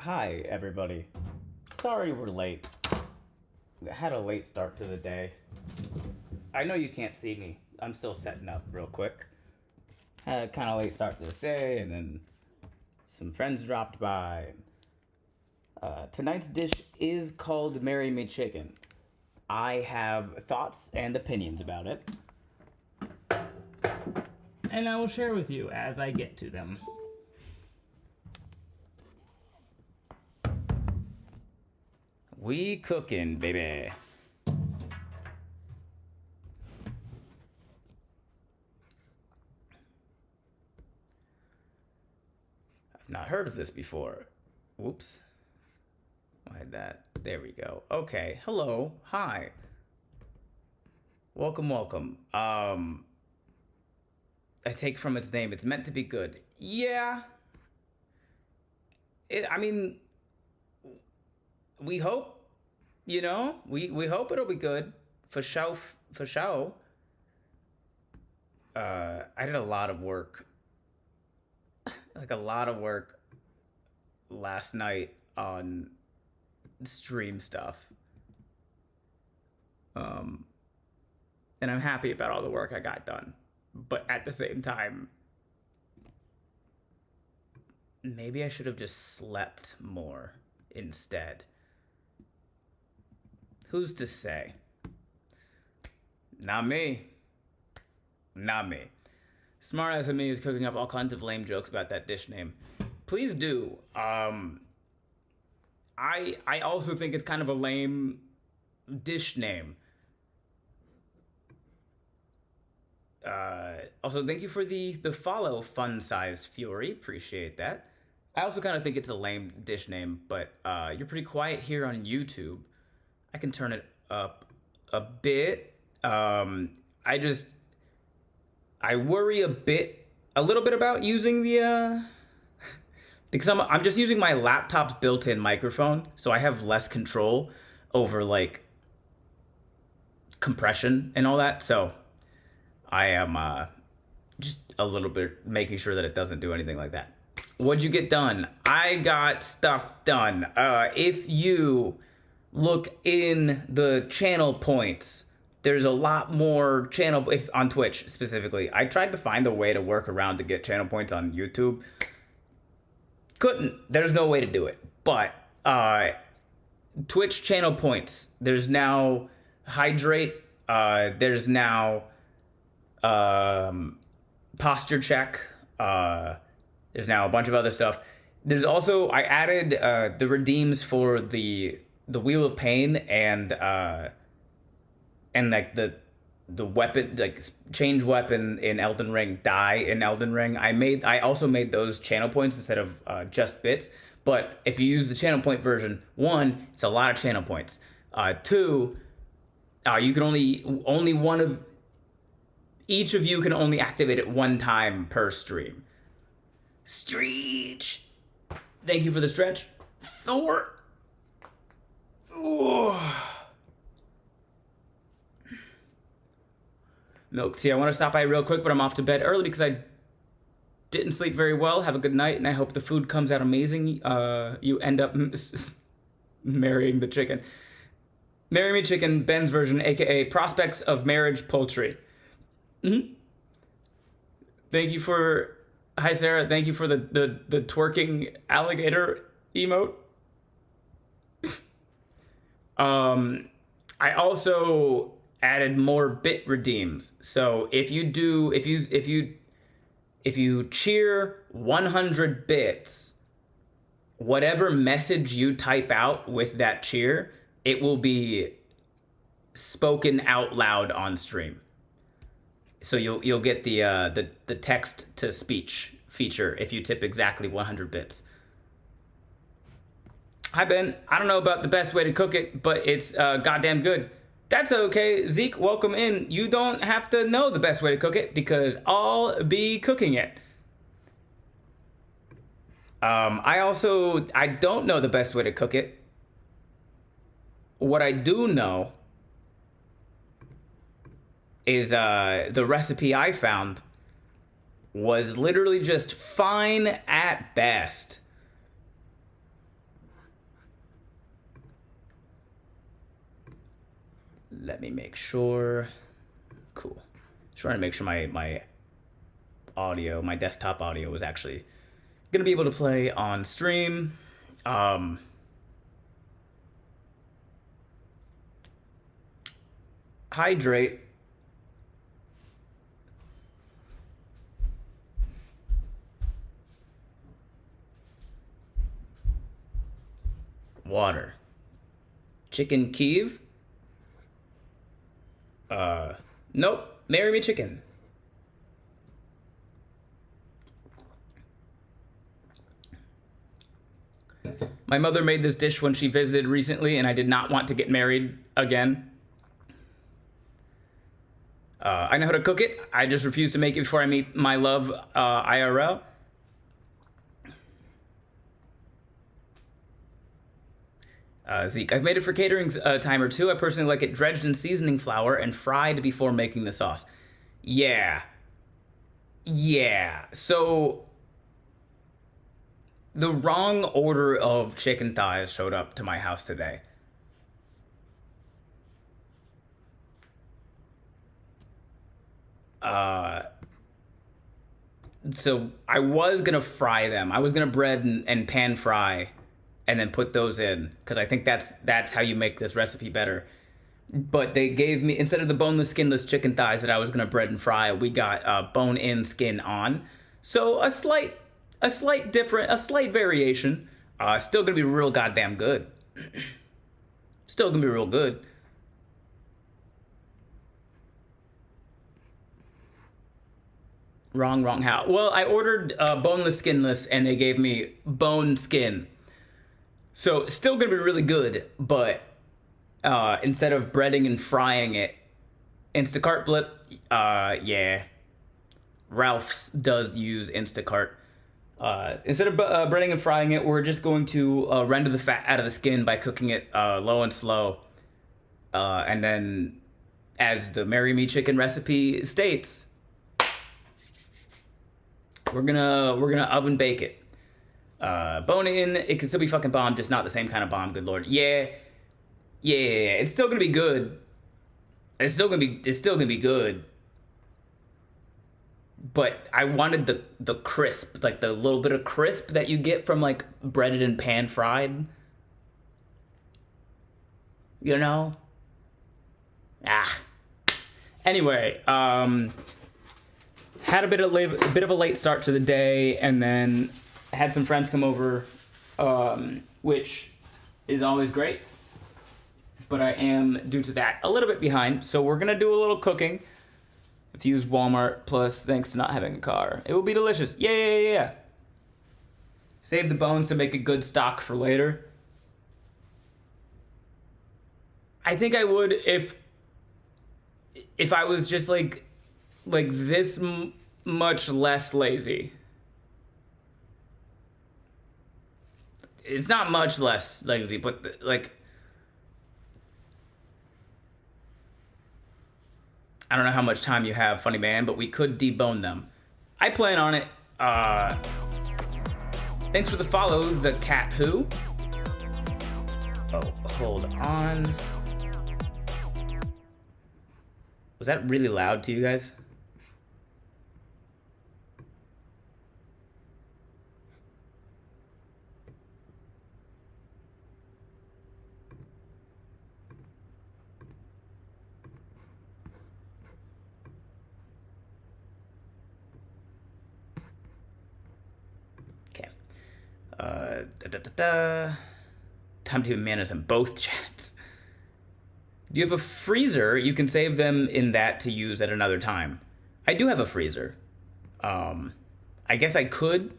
Hi, everybody. Sorry we're late. I had a late start to the day. I know you can't see me. I'm still setting up real quick. Had a kind of late start to this day, and then some friends dropped by. Tonight's dish is called Marry Me Chicken. I have thoughts and opinions about it, and I will share with you as I get to them. We cooking, baby. I've not heard of this before. Whoops. Why that? There we go. Okay. Hello. Hi. Welcome. I take from its name, it's meant to be good. Yeah. I mean, we hope, we hope it'll be good. For show. I did a lot of work. Last night on stream stuff. And I'm happy about all the work I got done. But at the same time, maybe I should have just slept more instead. Who's to say? Not me. Smart as me is cooking up all kinds of lame jokes about that dish name. Please do. I also think it's kind of a lame dish name. Also, thank you for the follow, fun-sized Fury. Appreciate that. I also kind of think it's a lame dish name, but you're pretty quiet here on YouTube. I can turn it up a bit. I worry a little bit about using the because I'm just using my laptop's built-in microphone, so I have less control over like compression and all that. So I am just a little bit making sure that it doesn't do anything like that. What'd you get done? I got stuff done. If you look in the channel points, there's a lot more on Twitch specifically. I tried to find a way to work around to get channel points on YouTube. Couldn't. There's no way to do it. But Twitch channel points. There's now hydrate. There's now posture check. There's now a bunch of other stuff. There's also, I added the redeems for the Wheel of Pain and like the weapon, like change weapon in Elden Ring, die in Elden Ring. I also made those channel points instead of just bits. But if you use the channel point version, 1, it's a lot of channel points. 2, you can only one of each of you can only activate it 1 time per stream. Stretch. Thank you for the stretch, Thor. Ooh. Milk tea. I want to stop by real quick, but I'm off to bed early because I didn't sleep very well. Have a good night, and I hope the food comes out amazing. You end up marrying the chicken. Marry Me Chicken, Ben's version, aka Prospects of Marriage Poultry. Mm-hmm. Hi Sarah, thank you for the twerking alligator emote. I also added more bit redeems. So if you cheer 100 bits, whatever message you type out with that cheer, it will be spoken out loud on stream. So you'll get the text to speech feature if you tip exactly 100 bits. Hi Ben, I don't know about the best way to cook it, but it's goddamn good. That's okay, Zeke, welcome in. You don't have to know the best way to cook it because I'll be cooking it. I don't know the best way to cook it. What I do know is the recipe I found was literally just fine at best. Let me make sure. Cool. Just trying to make sure my audio, my desktop audio, was actually gonna be able to play on stream. Hydrate. Water. Chicken Kiev. Nope. Marry me chicken. My mother made this dish when she visited recently, and I did not want to get married again. I know how to cook it. I just refuse to make it before I meet my love IRL. Zeke, I've made it for catering a time or two. I personally like it dredged in seasoning flour and fried before making the sauce. Yeah. So the wrong order of chicken thighs showed up to my house today. So I was gonna fry them. I was gonna bread and pan fry and then put those in, because I think that's how you make this recipe better. But they gave me, instead of the boneless, skinless chicken thighs that I was gonna bread and fry, we got bone-in, skin on. So a slight variation. Still gonna be real goddamn good. Still gonna be real good. Wrong how? Well, I ordered boneless, skinless, and they gave me bone skin. So still gonna be really good, but instead of breading and frying it, Instacart blip, yeah. Ralph's does use Instacart. Instead of breading and frying it, we're just going to render the fat out of the skin by cooking it low and slow. And then, as the Marry Me Chicken recipe states, we're gonna oven bake it. Bone in, it can still be fucking bomb, just not the same kind of bomb, good lord. Yeah. It's still gonna be good. It's still gonna be good. But I wanted the crisp, like the little bit of crisp that you get from like breaded and pan fried. You know? Anyway, had a bit of a late start to the day, and then had some friends come over, which is always great. But I am, due to that, a little bit behind. So we're gonna do a little cooking. Let's use Walmart Plus, thanks to not having a car. It will be delicious. Yeah. Save the bones to make a good stock for later. I think I would if I was just like this much less lazy. It's not much less lazy, but like, I don't know how much time you have, funny man, but we could debone them. I plan on it. Thanks for the follow, the cat who. Oh, hold on. Was that really loud to you guys? Time to manage in both chats. Do you have a freezer? You can save them in that to use at another time. I do have a freezer. I guess I could.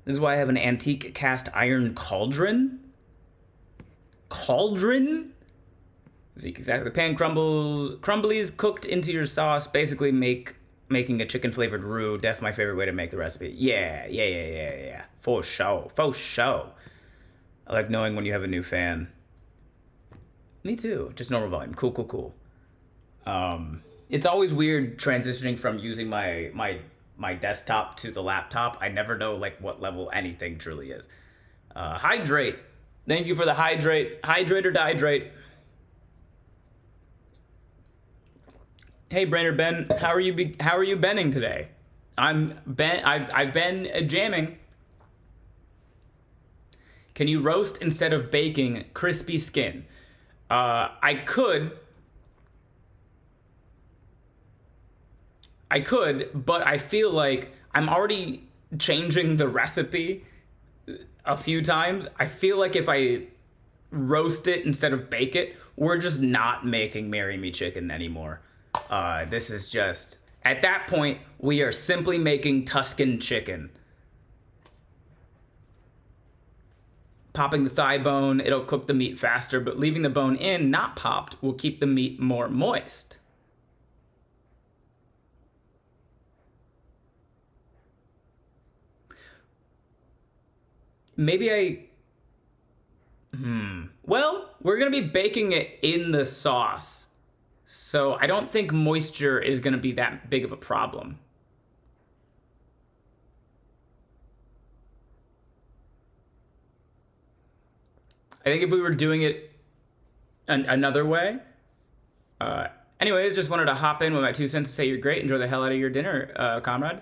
This is why I have an antique cast iron cauldron. Cauldron? Zeke, exactly. The pan crumblies cooked into your sauce. Basically making a chicken flavored roux. Def my favorite way to make the recipe. Yeah. For sure. I like knowing when you have a new fan. Me too. Just normal volume. Cool. It's always weird transitioning from using my desktop to the laptop. I never know like what level anything truly is. Hydrate. Thank you for the hydrate. Hydrate or dehydrate. Hey, Brainerd Ben, how are you benning today? I've been jamming. Can you roast instead of baking crispy skin? I could, but I feel like I'm already changing the recipe a few times. I feel like if I roast it instead of bake it, we're just not making Marry Me Chicken anymore. This is just, at that point, we are simply making Tuscan chicken. Popping the thigh bone, it'll cook the meat faster, but leaving the bone in, not popped, will keep the meat more moist. Maybe well, we're gonna be baking it in the sauce, so I don't think moisture is gonna be that big of a problem. I think if we were doing it another way. Anyways, just wanted to hop in with my 2 cents to say you're great. Enjoy the hell out of your dinner, comrade.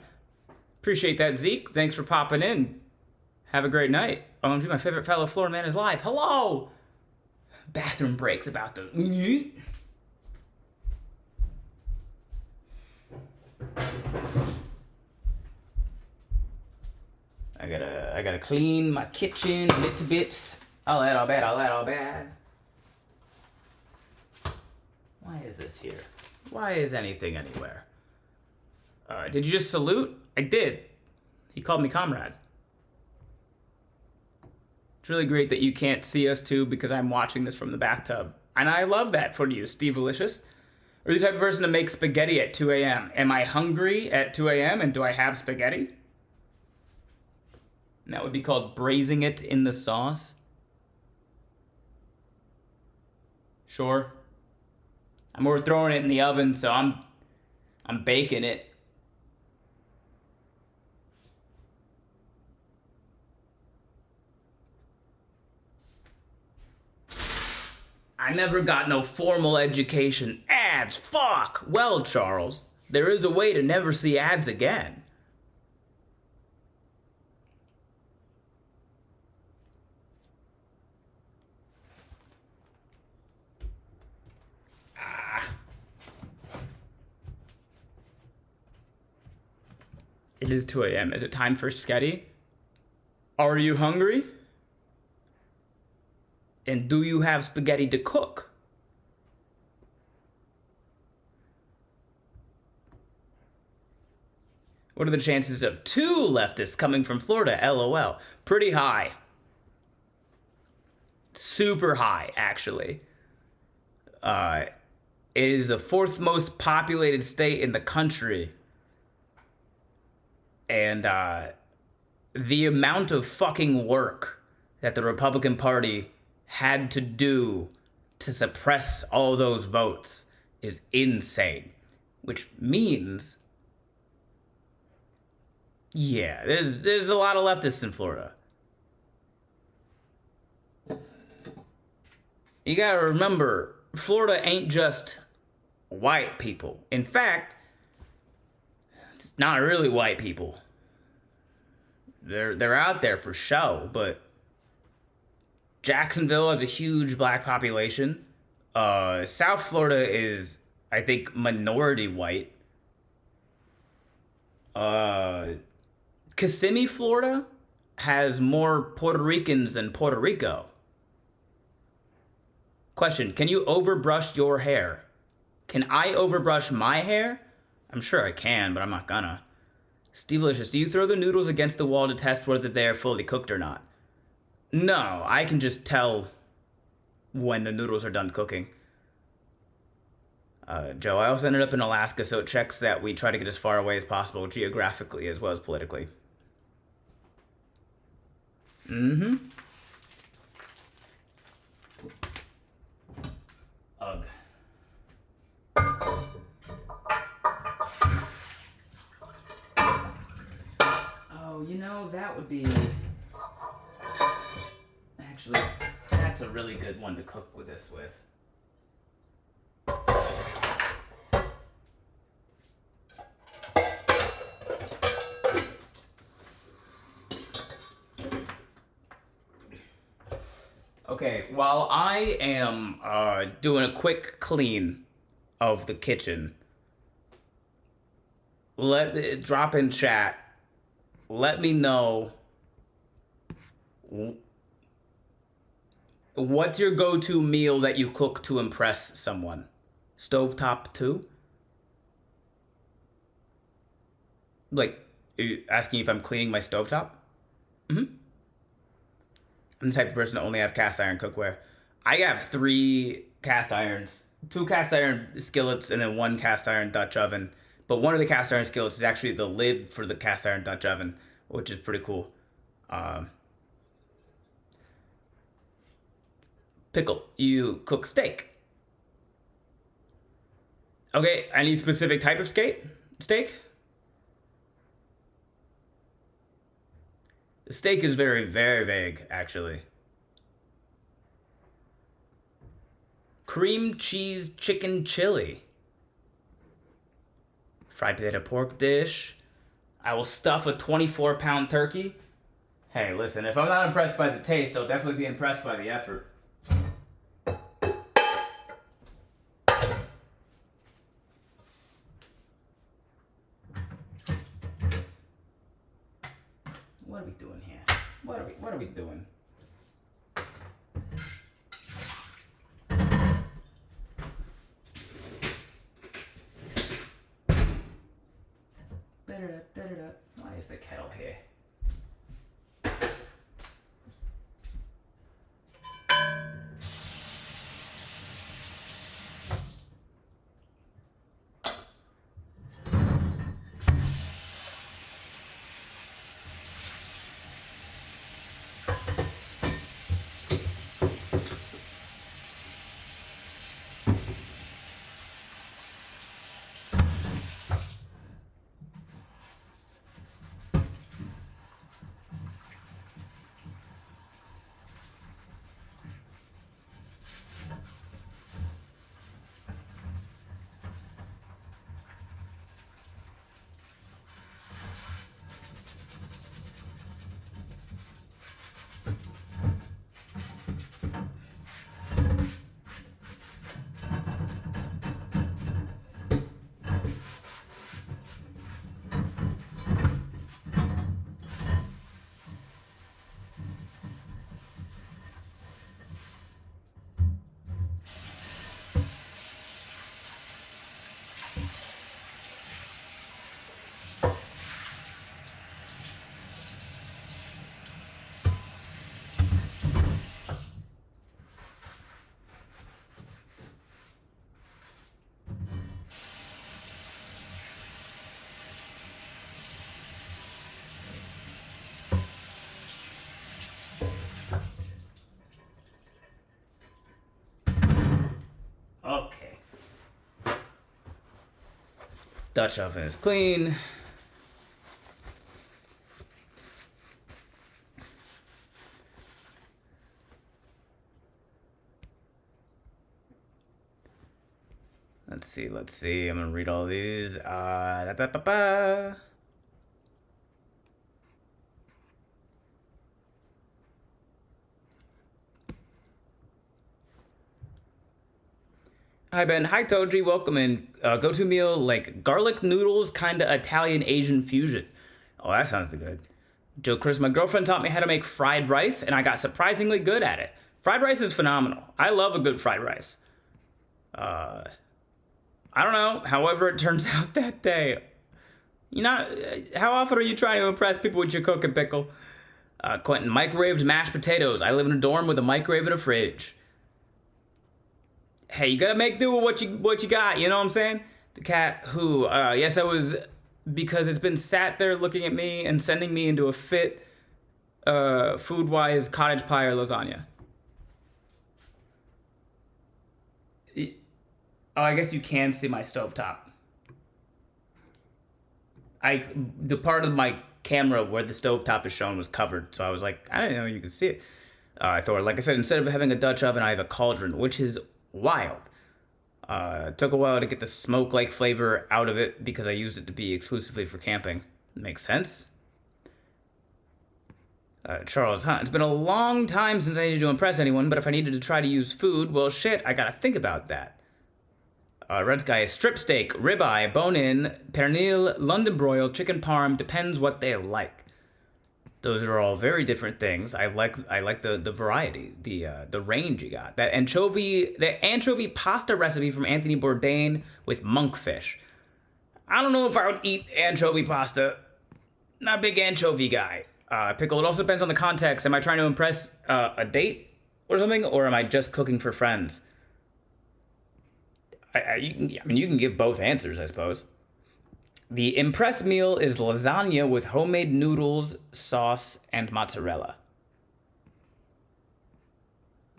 Appreciate that, Zeke. Thanks for popping in. Have a great night. OMG, my favorite fellow Florida man is live. Hello! Bathroom breaks about the... I gotta clean my kitchen a little bit. All bad. Why is this here? Why is anything anywhere? Did you just salute? I did. He called me comrade. It's really great that you can't see us too because I'm watching this from the bathtub. And I love that for you, Steve Delicious. Are you the type of person to make spaghetti at 2 a.m.? Am I hungry at 2 a.m. and do I have spaghetti? And that would be called braising it in the sauce. Sure. We're throwing it in the oven, so I'm baking it. I never got no formal education. Ads, fuck! Well, Charles, there is a way to never see ads again. It is 2 a.m. Is it time for sketty? Are you hungry? And do you have spaghetti to cook? What are the chances of 2 leftists coming from Florida? LOL. Pretty high. Super high, actually. It is the 4th most populated state in the country. And the amount of fucking work that the Republican Party had to do to suppress all those votes is insane. Which means, yeah, there's a lot of leftists in Florida. You gotta remember, Florida ain't just white people. In fact, it's not really white people. They're out there for show, but Jacksonville has a huge black population. South Florida is, I think, minority white. Kissimmee, Florida has more Puerto Ricans than Puerto Rico. Question, can you overbrush your hair? Can I overbrush my hair? I'm sure I can, but I'm not gonna. Steve Licious, do you throw the noodles against the wall to test whether they are fully cooked or not? No, I can just tell when the noodles are done cooking. Joe, I also ended up in Alaska, so it checks that we try to get as far away as possible geographically as well as politically. Ugh. Oh, you know, that would be... Actually, that's a really good one to cook with this with. Okay, while I am doing a quick clean of the kitchen, drop in chat. Let me know what's your go-to meal that you cook to impress someone. Stovetop too? Like, are you asking if I'm cleaning my stovetop? Mm-hmm. I'm the type of person to only have cast iron cookware. I have 3 cast irons, 2 cast iron skillets, and then 1 cast iron Dutch oven. But one of the cast iron skillets is actually the lid for the cast iron Dutch oven, which is pretty cool. Pickle, you cook steak. Okay, any specific type of steak? The steak is very, very vague, actually. Cream cheese chicken chili. Fried potato pork dish. I will stuff a 24-pound turkey. Hey, listen, if I'm not impressed by the taste, I'll definitely be impressed by the effort. What are we doing here? What are we doing? Why is the kettle here? Okay. Dutch oven is clean. Let's see. I'm gonna read all these. Hi Ben, hi Toji, welcome in. Go-to meal like garlic noodles, kinda Italian Asian fusion. Oh, that sounds good. Joe Chris, my girlfriend taught me how to make fried rice, and I got surprisingly good at it. Fried rice is phenomenal. I love a good fried rice. I don't know, however it turns out that day. You know, how often are you trying to impress people with your cooking, Pickle? Quentin, microwaved mashed potatoes. I live in a dorm with a microwave and a fridge. Hey, you gotta make do with what you got, you know what I'm saying? The cat who, yes, I was, because it's been sat there looking at me and sending me into a fit, food-wise, cottage pie or lasagna. Oh, I guess you can see my stovetop. The part of my camera where the stovetop is shown was covered, so I was like, I didn't know you could see it. I thought, like I said, instead of having a Dutch oven, I have a cauldron, which is wild. It took a while to get the smoke-like flavor out of it because I used it to be exclusively for camping. Makes sense. Charles, huh? It's been a long time since I needed to impress anyone, but if I needed to try to use food, well, shit, I gotta think about that. Red Sky, strip steak, ribeye, bone-in, pernil, London broil, chicken parm, depends what they like. Those are all very different things. I like the variety, the range you got. The anchovy pasta recipe from Anthony Bourdain with monkfish. I don't know if I would eat anchovy pasta. Not a big anchovy guy. Pickle, it also depends on the context. Am I trying to impress a date or something, or am I just cooking for friends? You can give both answers, I suppose. The impress meal is lasagna with homemade noodles, sauce, and mozzarella.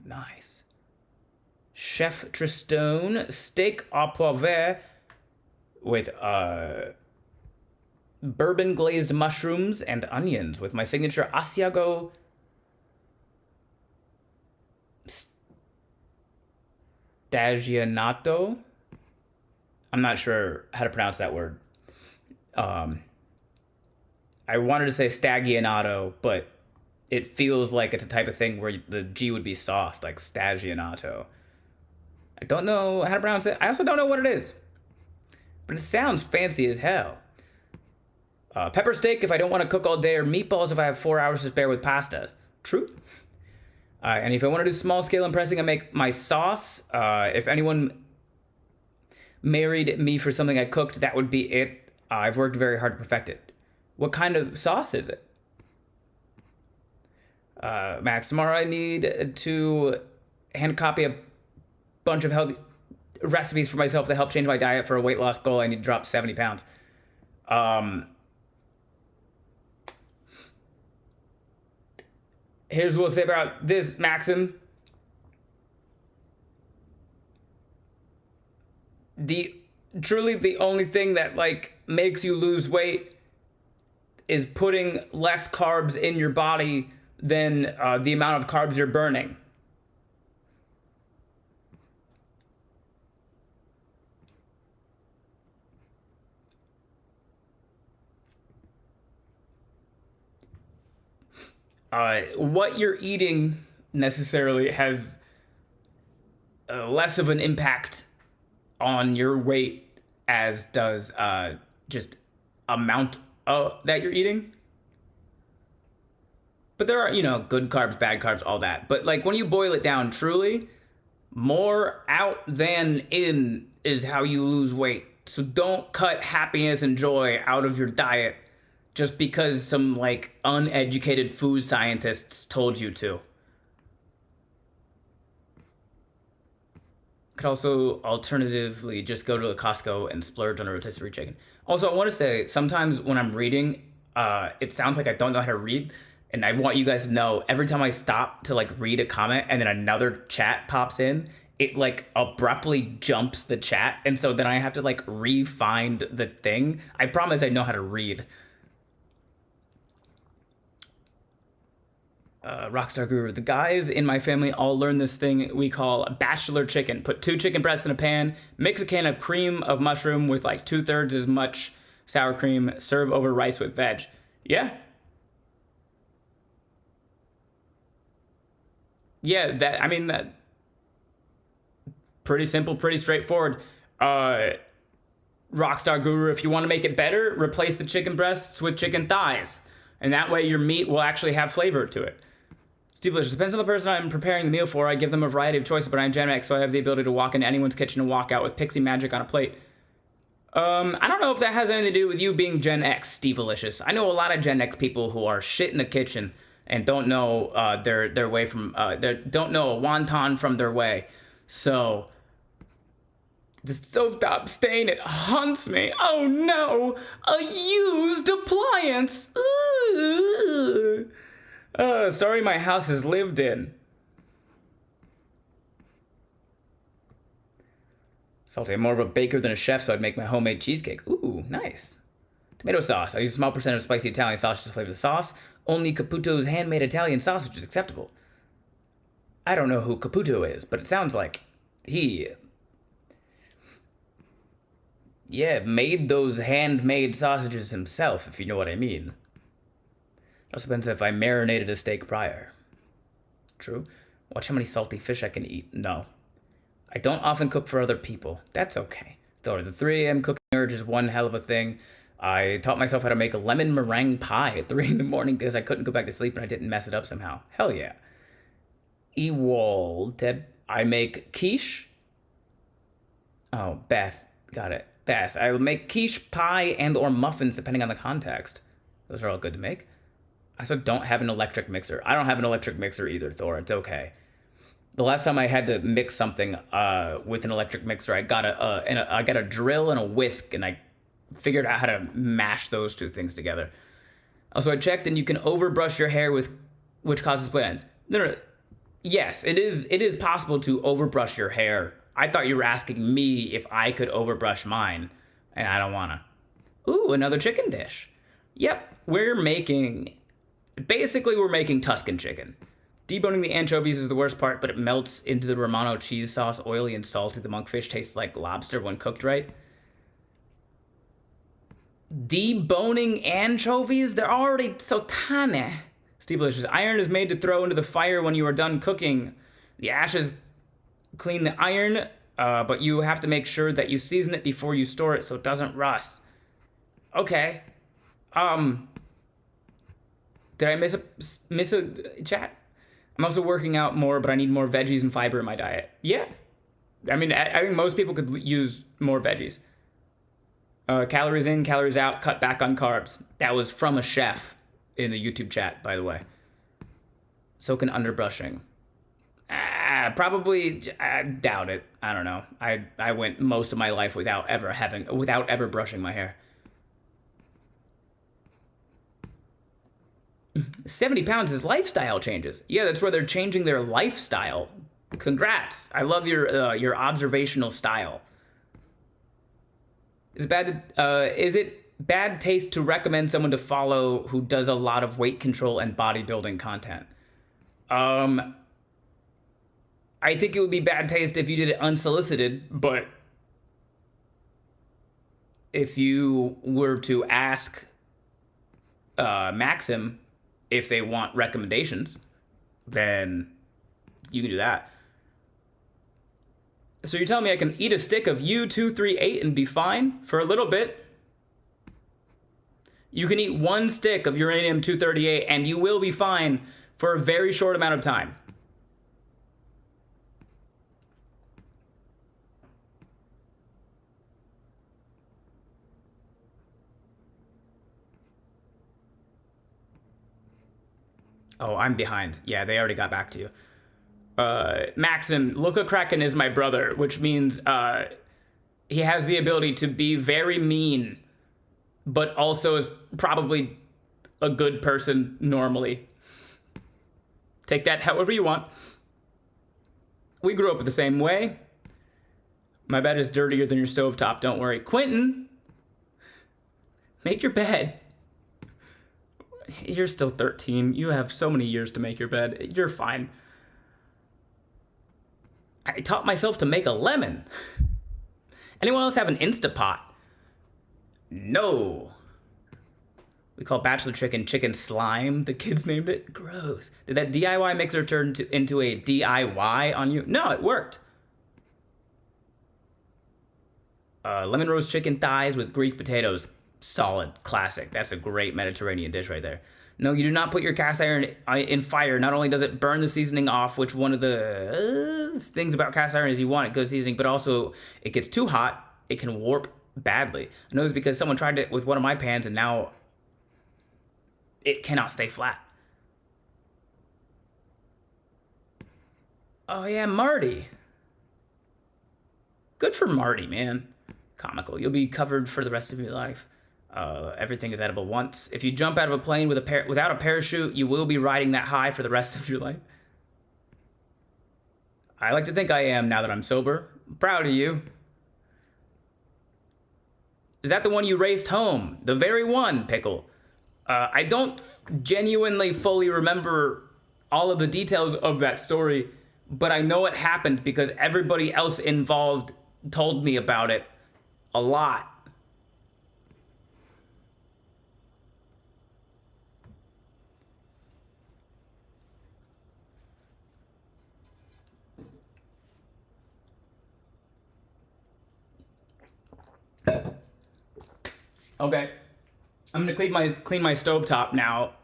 Nice. Chef Tristone, steak au poivre with bourbon glazed mushrooms and onions with my signature Asiago Stagionato. I'm not sure how to pronounce that word. I wanted to say stagionato, but it feels like it's a type of thing where the G would be soft, like stagionato. I don't know how to pronounce it. I also don't know what it is, but it sounds fancy as hell. Pepper steak if I don't want to cook all day, or meatballs if I have 4 hours to spare with pasta. True. And if I want to do small scale impressing, I make my sauce. If anyone married me for something I cooked, that would be it. I've worked very hard to perfect it. What kind of sauce is it? Max, tomorrow I need to hand copy a bunch of healthy recipes for myself to help change my diet for a weight loss goal. I need to drop 70 pounds. Here's what we'll say about this, Maxim. Truly the only thing that makes you lose weight is putting less carbs in your body than the amount of carbs you're burning. What you're eating necessarily has less of an impact on your weight as does just amount that you're eating. But there are, good carbs, bad carbs, all that. But when you boil it down truly, more out than in is how you lose weight. So don't cut happiness and joy out of your diet just because some uneducated food scientists told you to. Could also alternatively just go to a Costco and splurge on a rotisserie chicken. Also, I want to say, sometimes when I'm reading, it sounds like I don't know how to read. And I want you guys to know, every time I stop to read a comment and then another chat pops in, it abruptly jumps the chat. And so then I have to re-find the thing. I promise I know how to read. Rockstar Guru, the guys in my family all learned this thing we call bachelor chicken. Put 2 chicken breasts in a pan, mix a can of cream of mushroom with 2/3 as much sour cream, serve over rice with veg. Yeah. Yeah, that pretty simple, pretty straightforward. Rockstar Guru, if you want to make it better, replace the chicken breasts with chicken thighs. And that way your meat will actually have flavor to it. Steve Licious, depends on the person I'm preparing the meal for. I give them a variety of choices, but I'm Gen X, so I have the ability to walk into anyone's kitchen and walk out with pixie magic on a plate. I don't know if that has anything to do with you being Gen X, Steve Licious. I know a lot of Gen X people who are shit in the kitchen and don't know their way from don't know a wonton from their way. So the stovetop stain, it haunts me. Oh no, a used appliance. Ooh. Sorry my house is lived in. Salty, I'm more of a baker than a chef, so I'd make my homemade cheesecake. Ooh, nice. Tomato sauce. I use a small percent of spicy Italian sausage to flavor the sauce. Only Caputo's handmade Italian sausage is acceptable. I don't know who Caputo is, but it sounds like he made those handmade sausages himself, if you know what I mean. Also depends if I marinated a steak prior. True. Watch how many salty fish I can eat. No. I don't often cook for other people. That's okay. Though the 3 a.m. cooking urge is one hell of a thing. I taught myself how to make a lemon meringue pie at 3 in the morning because I couldn't go back to sleep and I didn't mess it up somehow. Hell yeah. Ewald. I make quiche. Oh, Beth. Got it. Beth. I will make quiche, pie, and or muffins depending on the context. Those are all good to make. I also don't have an electric mixer. I don't have an electric mixer either, Thor. It's okay. The last time I had to mix something with an electric mixer, I got a drill and a whisk, and I figured out how to mash those two things together. Also, I checked, and you can overbrush your hair which causes split ends. No. Yes, it is possible to overbrush your hair. I thought you were asking me if I could overbrush mine, and I don't wanna. Ooh, another chicken dish. Yep, we're making Tuscan chicken. Deboning the anchovies is the worst part, but it melts into the Romano cheese sauce, oily and salty. The monkfish tastes like lobster when cooked right. Deboning anchovies? They're already so tiny. Steve Delicious. Iron is made to throw into the fire when you are done cooking. The ashes clean the iron, but you have to make sure that you season it before you store it so it doesn't rust. Okay. Did I miss a chat? I'm also working out more, but I need more veggies and fiber in my diet. Yeah. I mean, I think most people could use more veggies. Calories in, calories out, cut back on carbs. That was from a chef in the YouTube chat, by the way. So can underbrushing. Probably, I doubt it. I don't know. I went most of my life without ever brushing my hair. 70 pounds is lifestyle changes. Yeah, that's where they're changing their lifestyle. Congrats. I love your observational style. Is it bad taste to recommend someone to follow who does a lot of weight control and bodybuilding content? I think it would be bad taste if you did it unsolicited, but if you were to ask Maxim if they want recommendations, then you can do that. So you're telling me I can eat a stick of U238 and be fine for a little bit? You can eat 1 stick of uranium-238 and you will be fine for a very short amount of time. Oh, I'm behind. Yeah, they already got back to you. Maxim, Luka Kraken is my brother, which means he has the ability to be very mean, but also is probably a good person normally. Take that however you want. We grew up the same way. My bed is dirtier than your stovetop, don't worry. Quentin, make your bed. You're still 13. You have so many years to make your bed. You're fine. I taught myself to make a lemon. Anyone else have an Instapot? No. We call bachelor chicken chicken slime. The kids named it. Gross. Did that DIY mixer turn into a DIY on you? No, it worked. Lemon roast chicken thighs with Greek potatoes. Solid. Classic. That's a great Mediterranean dish right there. No, you do not put your cast iron in fire. Not only does it burn the seasoning off, which one of the things about cast iron is you want it good seasoning, but also it gets too hot, it can warp badly. I know this because someone tried it with one of my pans and now it cannot stay flat. Oh yeah, Marty. Good for Marty, man. Comical. You'll be covered for the rest of your life. Everything is edible once. If you jump out of a plane without a parachute, you will be riding that high for the rest of your life. I like to think I am now that I'm sober. I'm proud of you. Is that the one you raced home? The very one, Pickle. I don't genuinely fully remember all of the details of that story, but I know it happened because everybody else involved told me about it a lot. Okay. I'm gonna clean my stovetop now.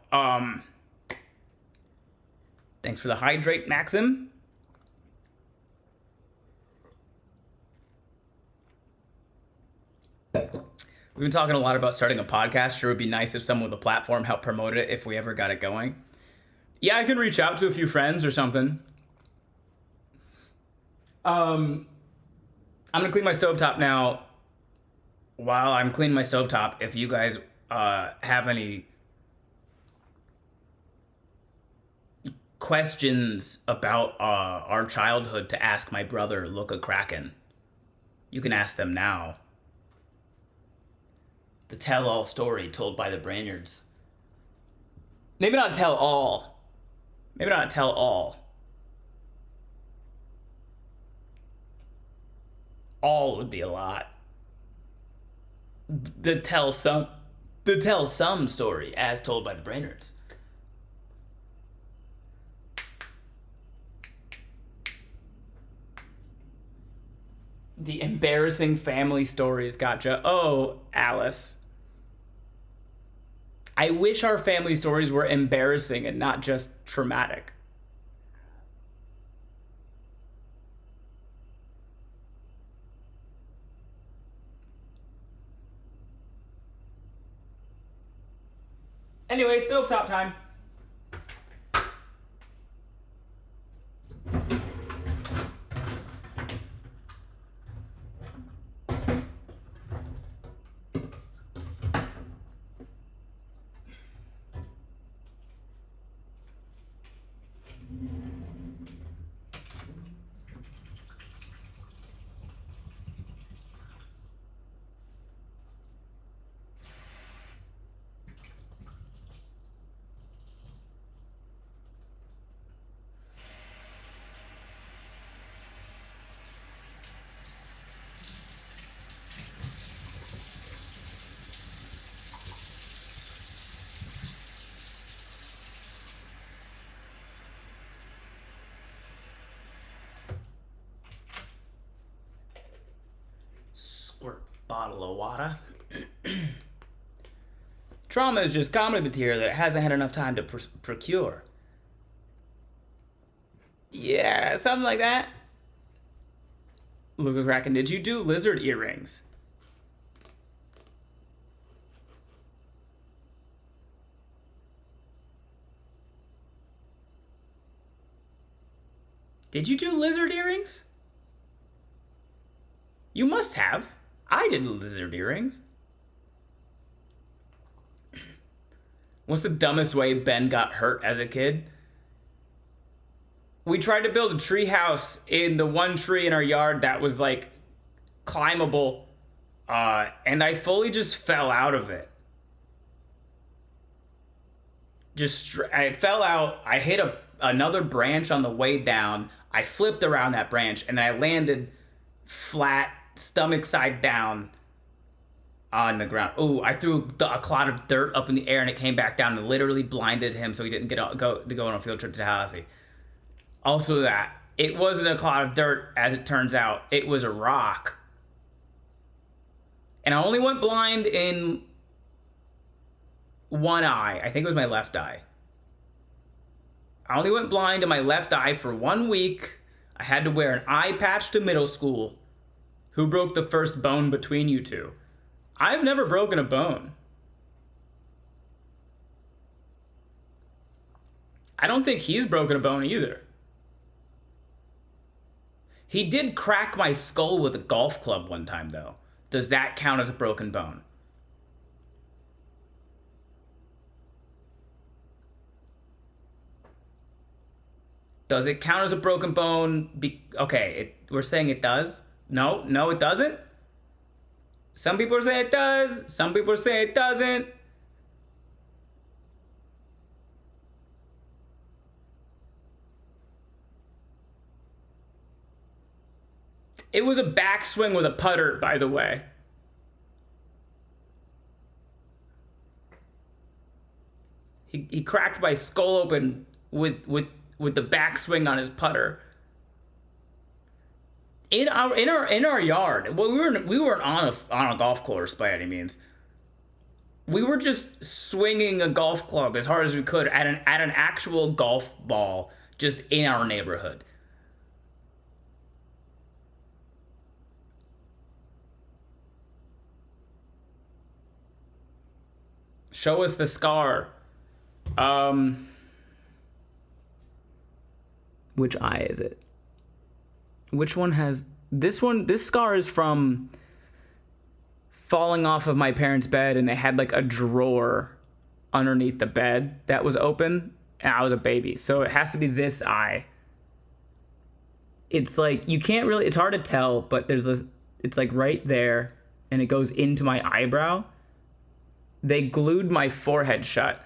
Thanks for the hydrate, Maxim. We've been talking a lot about starting a podcast. Sure, it would be nice if someone with a platform helped promote it if we ever got it going. Yeah, I can reach out to a few friends or something. I'm gonna clean my stovetop now. While I'm cleaning my stovetop, if you guys have any questions about our childhood to ask my brother, Luca Kraken, you can ask them now. The tell-all story told by the Brainards. Maybe not tell all. Maybe not tell all. All would be a lot. The tell some story as told by the Brainards. The embarrassing family stories, gotcha. Oh, Alice. I wish our family stories were embarrassing and not just traumatic. Anyway, stovetop time. Squirt bottle of water. Trauma is just comedy material that it hasn't had enough time to procure. Yeah, something like that. Luca Kraken, did you do lizard earrings? Did you do lizard earrings? You must have. I did lizard earrings. What's the dumbest way Ben got hurt as a kid? We tried to build a tree house in the one tree in our yard that was like climbable, and I fully just fell out of it. I fell out. I hit another branch on the way down. I flipped around that branch, and then I landed flat, stomach side down on the ground. Ooh, I threw a clod of dirt up in the air, and it came back down and literally blinded him, so he didn't go on a field trip to Tallahassee. Also that, it wasn't a clod of dirt, as it turns out. It was a rock. And I only went blind in one eye. I think it was my left eye. I only went blind in my left eye for 1 week. I had to wear an eye patch to middle school. Who broke the first bone between you two? I've never broken a bone. I don't think he's broken a bone either. He did crack my skull with a golf club one time, though. Does that count as a broken bone? Does it count as a broken bone? Okay, we're saying it does? No, it doesn't? Some people are saying it does. Some people are saying it doesn't. It was a backswing with a putter, by the way. He cracked my skull open with the backswing on his putter. In our yard. Well, we weren't on a golf course by any means. We were just swinging a golf club as hard as we could at an actual golf ball just in our neighborhood. Show us the scar. Which eye is it? Which one has this one? This scar is from falling off of my parents' bed, and they had like a drawer underneath the bed that was open, and I was a baby. So it has to be this eye. It's like you can't really, it's hard to tell, but it's like right there, and it goes into my eyebrow. They glued my forehead shut.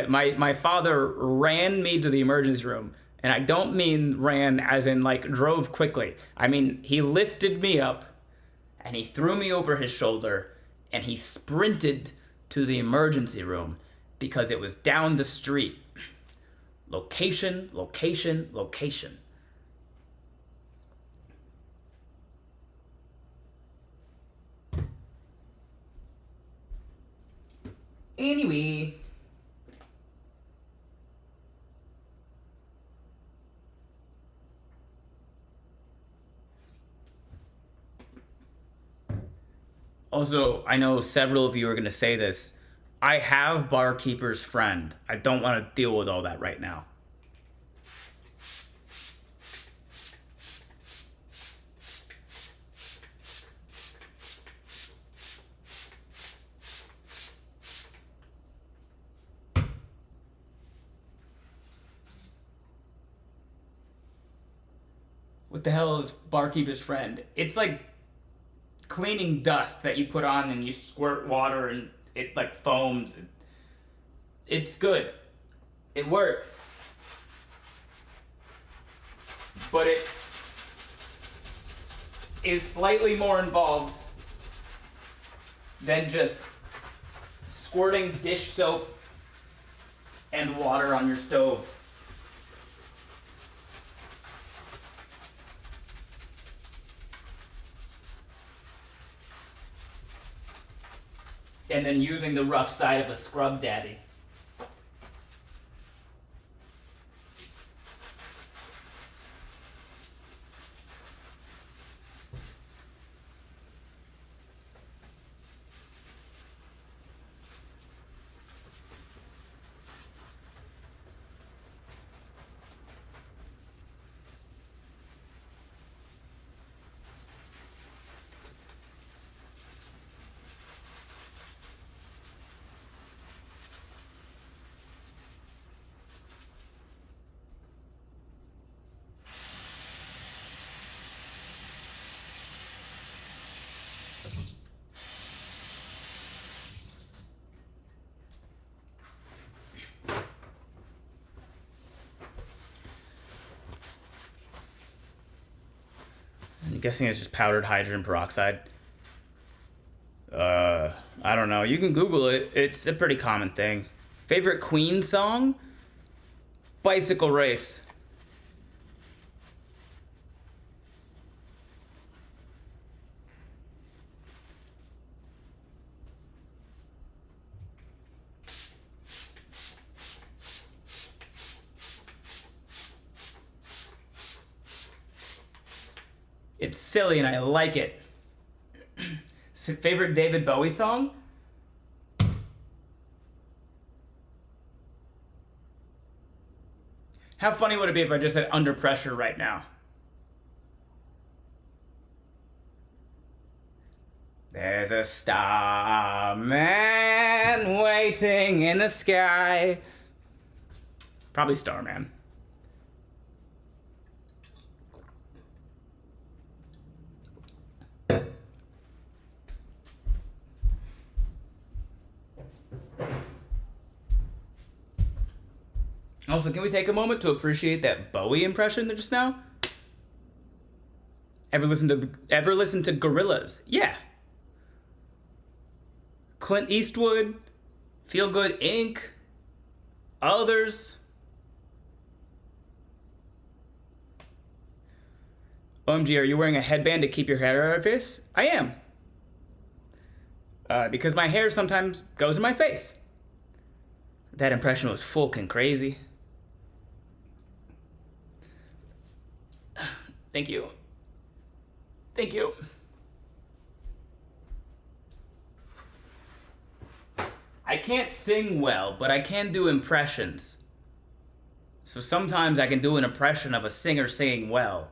My father ran me to the emergency room, and I don't mean ran as in like drove quickly. I mean he lifted me up, and he threw me over his shoulder, and he sprinted to the emergency room because it was down the street. Location, location, location. Anyway. Also, I know several of you are going to say this. I have barkeeper's friend. I don't want to deal with all that right now. What the hell is barkeeper's friend? It's like cleaning dust that you put on and you squirt water and it like foams. It's good. It works. But it is slightly more involved than just squirting dish soap and water on your stove. And then using the rough side of a scrub daddy. I'm guessing it's just powdered hydrogen peroxide. I don't know. You can Google it. It's a pretty common thing. Favorite Queen song? Bicycle Race. It's silly and I like it. Favorite David Bowie song? How funny would it be if I just said Under Pressure right now? There's a starman waiting in the sky. Probably Starman. Also, can we take a moment to appreciate that Bowie impression just now? Ever listen to Gorillaz? Yeah. Clint Eastwood, Feel Good Inc., others. OMG, are you wearing a headband to keep your hair out of your face? I am. Because my hair sometimes goes in my face. That impression was fucking crazy. Thank you. Thank you. I can't sing well, but I can do impressions. So sometimes I can do an impression of a singer singing well.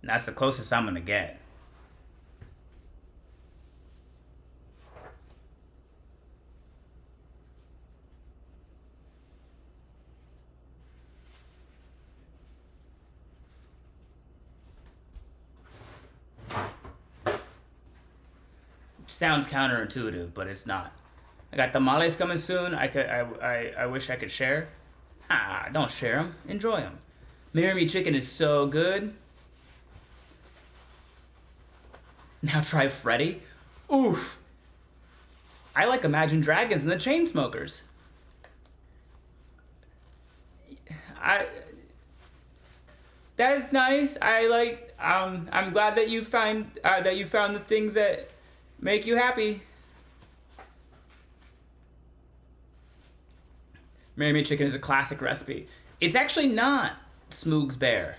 And that's the closest I'm gonna get. Sounds counterintuitive, but it's not. I got tamales coming soon. I wish I could share. Ah, don't share them. Enjoy them. Marry Me Chicken is so good. Now try Freddy. Oof. I like Imagine Dragons and the Chainsmokers. That's nice. I like. I'm glad that you found the things that make you happy. Marry Me Chicken is a classic recipe. It's actually not Smoog's Bear.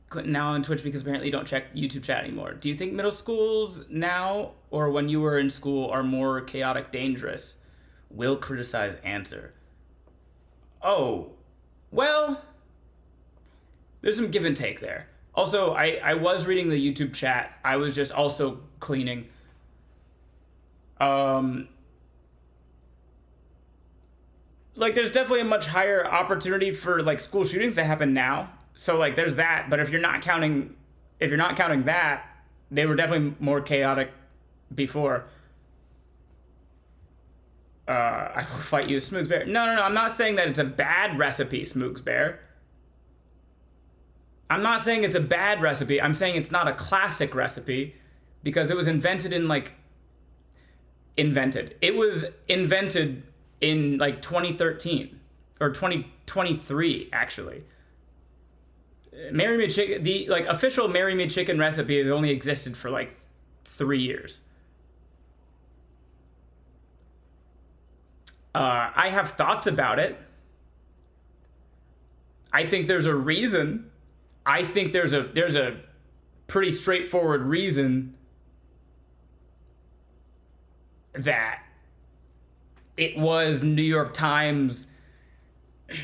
Quit now on Twitch because apparently you don't check YouTube chat anymore. Do you think middle schools now or when you were in school are more chaotic, dangerous? Will criticize answer. Oh, well, there's some give and take there. Also, I was reading the YouTube chat. I was just also cleaning. Like, there's definitely a much higher opportunity for, like, school shootings to happen now. So, like, there's that. But if you're not counting that, they were definitely more chaotic before. I will fight you, Smoog's Bear. No. I'm not saying that it's a bad recipe, Smoog's Bear. I'm not saying it's a bad recipe. I'm saying it's not a classic recipe because it was invented in, like, It was invented in, like, 2013 or 2023, actually. Marry Me Chicken, the, like, official Marry Me Chicken recipe has only existed for, like, 3 years. I have thoughts about it. I think there's a reason. I think there's a pretty straightforward reason that it was New York Times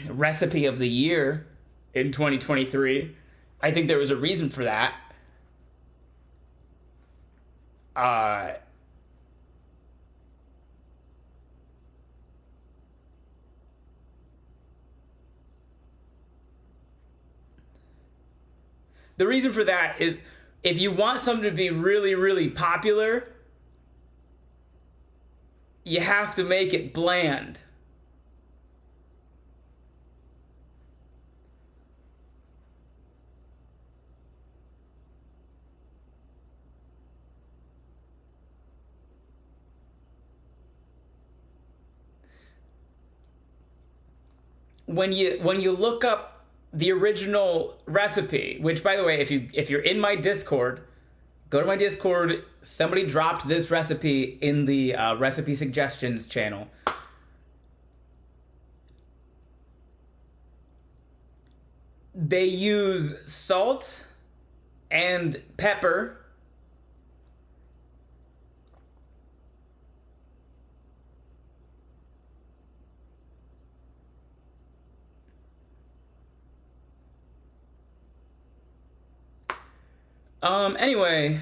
recipe of the year in 2023. I think there was a reason for that. The reason for that is if you want something to be really, really popular, you have to make it bland. When you look up the original recipe, which, by the way, if you're in my Discord, go to my Discord. Somebody dropped this recipe in the recipe suggestions channel. They use salt and pepper. Anyway.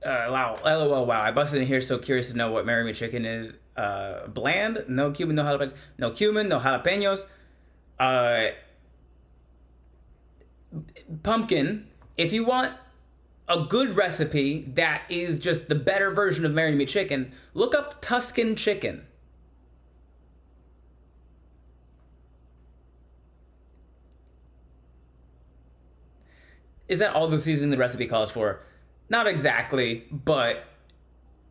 Wow. LOL, wow. I busted in here so curious to know what Marry Me Chicken is. Bland? No cumin, no jalapenos. No cumin, no jalapenos. Pumpkin. If you want a good recipe that is just the better version of Marry Me Chicken, look up Tuscan chicken. Is that all the seasoning the recipe calls for? Not exactly, but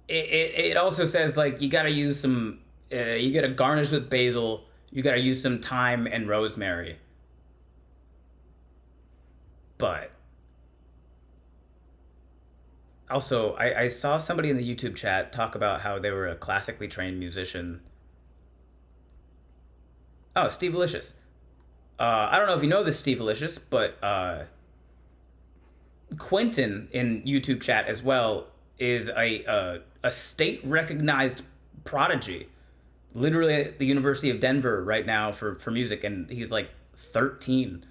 it also says like you gotta use some, you gotta garnish with basil, you gotta use some thyme and rosemary. But also, I saw somebody in the YouTube chat talk about how they were a classically trained musician. Oh, Steve Alicious. I don't know if you know this Steve Alicious, but Quentin in YouTube chat as well is a state recognized prodigy, literally at the University of Denver right now for music, and he's like 13,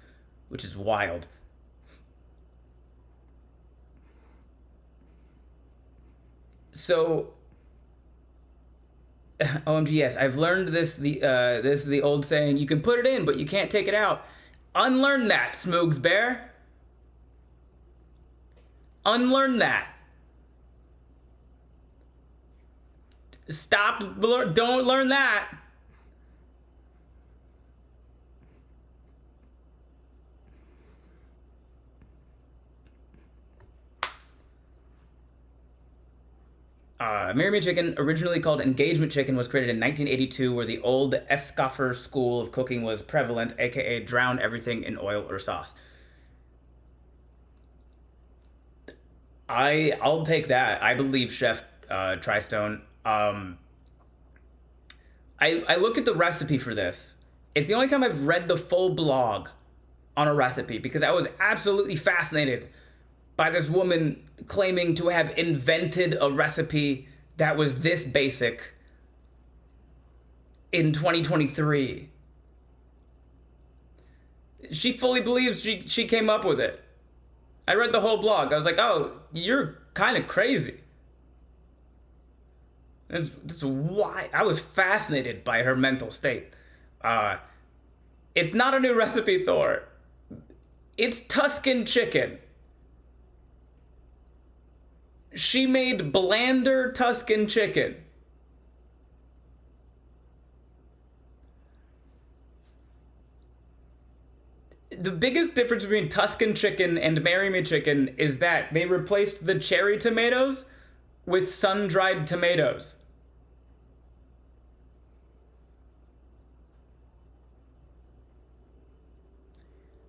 which is wild. So, OMG, yes, I've learned this is the old saying: you can put it in, but you can't take it out. Unlearn that, Smoogs Bear. Unlearn that. Stop. Don't learn that. Marry Chicken, originally called Engagement Chicken, was created in 1982, where the old Escoffer school of cooking was prevalent, aka drown everything in oil or sauce. I'll take that. I believe Chef Tristone. I looked at the recipe for this. It's the only time I've read the full blog on a recipe because I was absolutely fascinated by this woman claiming to have invented a recipe that was this basic in 2023. She fully believes she came up with it. I read the whole blog. I was like, oh, you're kind of crazy. That's why I was fascinated by her mental state. It's not a new recipe, Thor. It's Tuscan chicken. She made blander Tuscan chicken. The biggest difference between Tuscan chicken and Marry Me chicken is that they replaced the cherry tomatoes with sun-dried tomatoes.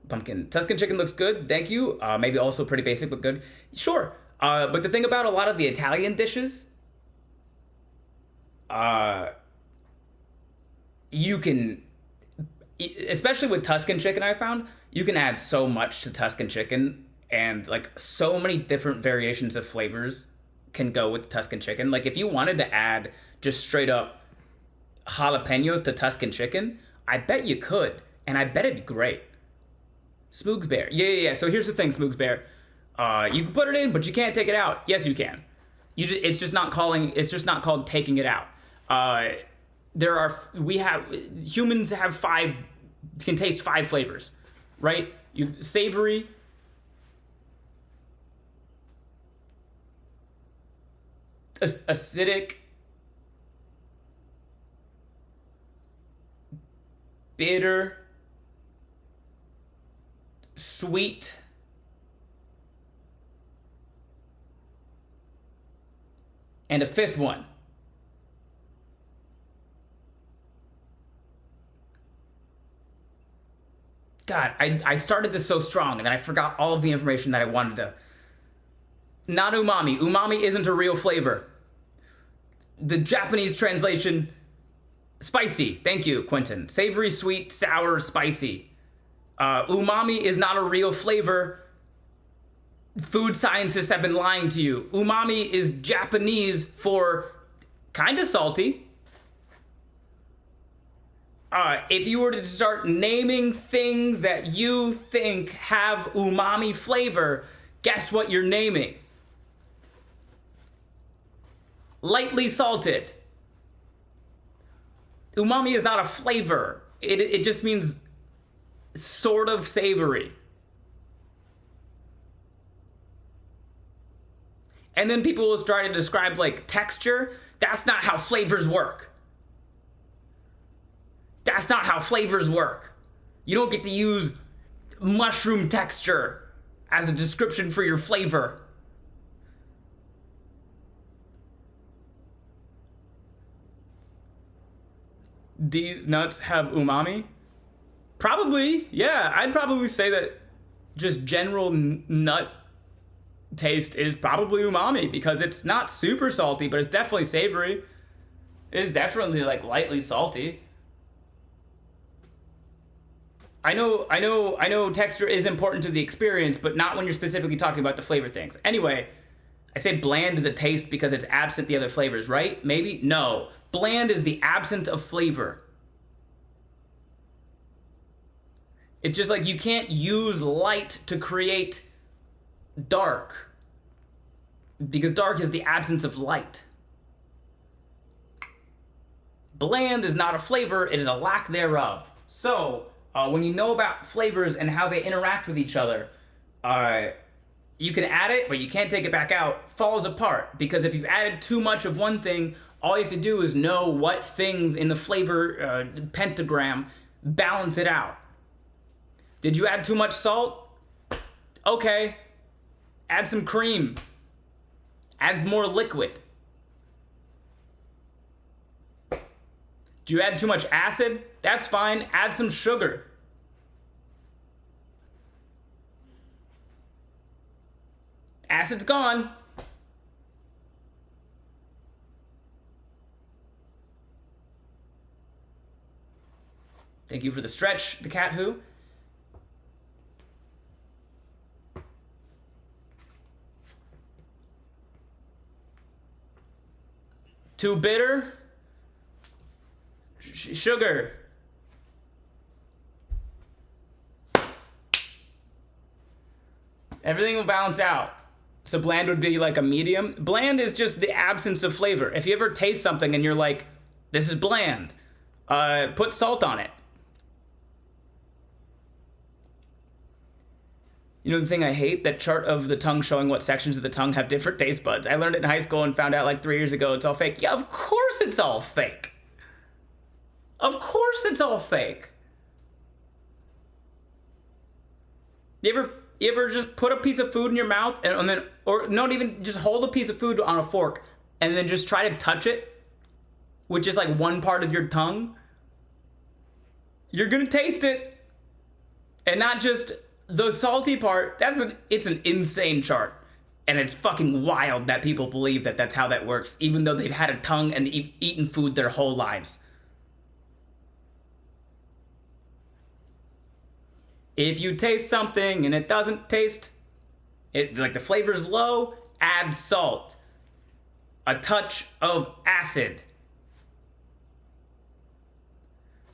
Pumpkin. Tuscan chicken looks good, thank you. Maybe also pretty basic, but good. Sure. But the thing about a lot of the Italian dishes, you can, especially with Tuscan chicken, I found, you can add so much to Tuscan chicken, and like so many different variations of flavors can go with Tuscan chicken. Like if you wanted to add just straight up jalapenos to Tuscan chicken, I bet you could, and I bet it'd be great. Smoogs Bear. Yeah. So here's the thing, Smoogs Bear. You can put it in, but you can't take it out. Yes, you can. It's just not called taking it out. Humans have can taste 5 flavors, right? Savory, acidic, bitter, sweet, and a 5th one. God, I started this so strong and then I forgot all of the information that I wanted to. Not umami. Umami isn't a real flavor. The Japanese translation, spicy. Thank you, Quentin. Savory, sweet, sour, spicy. Umami is not a real flavor. Food scientists have been lying to you. Umami is Japanese for kind of salty. If you were to start naming things that you think have umami flavor, guess what you're naming? Lightly salted. Umami is not a flavor. It just means sort of savory. And then people will try to describe like texture. That's not how flavors work. That's not how flavors work. You don't get to use mushroom texture as a description for your flavor. These nuts have umami? Probably, yeah. I'd probably say that just general nut taste is probably umami because it's not super salty, but it's definitely savory. It's definitely like lightly salty. I know texture is important to the experience, but not when you're specifically talking about the flavor things. Anyway, I say bland is a taste because it's absent the other flavors, right? Maybe? No. Bland is the absence of flavor. It's just like you can't use light to create dark because dark is the absence of light. Bland is not a flavor, it is a lack thereof. So, when you know about flavors and how they interact with each other, you can add it, but you can't take it back out, falls apart. Because if you've added too much of one thing, all you have to do is know what things in the flavor pentagram balance it out. Did you add too much salt? Okay. Add some cream. Add more liquid. Do you add too much acid? That's fine. Add some sugar. Acid's gone. Thank you for the stretch, the cat who. Too bitter? Sugar. Everything will balance out. So bland would be like a medium. Bland is just the absence of flavor. If you ever taste something and you're like, this is bland, put salt on it. You know the thing I hate? That chart of the tongue showing what sections of the tongue have different taste buds. I learned it in high school and found out like 3 years ago it's all fake. Yeah, of course it's all fake. Of course it's all fake. You ever just put a piece of food in your mouth and then, or not even just hold a piece of food on a fork and then just try to touch it with just like one part of your tongue? You're gonna taste it. And not just the salty part. It's an insane chart. And it's fucking wild that people believe that that's how that works, even though they've had a tongue and eaten food their whole lives. If you taste something and it doesn't taste, like the flavor's low, add salt. A touch of acid.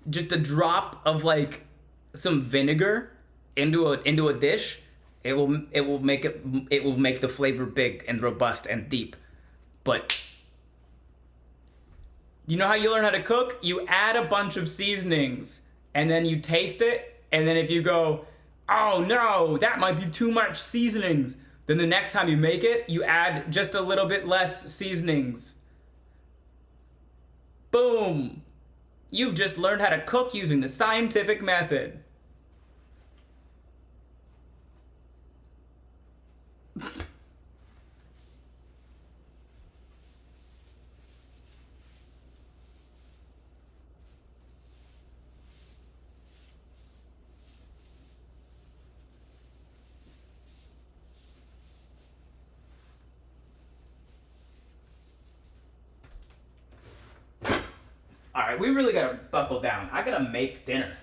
Just a drop of like some vinegar into a dish. It will make the flavor big and robust and deep. But you know how you learn how to cook? You add a bunch of seasonings and then you taste it. And then if you go, oh no, that might be too much seasonings, then the next time you make it, you add just a little bit less seasonings. Boom. You've just learned how to cook using the scientific method. All right, we really gotta buckle down. I gotta make dinner.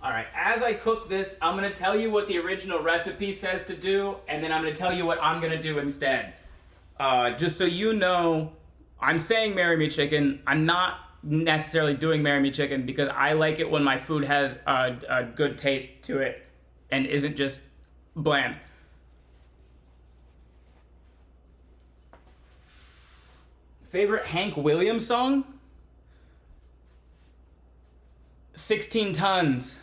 All right, as I cook this, I'm gonna tell you what the original recipe says to do, and then I'm gonna tell you what I'm gonna do instead. Just so you know, I'm saying marry me chicken. I'm not necessarily doing marry me chicken because I like it when my food has a good taste to it and isn't just bland. Favorite Hank Williams song? 16 Tons.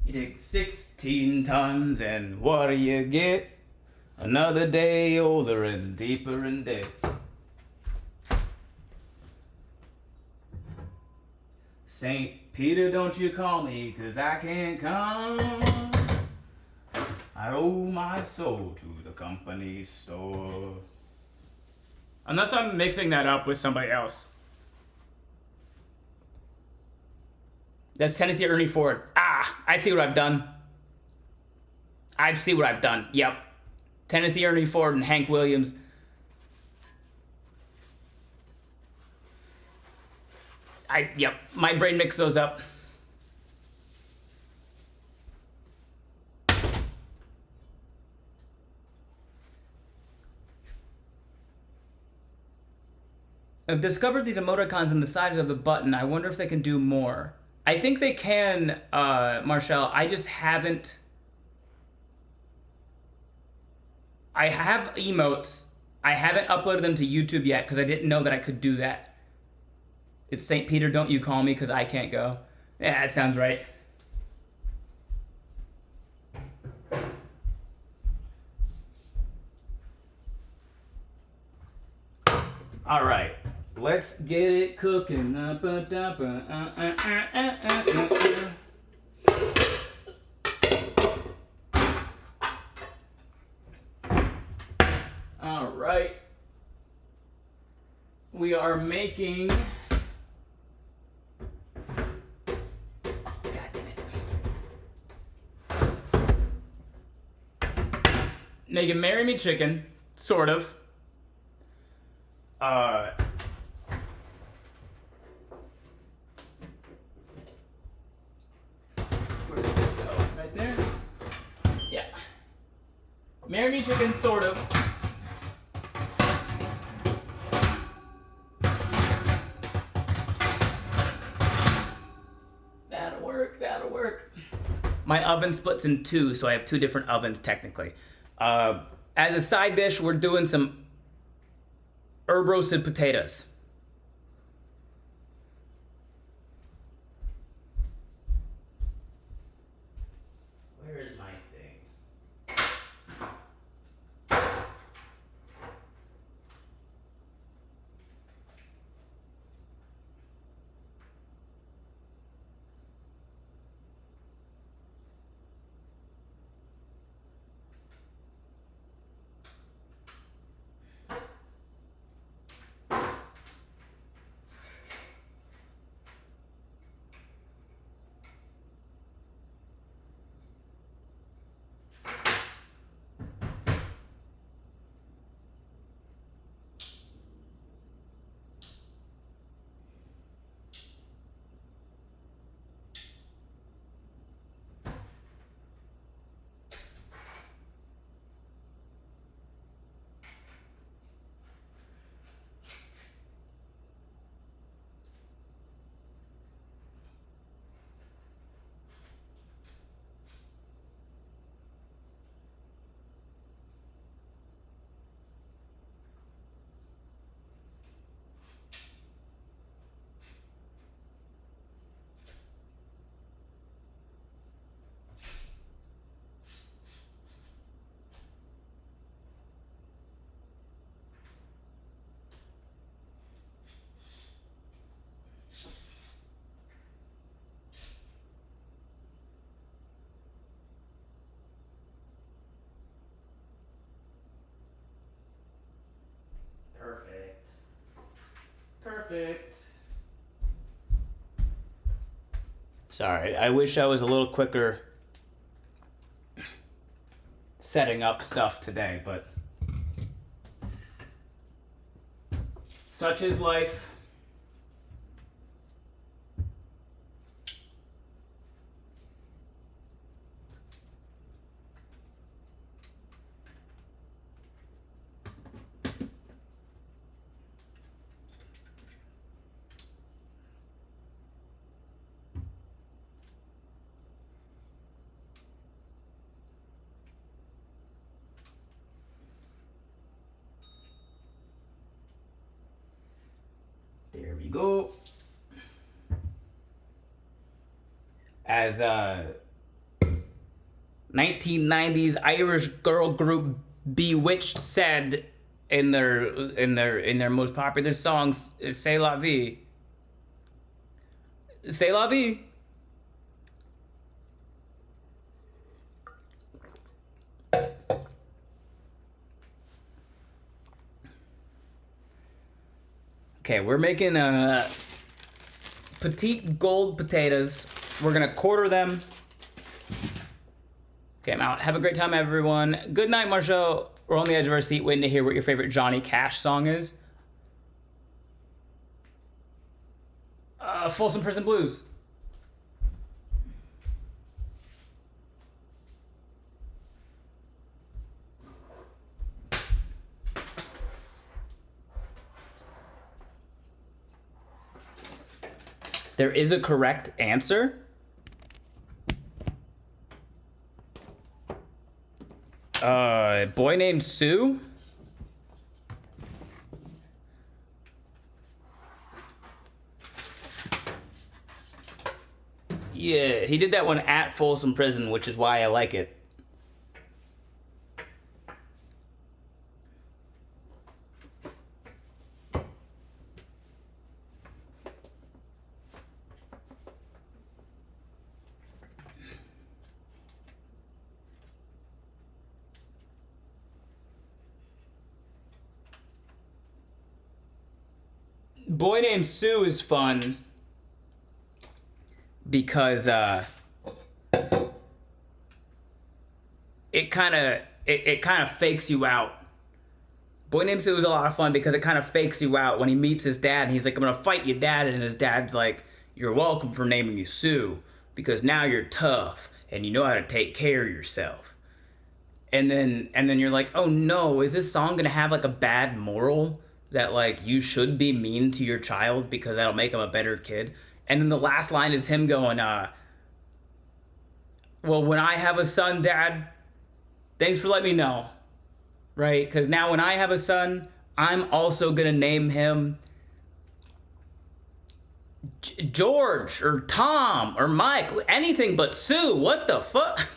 You dig 16 tons and what do you get? Another day older and deeper in debt. St. Peter, don't you call me, 'cause I can't come. I owe my soul to the company store. Unless I'm mixing that up with somebody else. That's Tennessee Ernie Ford. Ah, I see what I've done. I see what I've done. Yep. Tennessee Ernie Ford and Hank Williams. Yep. My brain mixed those up. I've discovered these emoticons on the side of the button. I wonder if they can do more. I think they can, Marshall. I just haven't. I have emotes. I haven't uploaded them to YouTube yet because I didn't know that I could do that. It's St. Peter, don't you call me because I can't go. Yeah, that sounds right. All right. Let's get it cooking. All right. We are making. God damn it. Making Marry Me Chicken, sort of. Where did this go? Right there? Yeah. Marry Me Chicken, sort of. That'll work, that'll work. My oven splits in two, so I have two different ovens technically. As a side dish, we're doing some herb roasted potatoes. Where is my thing? Perfect. Perfect. Sorry, I wish I was a little quicker setting up stuff today, but such is life. There we go. As 1990s Irish girl group Bewitched said in their most popular songs, "C'est la vie." C'est la vie. Okay, we're making petite gold potatoes. We're gonna quarter them. Okay, I'm out. Have a great time, everyone. Good night, Marshall. We're on the edge of our seat waiting to hear what your favorite Johnny Cash song is. Folsom Prison Blues. There is a correct answer. Boy named Sue. Yeah, he did that one at Folsom Prison, which is why I like it. Boy Named Sue is fun because it kind of fakes you out. Boy Named Sue is a lot of fun because it kind of fakes you out when he meets his dad and he's like, "I'm gonna fight your dad," and his dad's like, "You're welcome for naming you Sue because now you're tough and you know how to take care of yourself." And then you're like, "Oh no, is this song gonna have like a bad moral that like you should be mean to your child because that'll make him a better kid?" And then the last line is him going, "Well, when I have a son, Dad, thanks for letting me know." Right? Because now when I have a son, I'm also gonna name him George or Tom or Mike, anything but Sue. What the fuck?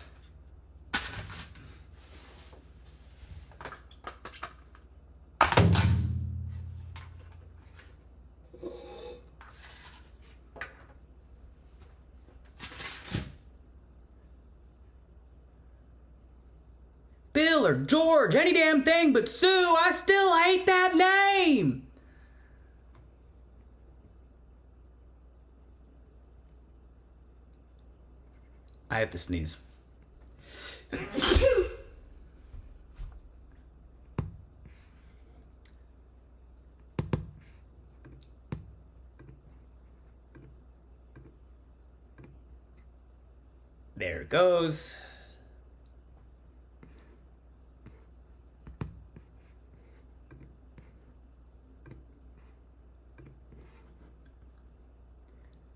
Bill or George, any damn thing but Sue. I still hate that name. I have to sneeze. There it goes.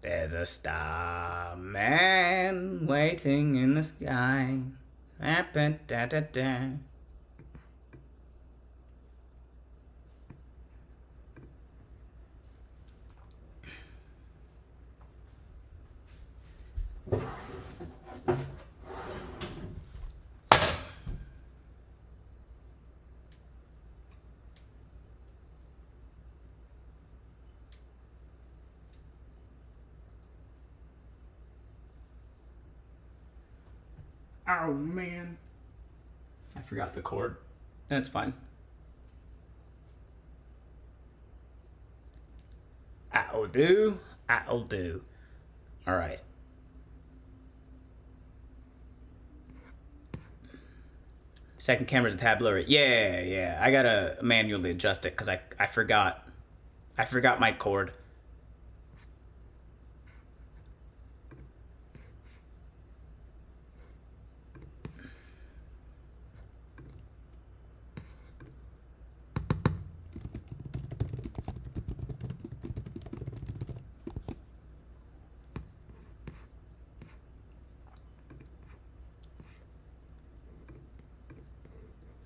There's a starman waiting in the sky. Oh man, I forgot the chord. That's fine. I'll do. I'll do. All right. Second camera's a tab blurry. Yeah. I gotta manually adjust it because I forgot. I forgot my chord.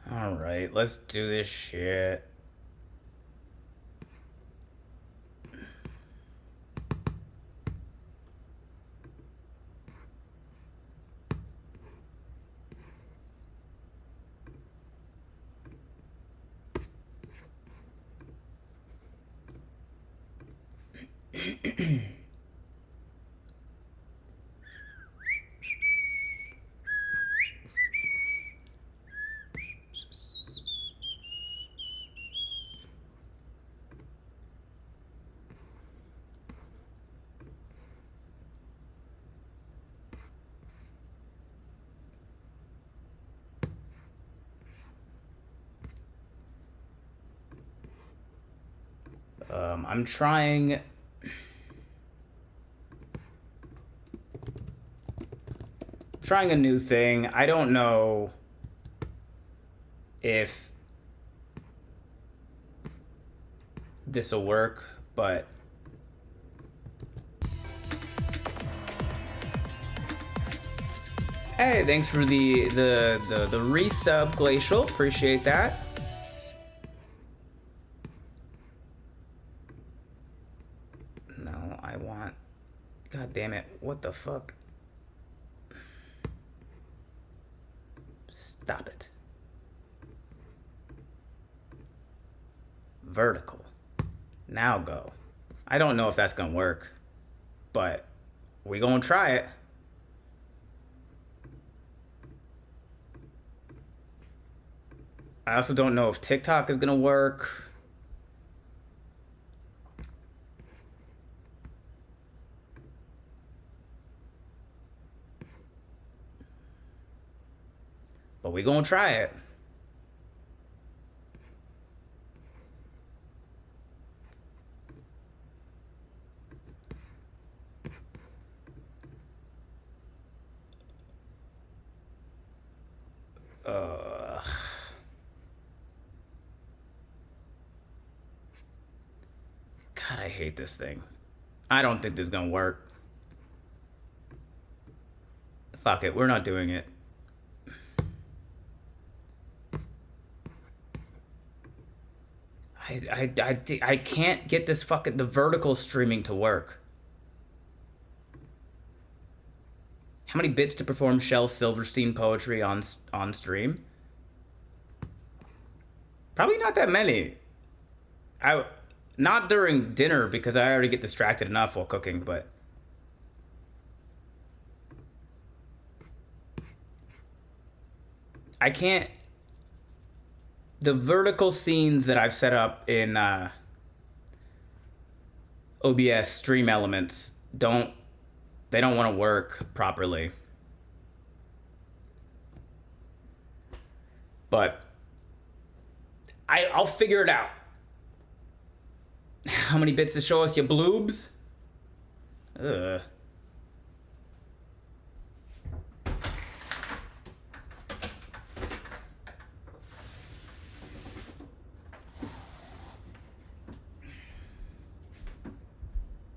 All right, let's do this shit. I'm trying a new thing. I don't know if this will work, but hey, thanks for the resub, Glacial. Appreciate that. No, I want. God damn it! What the fuck? Stop it. Vertical. Now go. I don't know if that's gonna work, but we gonna try it. I also don't know if TikTok is gonna work. But we gonna try it. God, I hate this thing. I don't think this is gonna work. Fuck it, we're not doing it. I can't get this the vertical streaming to work. How many bits to perform Shel Silverstein poetry on stream? Probably not that many. Not during dinner because I already get distracted enough while cooking, but I can't. The vertical scenes that I've set up in OBS stream elements don't want to work properly. But I'll figure it out. How many bits to show us, you bloobs? Ugh.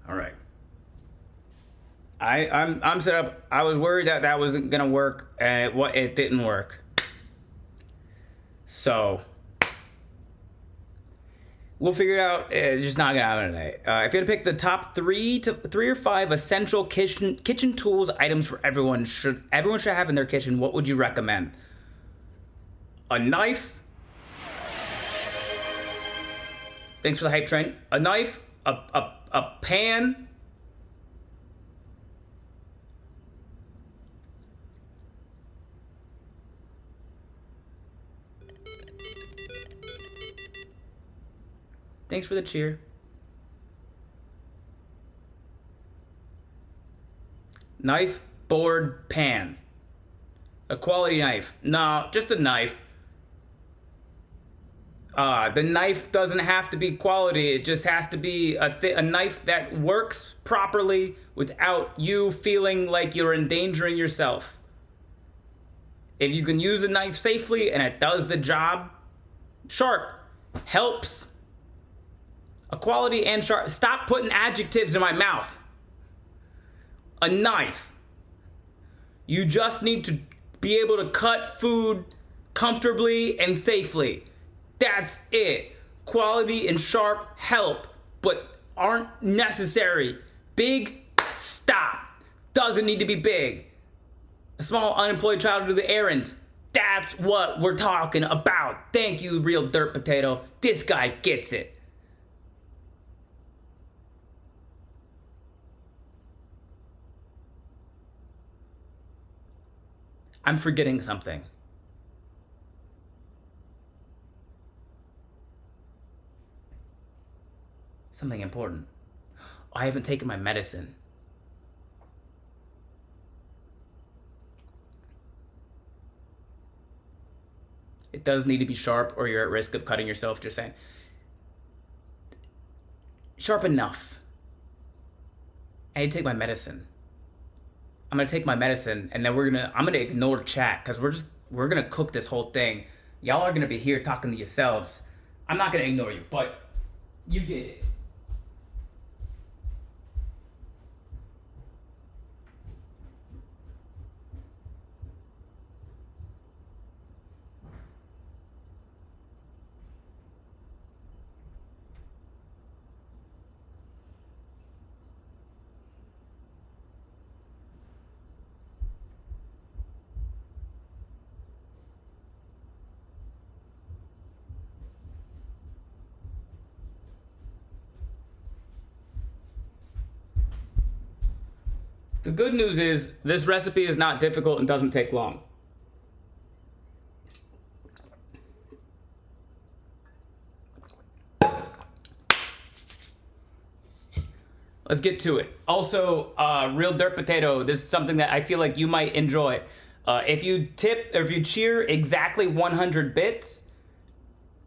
All right. I'm set up. I was worried that wasn't gonna work, and it didn't work. So we'll figure it out. It's just not gonna happen today. If you had to pick the top three or five essential kitchen tools items for everyone should have in their kitchen, what would you recommend? A knife. Thanks for the hype train. A knife. A pan. Thanks for the cheer. Knife, board, pan. A quality knife. No, just a knife. The knife doesn't have to be quality. It just has to be a knife that works properly without you feeling like you're endangering yourself. If you can use a knife safely and it does the job, sharp, helps. A quality and sharp. Stop putting adjectives in my mouth. A knife. You just need to be able to cut food comfortably and safely. That's it. Quality and sharp help, but aren't necessary. Big, stop. Doesn't need to be big. A small unemployed child to do the errands. That's what we're talking about. Thank you, real dirt potato. This guy gets it. I'm forgetting something. Something important. I haven't taken my medicine. It does need to be sharp or you're at risk of cutting yourself, just saying. Sharp enough. I need to take my medicine. I'm gonna take my medicine and then I'm gonna ignore chat because we're gonna cook this whole thing. Y'all are gonna be here talking to yourselves. I'm not gonna ignore you, but you get it. The good news is this recipe is not difficult and doesn't take long. Let's get to it. Also, real dirt potato. This is something that I feel like you might enjoy. If you cheer exactly 100 bits,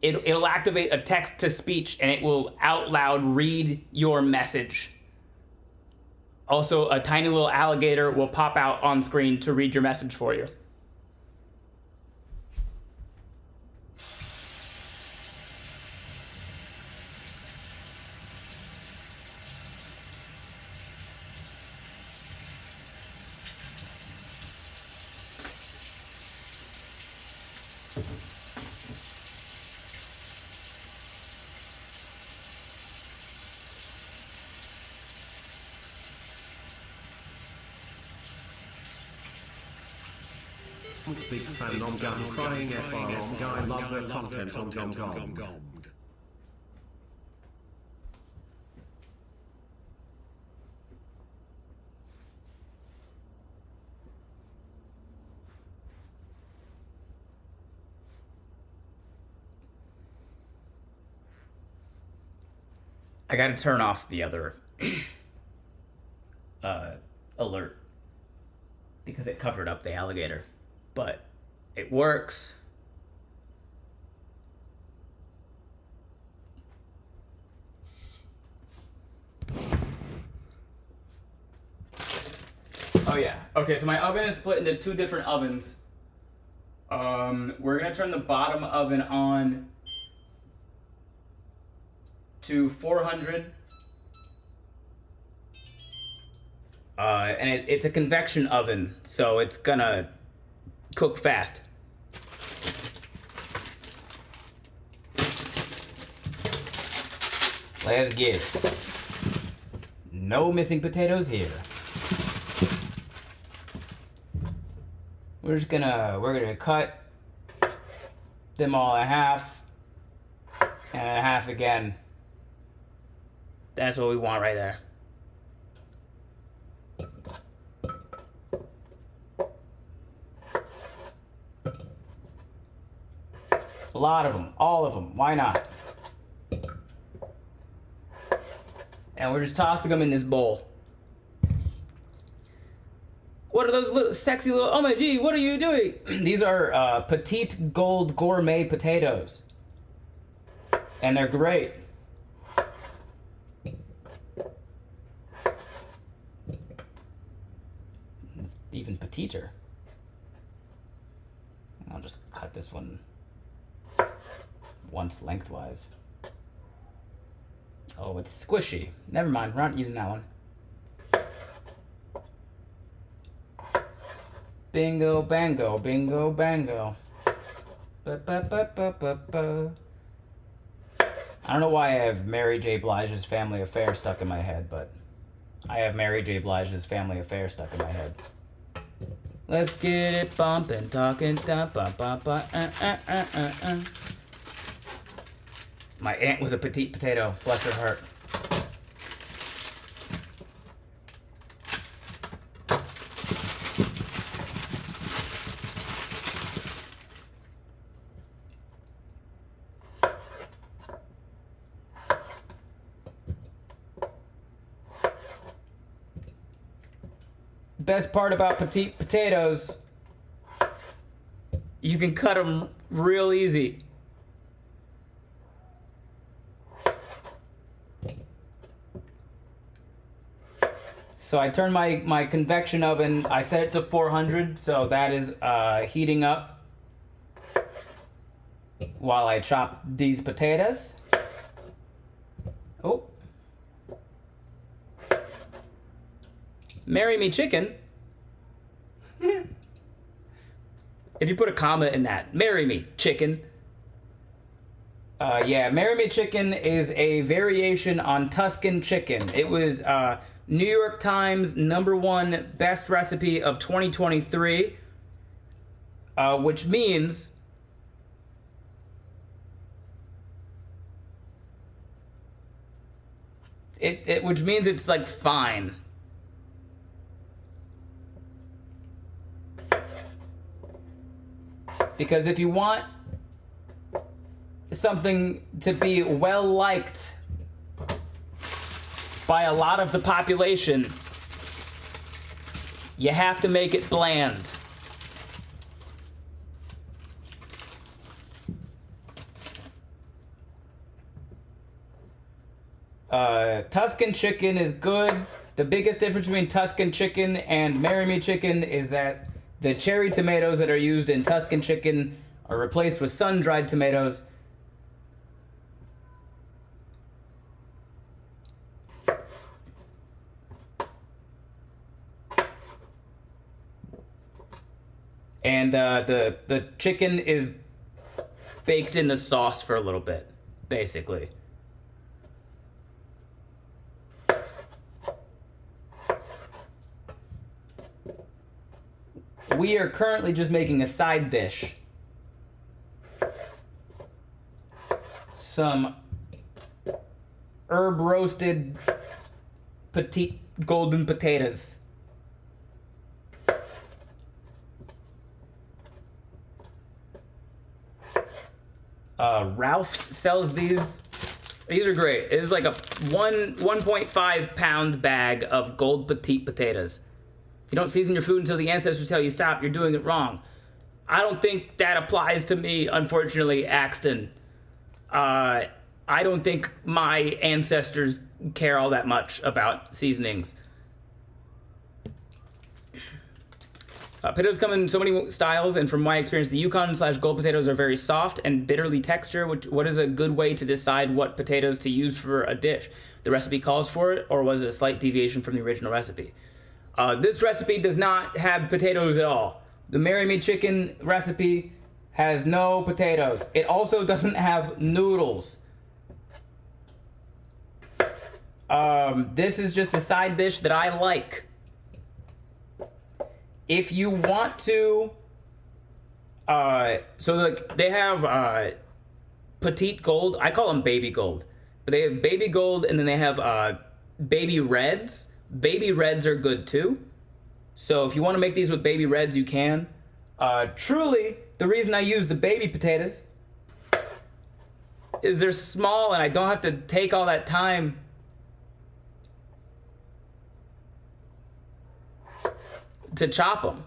it'll activate a text to speech and it will out loud read your message. Also, a tiny little alligator will pop out on screen to read your message for you. Big fan on Gum, crying FR on Guy, love their content on Gum. I gotta turn off the other alert because it covered up the alligator. But it works. Oh yeah. Okay, so my oven is split into two different ovens. We're gonna turn the bottom oven on to 400. And it's a convection oven, so it's gonna cook fast. Let's get it. No missing potatoes here. We're gonna cut them all in half and a half again. That's what we want right there. A lot of them, all of them, why not? And we're just tossing them in this bowl. What are those little sexy little, oh my gee, what are you doing? These are petite gold gourmet potatoes. And they're great. It's even petiter. I'll just cut this one once lengthwise. Oh, it's squishy. Never mind, we're not using that one. Bingo, bango, bingo, bango. Ba, ba, ba, ba, ba, ba. I don't know why I have Mary J. Blige's Family Affair stuck in my head, but I have Mary J. Blige's Family Affair stuck in my head. Let's get it bumpin', talking, da, ba, ba, ba, My aunt was a petite potato, bless her heart. best part about petite potatoes, you can cut them real easy. So I turn my convection oven, I set it to 400, so that is heating up while I chop these potatoes. Oh. Marry me chicken. If you put a comma in that, marry me chicken. Yeah, marry me chicken is a variation on Tuscan chicken. It was New York Times #1 best recipe of 2023, which means it's like fine. Because if you want something to be well liked by a lot of the population, you have to make it bland. Tuscan chicken is good. The biggest difference between Tuscan chicken and Marry Me chicken is that the cherry tomatoes that are used in Tuscan chicken are replaced with sun-dried tomatoes. And the chicken is baked in the sauce for a little bit, basically. We are currently just making a side dish. Some herb roasted petite golden potatoes. Ralph's sells these. These are great. It is like a 1.5 pound bag of gold petite potatoes. If you don't season your food until the ancestors tell you stop, you're doing it wrong. I don't think that applies to me, unfortunately, Axton. I don't think my ancestors care all that much about seasonings. Potatoes come in so many styles, and from my experience, the Yukon/gold potatoes are very soft and bitterly textured. What is a good way to decide what potatoes to use for a dish? The recipe calls for it, or was it a slight deviation from the original recipe? This recipe does not have potatoes at all. The Marry Me chicken recipe has no potatoes. It also doesn't have noodles. This is just a side dish that I like. If you want to, they have petite gold. I call them baby gold, but they have baby gold, and then they have baby reds. Baby reds are good too. So if you want to make these with baby reds, you can. Truly, the reason I use the baby potatoes is they're small and I don't have to take all that time to chop them.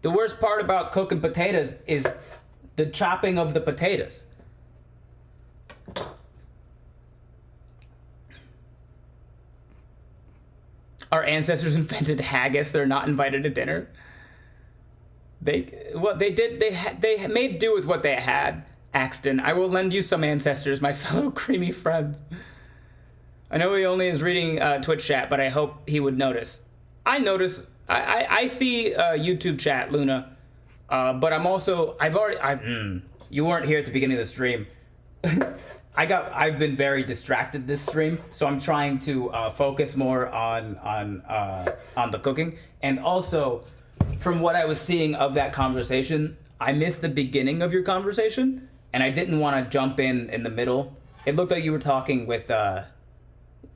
The worst part about cooking potatoes is the chopping of the potatoes. Our ancestors invented haggis. They're not invited to dinner. They made do with what they had. Axton, I will lend you some ancestors, my fellow creamy friends. I know he only is reading Twitch chat, but I hope he would notice. I notice. I see YouTube chat, Luna, but I'm also. You weren't here at the beginning of the stream. I've been very distracted this stream, so I'm trying to focus more on the cooking. And also, from what I was seeing of that conversation, I missed the beginning of your conversation, and I didn't want to jump in the middle. It looked like you were talking with. I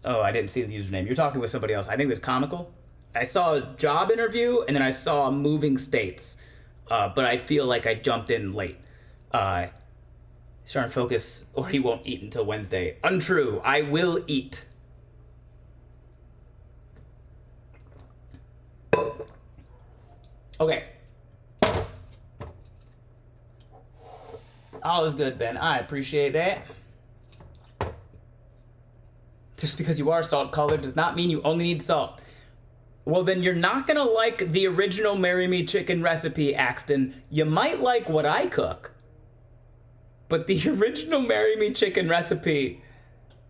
didn't see the username. You're talking with somebody else. I think it was Comical. I saw a job interview, and then I saw moving states, but I feel like I jumped in late. He's trying to focus, or he won't eat until Wednesday. Untrue. I will eat. Okay. All is good, Ben. I appreciate that. Just because you are salt colored does not mean you only need salt. Well, then you're not gonna like the original Marry Me chicken recipe, Axton. You might like what I cook. But the original Marry Me chicken recipe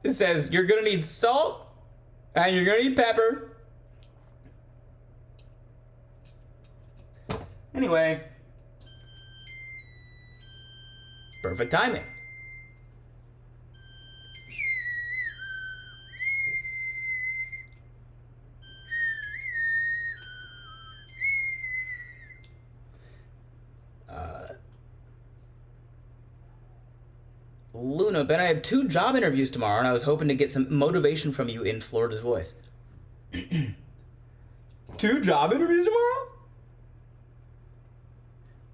says you're gonna need salt and you're gonna need pepper. Anyway. Perfect timing. Luna, Ben, I have 2 job interviews tomorrow, and I was hoping to get some motivation from you in Florida's voice. 2 job interviews tomorrow?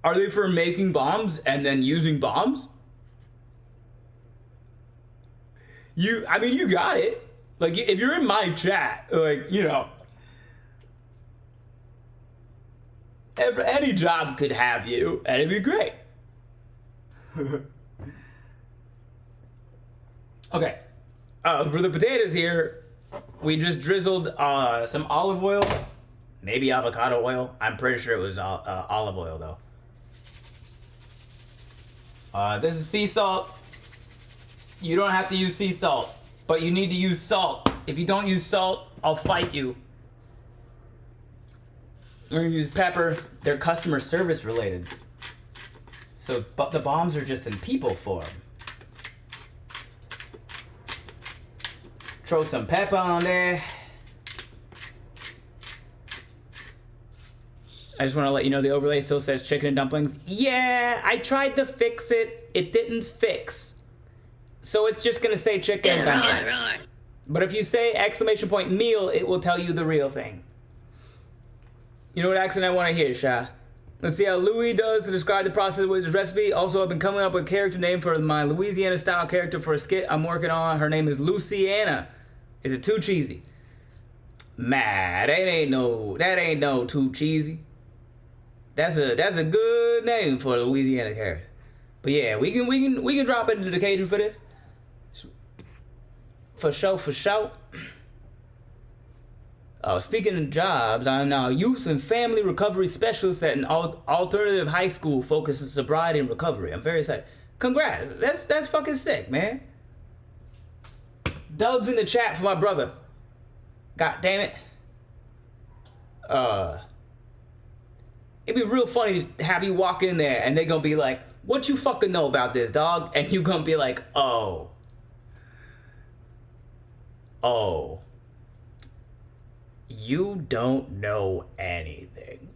Are they for making bombs and then using bombs? You got it. Like, if you're in my chat, like, you know, any job could have you, and it'd be great. Okay, for the potatoes here, we just drizzled some olive oil, maybe avocado oil. I'm pretty sure it was olive oil, though. This is sea salt. You don't have to use sea salt, but you need to use salt. If you don't use salt, I'll fight you. We're gonna use pepper. They're customer service related. So, but the bombs are just in people form. Throw some pepper on there. I just want to let you know the overlay still says chicken and dumplings. Yeah, I tried to fix it. It didn't fix. So it's just going to say chicken and dumplings. Right. But if you say ! meal, it will tell you the real thing. You know what accent I want to hear, Sha? Let's see how Louis does to describe the process with his recipe. Also, I've been coming up with a character name for my Louisiana-style character for a skit I'm working on. Her name is Luciana. Is it too cheesy? Man, that ain't no too cheesy. That's a good name for a Louisiana character. But yeah, we can drop into the Cajun for this. For sure. Speaking of jobs, I'm now youth and family recovery specialist at an alternative high school focused on sobriety and recovery. I'm very excited. Congrats. That's fucking sick, man. Dubs in the chat for my brother. God damn it. It'd be real funny to have you walk in there and they gonna be like, what you fucking know about this, dog? And you gonna be like, oh. You don't know anything.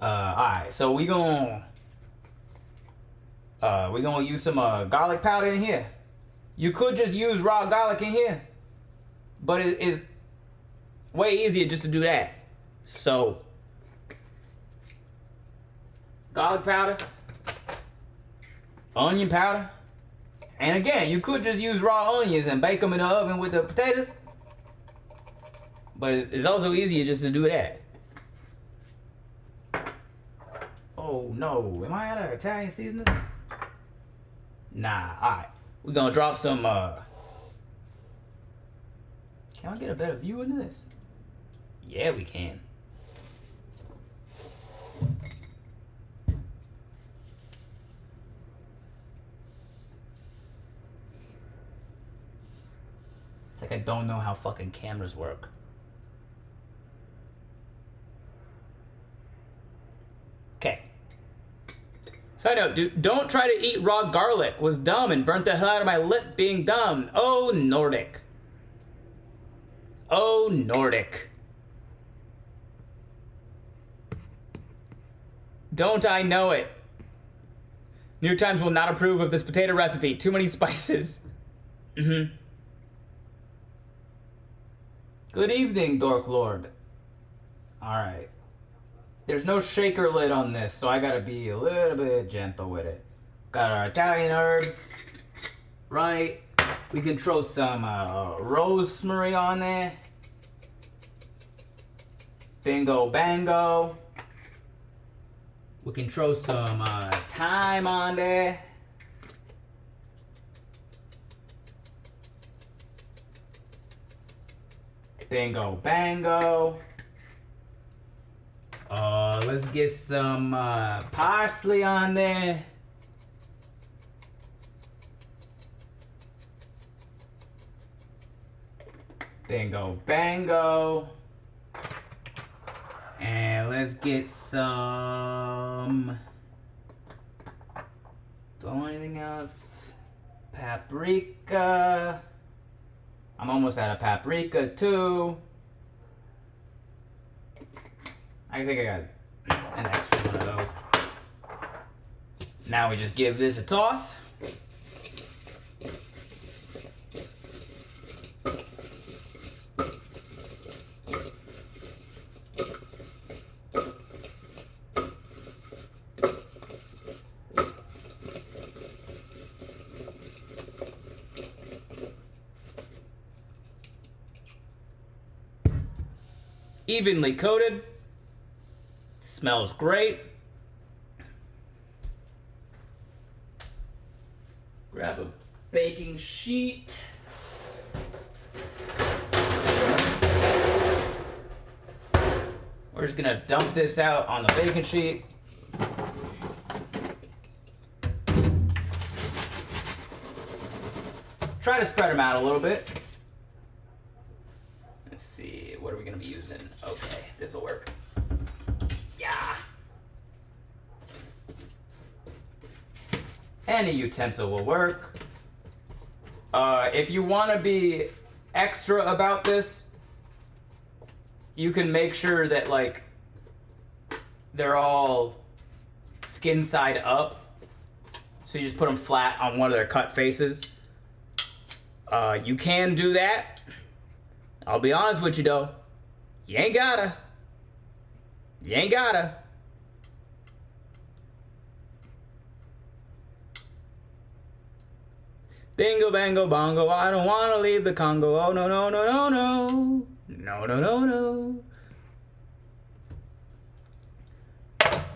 Alright, so we gonna use some garlic powder in here. You could just use raw garlic in here, but it is way easier just to do that. So, garlic powder, onion powder, and again, you could just use raw onions and bake them in the oven with the potatoes, but it's also easier just to do that. Oh no, am I out of Italian seasonings? Nah, alright. We're gonna drop some, Can I get a better view into this? Yeah, we can. It's like I don't know how fucking cameras work. Okay. Side note, dude, don't try to eat raw garlic. Was dumb and burnt the hell out of my lip being dumb. Oh, Nordic. Oh, Nordic. Don't I know it? New York Times will not approve of this potato recipe. Too many spices. Good evening, Dork Lord. Alright. There's no shaker lid on this, so I gotta be a little bit gentle with it. Got our Italian herbs. Right. We can throw some rosemary on there. Bingo bango. We can throw some thyme on there. Bingo bango. Let's get some parsley on there. Bingo bango. And let's get some. Do I want anything else? Paprika. I'm almost out of paprika too. I think I got an extra one of those. Now we just give this a toss. Evenly coated. Smells great. Grab a baking sheet. We're just gonna dump this out on the baking sheet. Try to spread them out a little bit. Let's see, what are we gonna be using? Okay, this will work. Yeah. Any utensil will work. If you want to be extra about this, you can make sure that like they're all skin side up. So you just put them flat on one of their cut faces. You can do that. I'll be honest with you though. You ain't gotta. You ain't gotta. Bingo, bango, bongo, I don't wanna leave the Congo. Oh, no, no, no, no, no. No, no, no, no.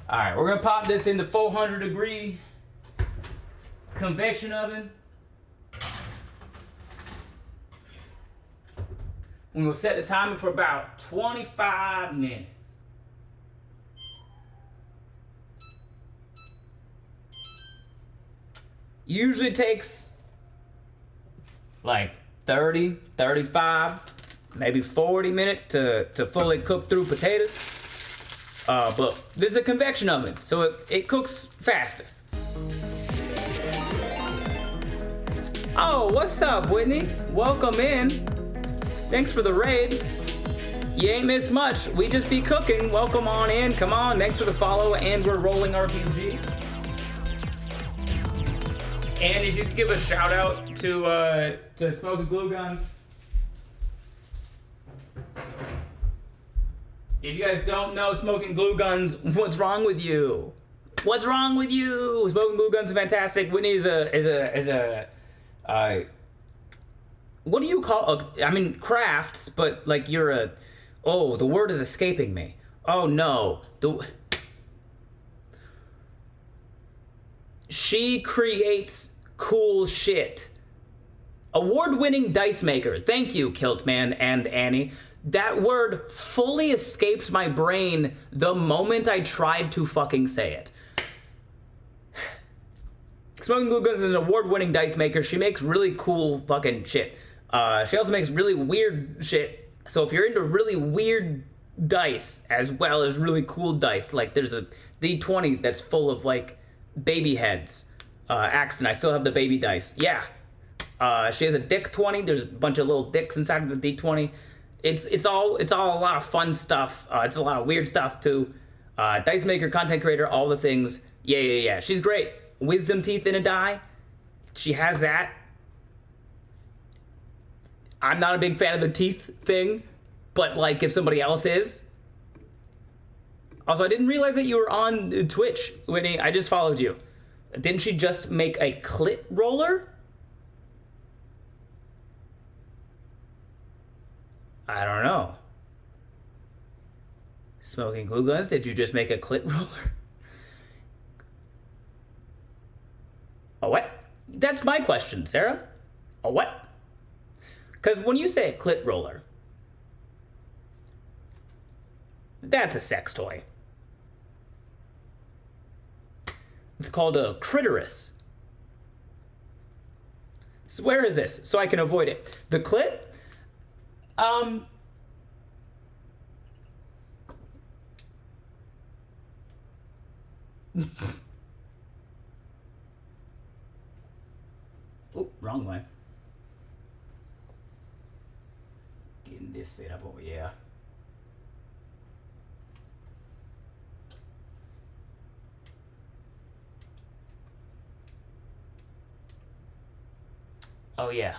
Alright, we're gonna pop this in the 400-degree convection oven. We're gonna set the timer for about 25 minutes. Usually takes like 30, 35, maybe 40 minutes to fully cook through potatoes. But this is a convection oven, so it cooks faster. Oh, what's up, Whitney? Welcome in. Thanks for the raid. You ain't missed much. We just be cooking. Welcome on in. Come on. Thanks for the follow, and we're rolling RPG. And if you could give a shout out to Smoking Glue Guns. If you guys don't know Smoking Glue Guns, what's wrong with you? What's wrong with you? Smoking Glue Guns is fantastic. Whitney is a what do you call? I mean, crafts, but like you're a. Oh, the word is escaping me. Oh no, she creates cool shit. Award-winning dice maker. Thank you, Kiltman and Annie. That word fully escaped my brain the moment I tried to fucking say it. Smoking Glue Guns is an award-winning dice maker. She makes really cool fucking shit. She also makes really weird shit. So if you're into really weird dice as well as really cool dice, like there's a D20 that's full of like baby heads. Axton, I still have the baby dice. Yeah. She has a dick 20. There's a bunch of little dicks inside of the D20. It's all a lot of fun stuff. It's a lot of weird stuff too. Dice maker, content creator, all the things. Yeah. She's great. Wisdom teeth in a die. She has that. I'm not a big fan of the teeth thing, but like if somebody else is. Also, I didn't realize that you were on Twitch, Whitney. I just followed you. Didn't she just make a clit roller? I don't know. Smoking glue guns? Did you just make a clit roller? A what? That's my question, Sarah. A what? Because when you say a clit roller, that's a sex toy. It's called a clitoris. So where is this? So I can avoid it. The clit? Oh, wrong way. Getting this set up over here. Oh, yeah.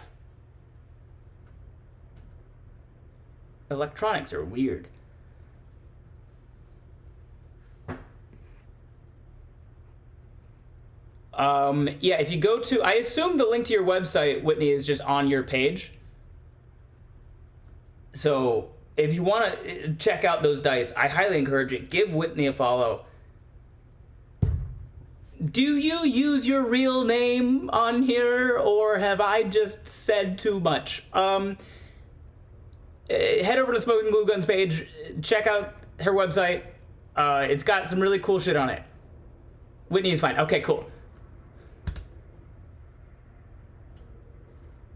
Electronics are weird. Yeah, if you go to, I assume the link to your website, Whitney, is just on your page. So if you want to check out those dice, I highly encourage it. Give Whitney a follow. Do you use your real name on here, or have I just said too much? Head over to Smoking Glue Gun's page, check out her website. It's got some really cool shit on it. Whitney is fine. Okay, cool.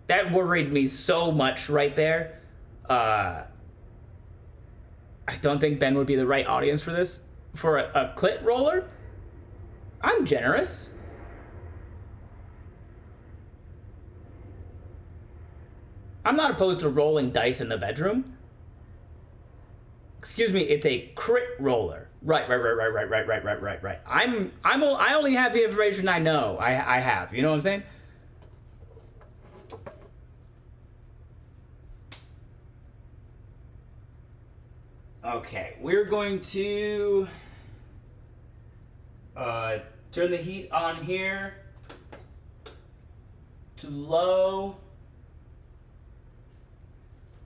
That worried me so much right there. I don't think Ben would be the right audience for this. For a clit roller? I'm generous. I'm not opposed to rolling dice in the bedroom. Excuse me, it's a crit roller. Right. I only have the information I know. I have. You know what I'm saying? Okay, we're going to turn the heat on here to low.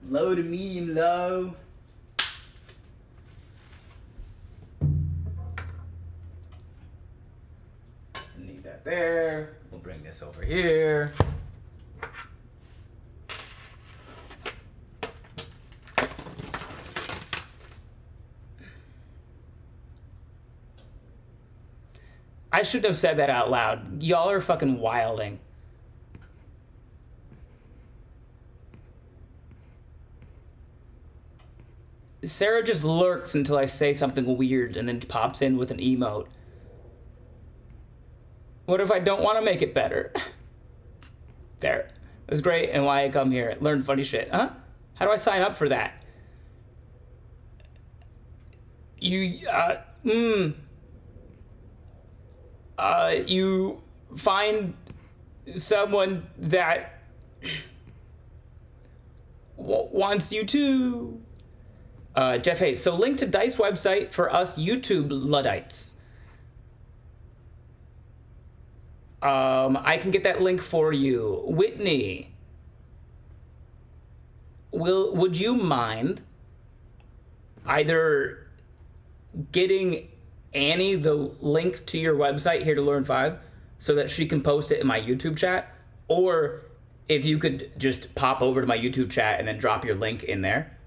Low to medium low. Need that there. We'll bring this over here. I shouldn't have said that out loud. Y'all are fucking wilding. Sarah just lurks until I say something weird and then pops in with an emote. What if I don't want to make it better? Fair. That's great, and why I come here. Learn funny shit. Huh? How do I sign up for that? You find someone that wants you to. Jeff Hayes. So link to Dice website for us YouTube Luddites. I can get that link for you. Whitney, would you mind either getting Annie the link to your website, Here to Learn 5, so that she can post it in my YouTube chat? Or if you could just pop over to my YouTube chat and then drop your link in there.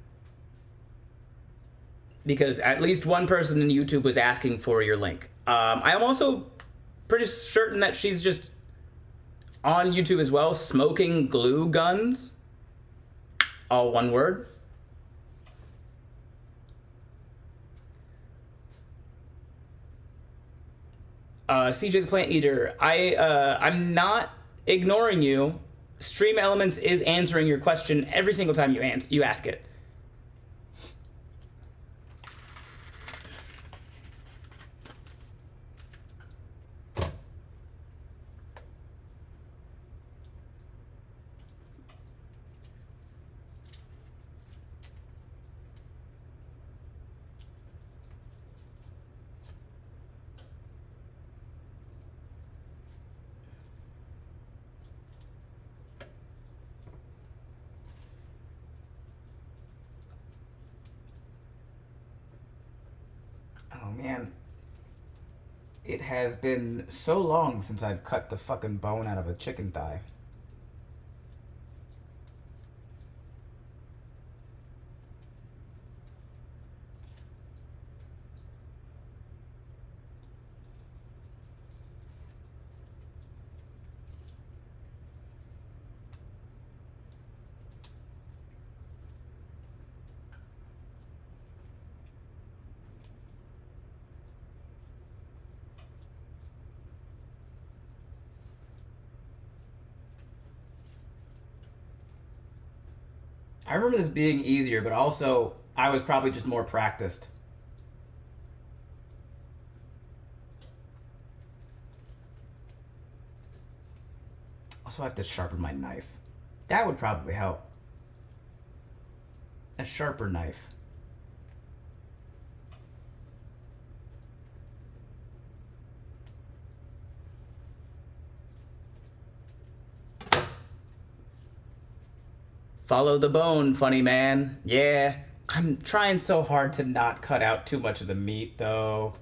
Because at least one person in YouTube was asking for your link. I am also pretty certain that she's just on YouTube as well, Smoking Glue Guns. All one word. CJ the Plant Eater, I'm not ignoring you. Stream Elements is answering your question every single time you ask it. Oh man, it has been so long since I've cut the fucking bone out of a chicken thigh. I remember this being easier, but also I was probably just more practiced. Also, I have to sharpen my knife. That would probably help. A sharper knife. Follow the bone, funny man. Yeah, I'm trying so hard to not cut out too much of the meat, though.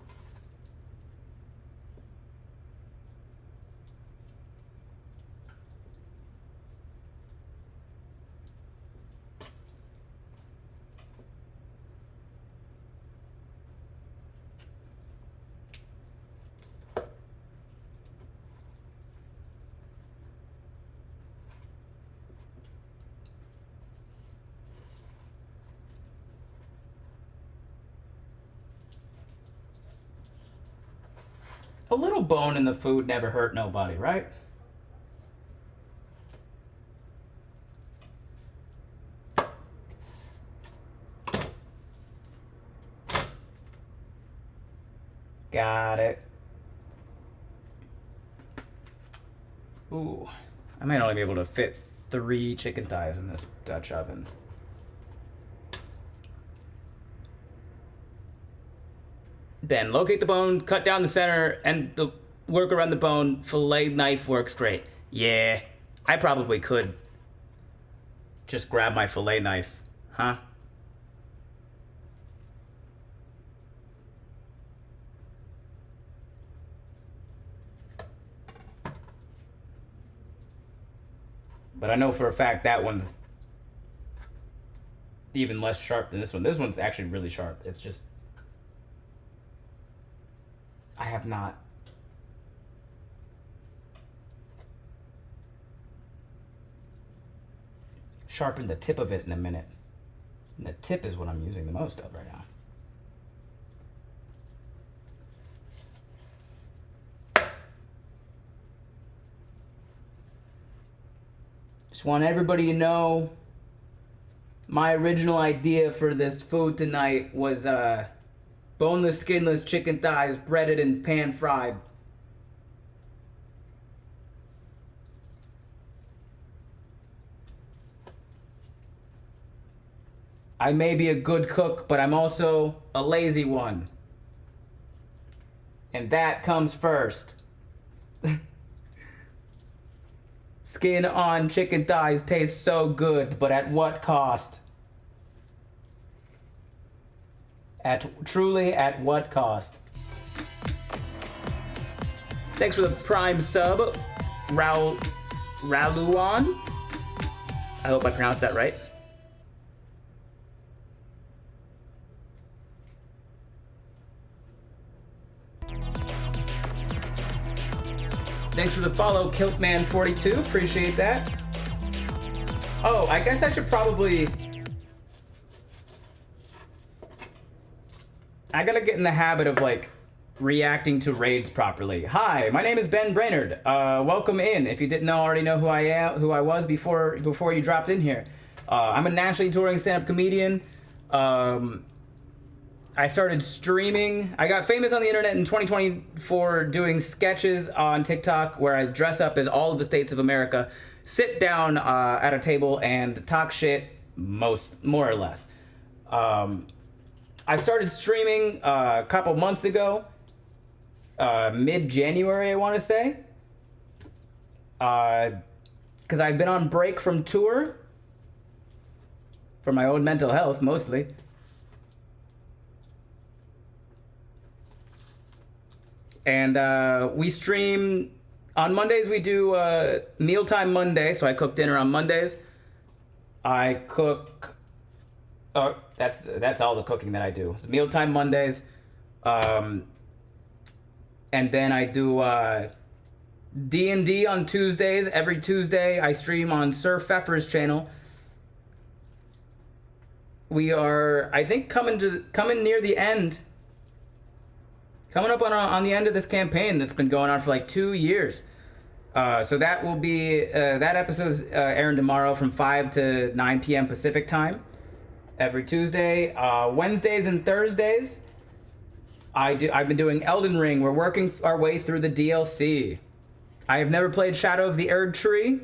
A little bone in the food never hurt nobody, right? Got it. Ooh, I might only be able to fit 3 chicken thighs in this Dutch oven. Then locate the bone, cut down the center, and the work around the bone. Fillet knife works great. Yeah, I probably could just grab my fillet knife, huh? But I know for a fact that one's even less sharp than this one. This one's actually really sharp. It's just I have not sharpened the tip of it in a minute. And the tip is what I'm using the most of right now. Just want everybody to know my original idea for this food tonight was boneless, skinless chicken thighs breaded and pan fried. I may be a good cook, but I'm also a lazy one. And that comes first. Skin on chicken thighs taste so good, but at what cost? Truly at what cost? Thanks for the prime sub, Raluan. I hope I pronounced that right. Thanks for the follow, Kiltman42. Appreciate that. Oh, I guess I should probably... I gotta get in the habit of, like, reacting to raids properly. Hi, my name is Ben Brainerd. Welcome in. If you didn't already know who I was before you dropped in here. I'm a nationally touring stand-up comedian. I started streaming. I got famous on the internet in 2020 for doing sketches on TikTok where I dress up as all of the states of America, sit down at a table and talk shit, more or less. I started streaming a couple months ago, mid-January, I want to say, because I've been on break from tour for my own mental health, mostly. And we stream on Mondays. We do Mealtime Monday, so I cook dinner on Mondays. I cook. That's all the cooking that I do. It's Mealtime Mondays, and then I do D&D on Tuesdays. Every Tuesday, I stream on Sir Pfeffer's channel. We are, I think, coming near the end. Coming up on the end of this campaign that's been going on for like 2 years. So that will be that episode's airing tomorrow from 5 to 9 p.m. Pacific time. Every Tuesday, Wednesdays and Thursdays, I've been doing Elden Ring. We're working our way through the DLC. I have never played Shadow of the Erd Tree,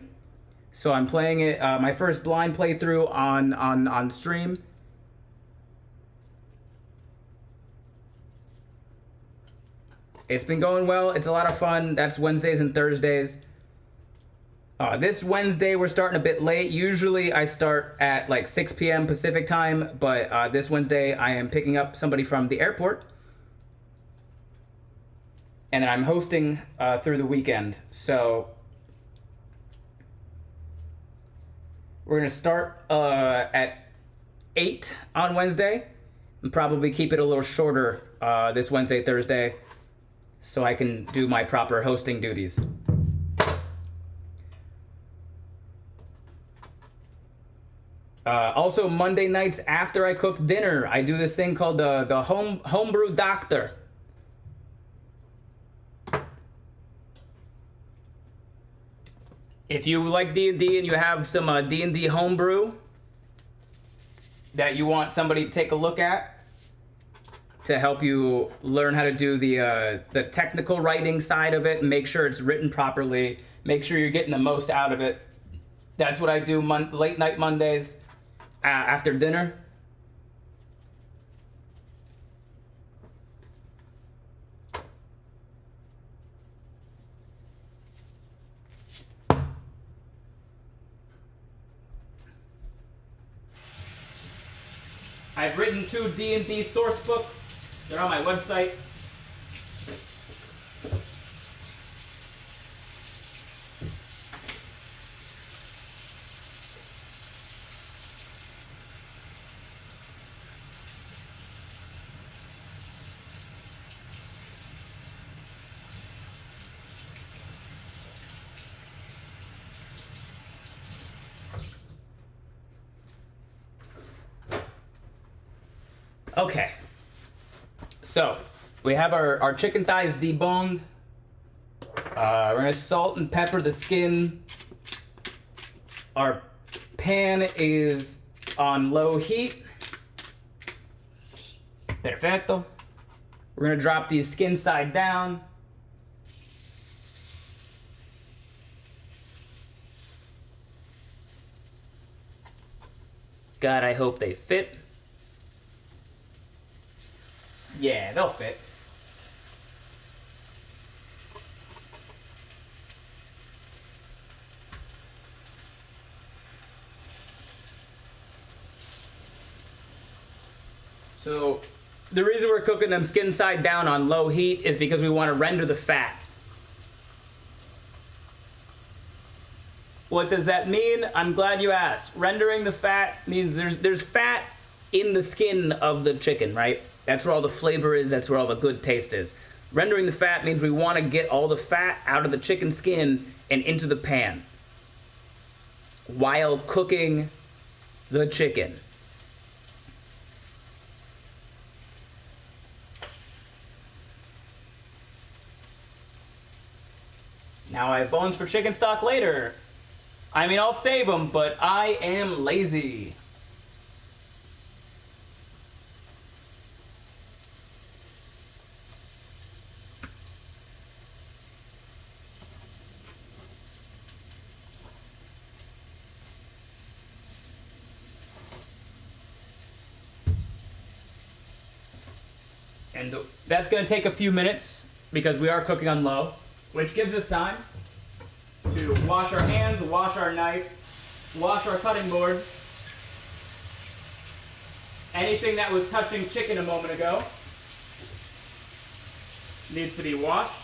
so I'm playing it. My first blind playthrough on stream. It's been going well. It's a lot of fun. That's Wednesdays and Thursdays. This Wednesday, we're starting a bit late. Usually, I start at like 6 p.m. Pacific time, but this Wednesday, I am picking up somebody from the airport. And I'm hosting through the weekend. So, we're going to start at 8 on Wednesday and probably keep it a little shorter this Wednesday, Thursday, so I can do my proper hosting duties. Also, Monday nights after I cook dinner, I do this thing called the homebrew doctor. If you like D&D and you have some D&D homebrew that you want somebody to take a look at to help you learn how to do the technical writing side of it and make sure it's written properly, make sure you're getting the most out of it. That's what I do late night Mondays after dinner. I've written 2 D&D source books. They're on my website. Okay, so we have our chicken thighs deboned. We're gonna salt and pepper the skin. Our pan is on low heat. Perfecto. We're gonna drop these skin side down. God, I hope they fit. Yeah, they'll fit. So, the reason we're cooking them skin side down on low heat is because we want to render the fat. What does that mean? I'm glad you asked. Rendering the fat means there's fat in the skin of the chicken, right? That's where all the flavor is, that's where all the good taste is. Rendering the fat means we want to get all the fat out of the chicken skin and into the pan while cooking the chicken. Now I have bones for chicken stock later. I mean, I'll save them, but I am lazy. And that's going to take a few minutes because we are cooking on low, which gives us time to wash our hands, wash our knife, wash our cutting board. Anything that was touching chicken a moment ago. needs to be washed.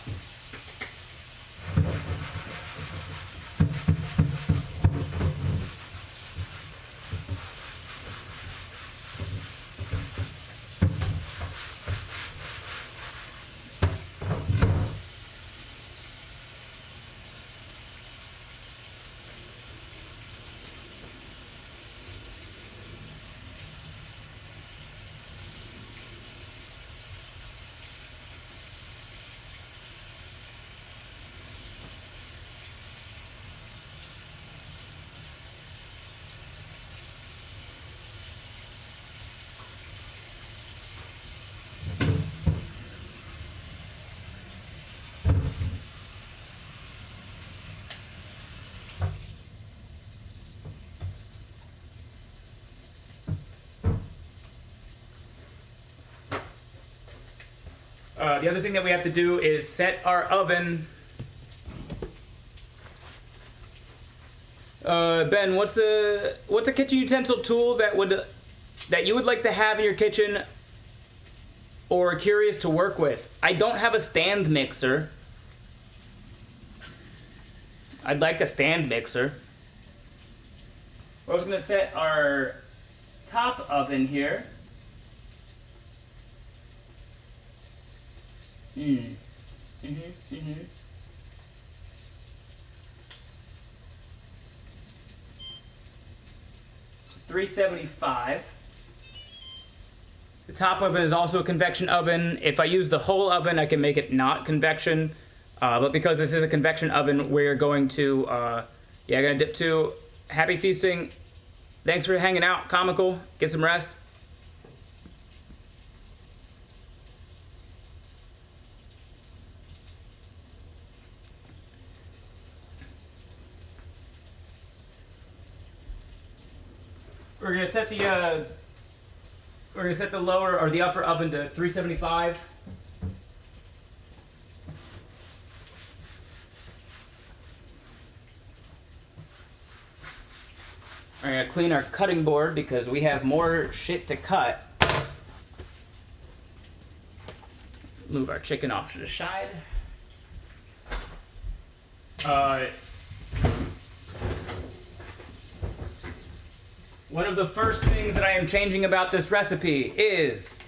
The other thing that we have to do is set our oven. Ben, what's a kitchen utensil tool that you would like to have in your kitchen or curious to work with? I don't have a stand mixer. I'd like a stand mixer. We're also gonna set our top oven here. 375. The top oven is also a convection oven. If I use the whole oven, I can make it not convection. But because this is a convection oven, we're going to, gonna dip to. Happy feasting. Thanks for hanging out, Comical. Get some rest. We're gonna set the lower or the upper oven to 375. We're gonna clean our cutting board because we have more shit to cut. Move our chicken off to the side. One of the first things that I am changing about this recipe is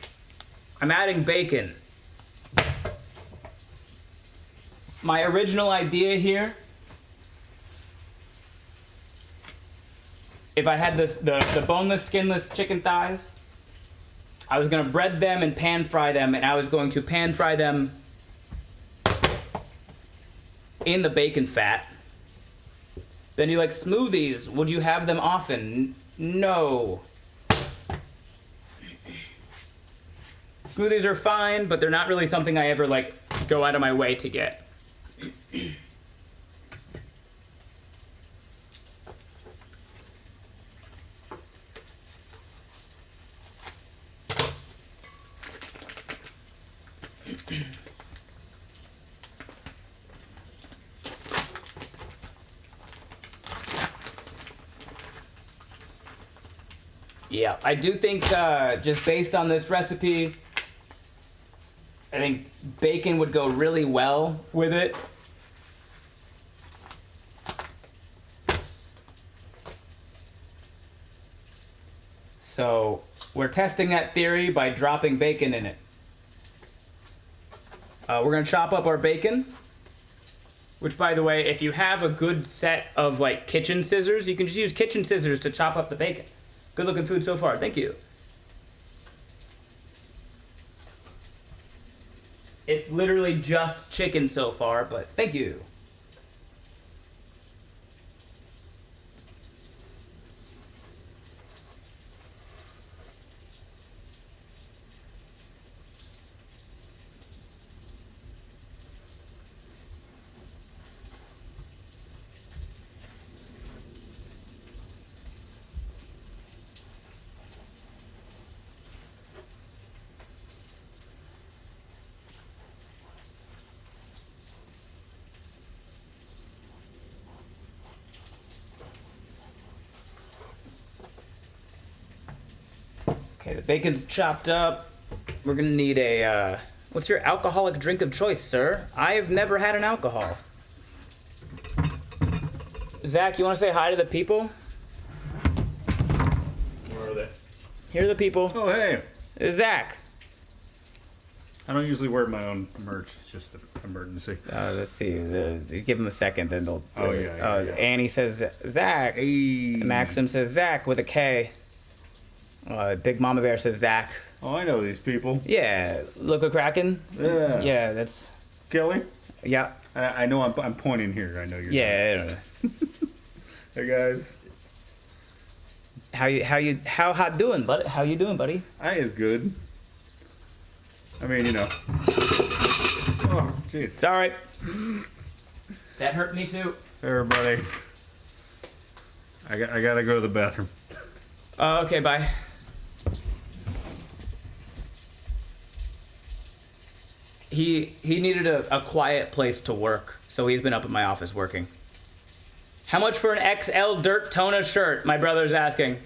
I'm adding bacon. My original idea here, if I had the boneless, skinless chicken thighs, I was gonna bread them and pan fry them, and I was going to pan fry them in the bacon fat. Then you like smoothies, would you have them often? No. Smoothies are fine, but they're not really something I ever like go out of my way to get. Yeah, I do think just based on this recipe, I think bacon would go really well with it. So we're testing that theory by dropping bacon in it. We're gonna chop up our bacon, which by the way, if you have a good set of like kitchen scissors, you can just use kitchen scissors to chop up the bacon. Good looking food so far, thank you. It's literally just chicken so far, but thank you. Okay, the bacon's chopped up. We're gonna need a What's your alcoholic drink of choice, sir? I have never had an alcohol. Zach, you want to say hi to the people? Where are they? Here are the people. Oh, hey. Zach. I don't usually wear my own merch. It's just an emergency. Let's see. Give him a second, then they'll. Oh, yeah. Annie says Zach. Hey. Maxim says Zach with a K. Big Mama Bear says Zach. Oh, I know these people. Yeah. Look a Kraken. Yeah. Yeah, that's. Kelly? Yeah. I know I'm pointing here. I know you're. Yeah. Hey, guys. How doing, buddy? How you doing, buddy? I is good. I mean, you know. Oh, jeez. It's all right. That hurt me too. Everybody. I gotta go to the bathroom. Okay, bye. He needed a quiet place to work, so he's been up at my office working. How much for an XL Dirt Tona shirt? My brother's asking.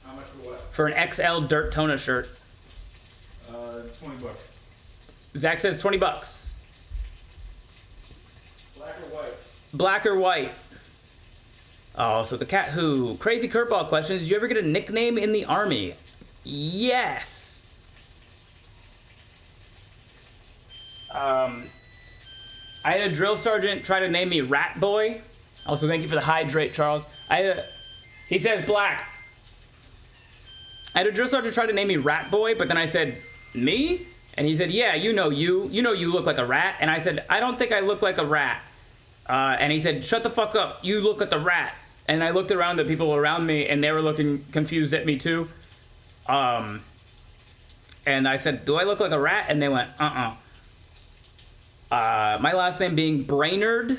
How much for what? For an XL Dirt Tona shirt. $20. Zach says $20. Black or white? Black or white? Oh, so the cat who? Crazy curveball questions. Did you ever get a nickname in the army? Yes. I had a drill sergeant try to name me Rat Boy. Also, thank you for the hydrate, Charles. He says black. I had a drill sergeant try to name me Rat Boy, but then I said, me? And he said, yeah, you know you look like a rat. And I said, I don't think I look like a rat. And he said, shut the fuck up, you look like a rat. And I looked around at people around me, and they were looking confused at me too. And I said, do I look like a rat? And they went, my last name being Brainerd.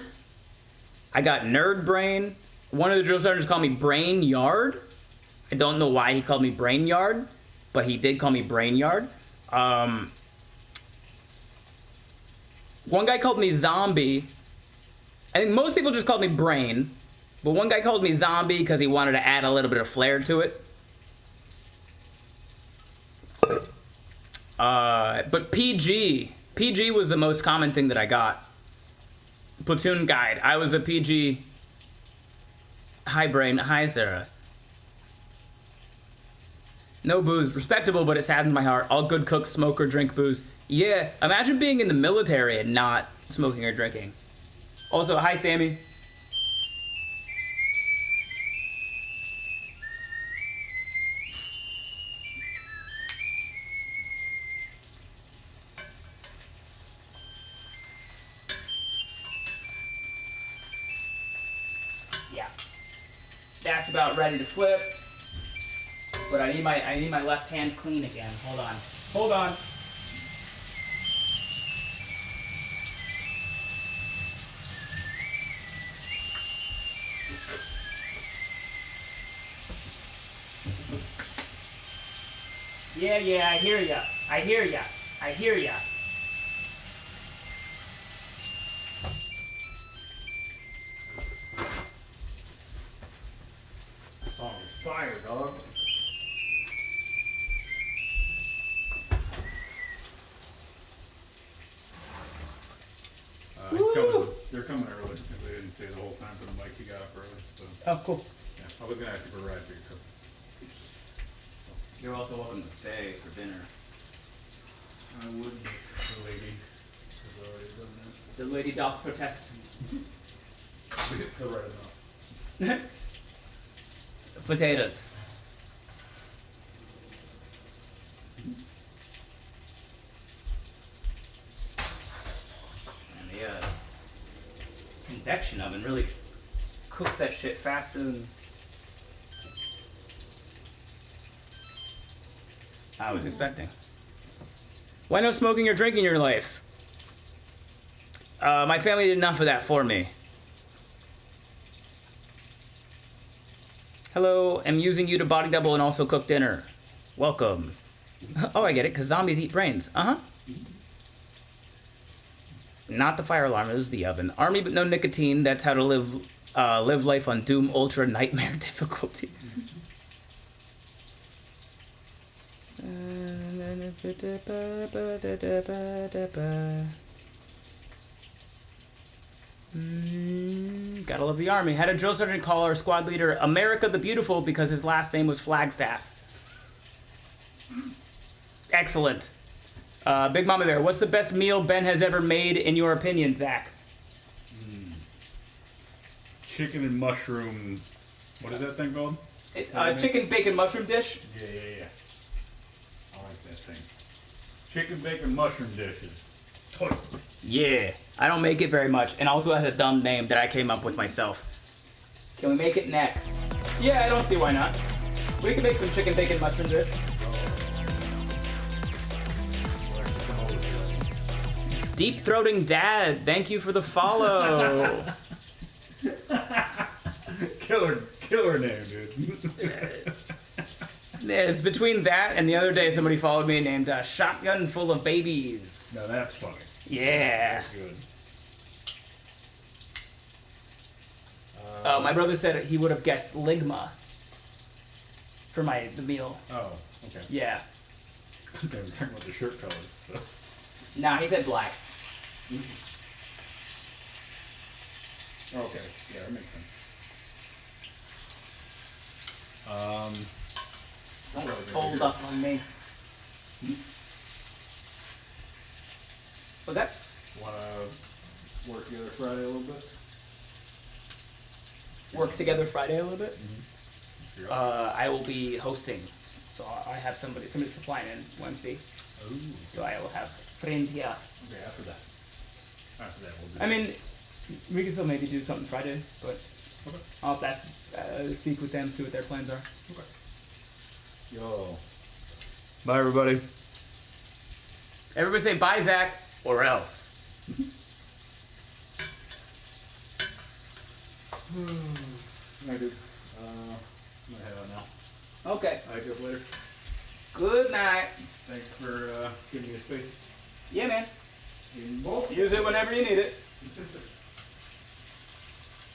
I got nerd brain. One of the drill sergeants called me Brain Yard. I don't know why he called me Brain Yard, but he did call me Brain Yard. One guy called me Zombie. I think most people just called me Brain, but one guy called me Zombie because he wanted to add a little bit of flair to it. But PG was the most common thing that I got. Platoon guide. I was a PG. Hi, Brain. Hi, Sarah. No booze. Respectable, but it saddens my heart. All good cooks smoke or drink booze. Yeah, imagine being in the military and not smoking or drinking. Also, hi, Sammy. Yeah. That's about ready to flip. But I need my left hand clean again. Hold on. Hold on. Yeah, I hear ya. I hear ya. I hear ya. Song is fire, dog. They're coming early. They didn't stay the whole time for the mic. He got up early. So, Oh, cool. yeah, I was going to ask you for a ride, but You're also welcome to stay for dinner. I would, the lady has already done that. The lady doth protest. To write enough. Potatoes. And the convection oven really cooks that shit faster than I was expecting. Why no smoking or drinking in your life? My family did enough of that for me. Hello, I'm using you to body double and also cook dinner. Welcome. Oh, I get it, because zombies eat brains. Uh-huh. Not the fire alarm, it was the oven. Army but no nicotine, that's how to live life on Doom Ultra Nightmare difficulty. Gotta love the Army. Had a drill sergeant call our squad leader America the Beautiful because his last name was Flagstaff. Excellent. Big Mama Bear, what's the best meal Ben has ever made in your opinion, Zach? Chicken and mushroom. What is that thing called? Chicken bacon mushroom dish. Yeah. I like that thing. Chicken bacon mushroom dishes. Yeah. I don't make it very much, and also has a dumb name that I came up with myself. Can we make it next? Yeah, I don't see why not. We can make some chicken bacon mushroom dish. Deep Throating Dad, thank you for the follow. Killer name, dude. Yeah, it's between that and the other day somebody followed me named Shotgun Full of Babies. Now that's funny. Yeah. That's good. My brother said he would have guessed Ligma for the meal. Oh, okay. Yeah. They were talking about the shirt colors. So. Nah, he said black. Okay, yeah, that makes sense. Don't fold up on me. What's that? Wanna work together Friday a little bit? Work together Friday a little bit? Sure. I will be hosting. So I have somebody's flying in Wednesday. Ooh. So I will have friend here. Okay, after that we'll do I mean, we can still maybe do something Friday, but Okay. I'll have to speak with them, see what their plans are. Okay. Yo. Bye, everybody. Everybody say bye, Zach, or else. I do. I'm gonna head out now. Okay. I'll go later. Good night. Thanks for giving me a space. Yeah, man. Use it whenever you need it.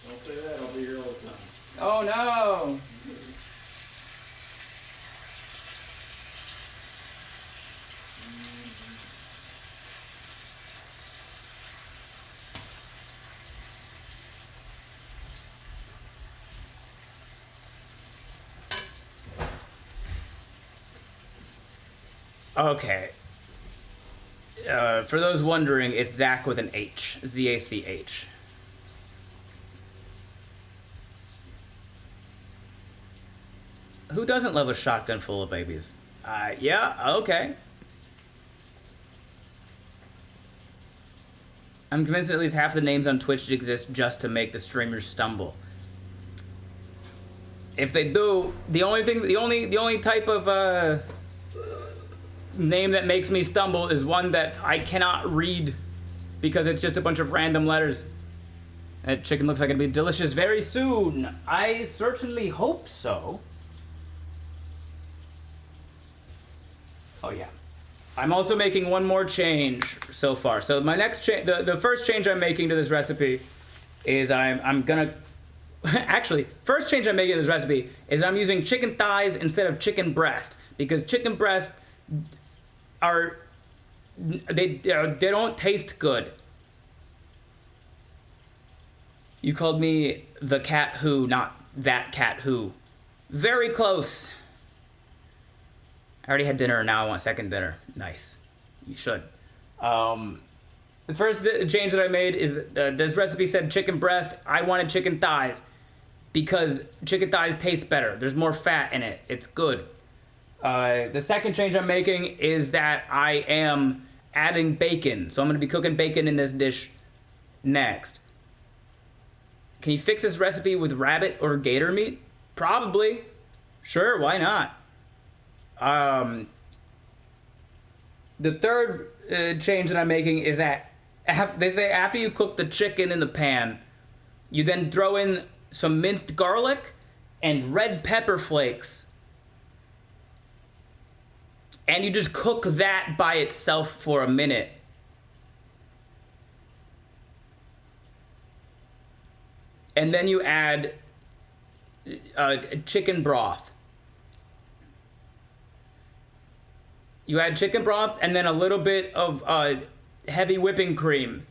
Don't say that, I'll be here all the time. Oh, no. Okay. For those wondering, it's Zach with an H. Z-A-C-H. Who doesn't love a shotgun full of babies? Yeah, okay. I'm convinced at least half the names on Twitch exist just to make the streamers stumble. If they do, the only type of name that makes me stumble is one that I cannot read because it's just a bunch of random letters. That chicken looks like it'll be delicious very soon. I certainly hope so. Oh yeah. I'm also making one more change so far. So my next change, the first change I'm making to this recipe is I'm gonna, actually, first change I'm making to this recipe is I'm using chicken thighs instead of chicken breast because chicken breast they don't taste good. You called me the cat who, not that cat who. Very close. I already had dinner and now I want second dinner. Nice. You should. The first change that I made is that this recipe said chicken breast. I wanted chicken thighs because chicken thighs taste better. There's more fat in it. It's good. The second change I'm making is that I am adding bacon. So I'm going to be cooking bacon in this dish next. Can you fix this recipe with rabbit or gator meat? Probably. Sure, why not? The third change that I'm making is that they say after you cook the chicken in the pan, you then throw in some minced garlic and red pepper flakes. And you just cook that by itself for a minute. And then you add chicken broth. You add chicken broth and then a little bit of heavy whipping cream.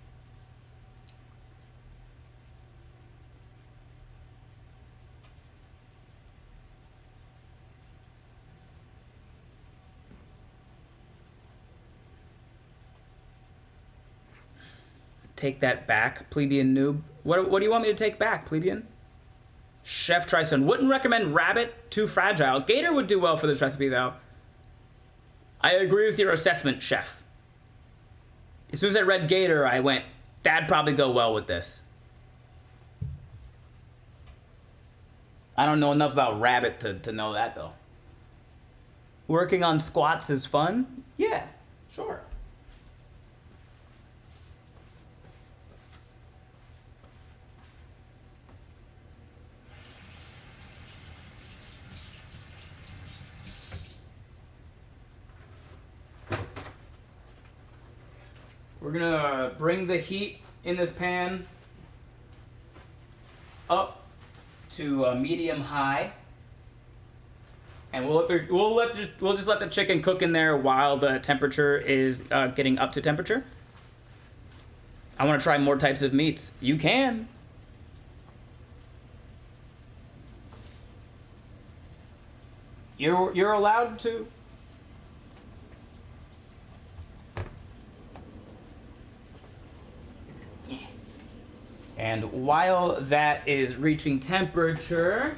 Take that back, plebeian noob. What do you want me to take back, plebeian? Chef Trison. Wouldn't recommend rabbit, too fragile. Gator would do well for this recipe, though. I agree with your assessment, chef. As soon as I read gator, I went, that'd probably go well with this. I don't know enough about rabbit to know that, though. Working on squats is fun? Yeah, sure. We're gonna bring the heat in this pan up to medium high, and we'll just let the chicken cook in there while the temperature is getting up to temperature. I want to try more types of meats. You can. You're allowed to. And while that is reaching temperature,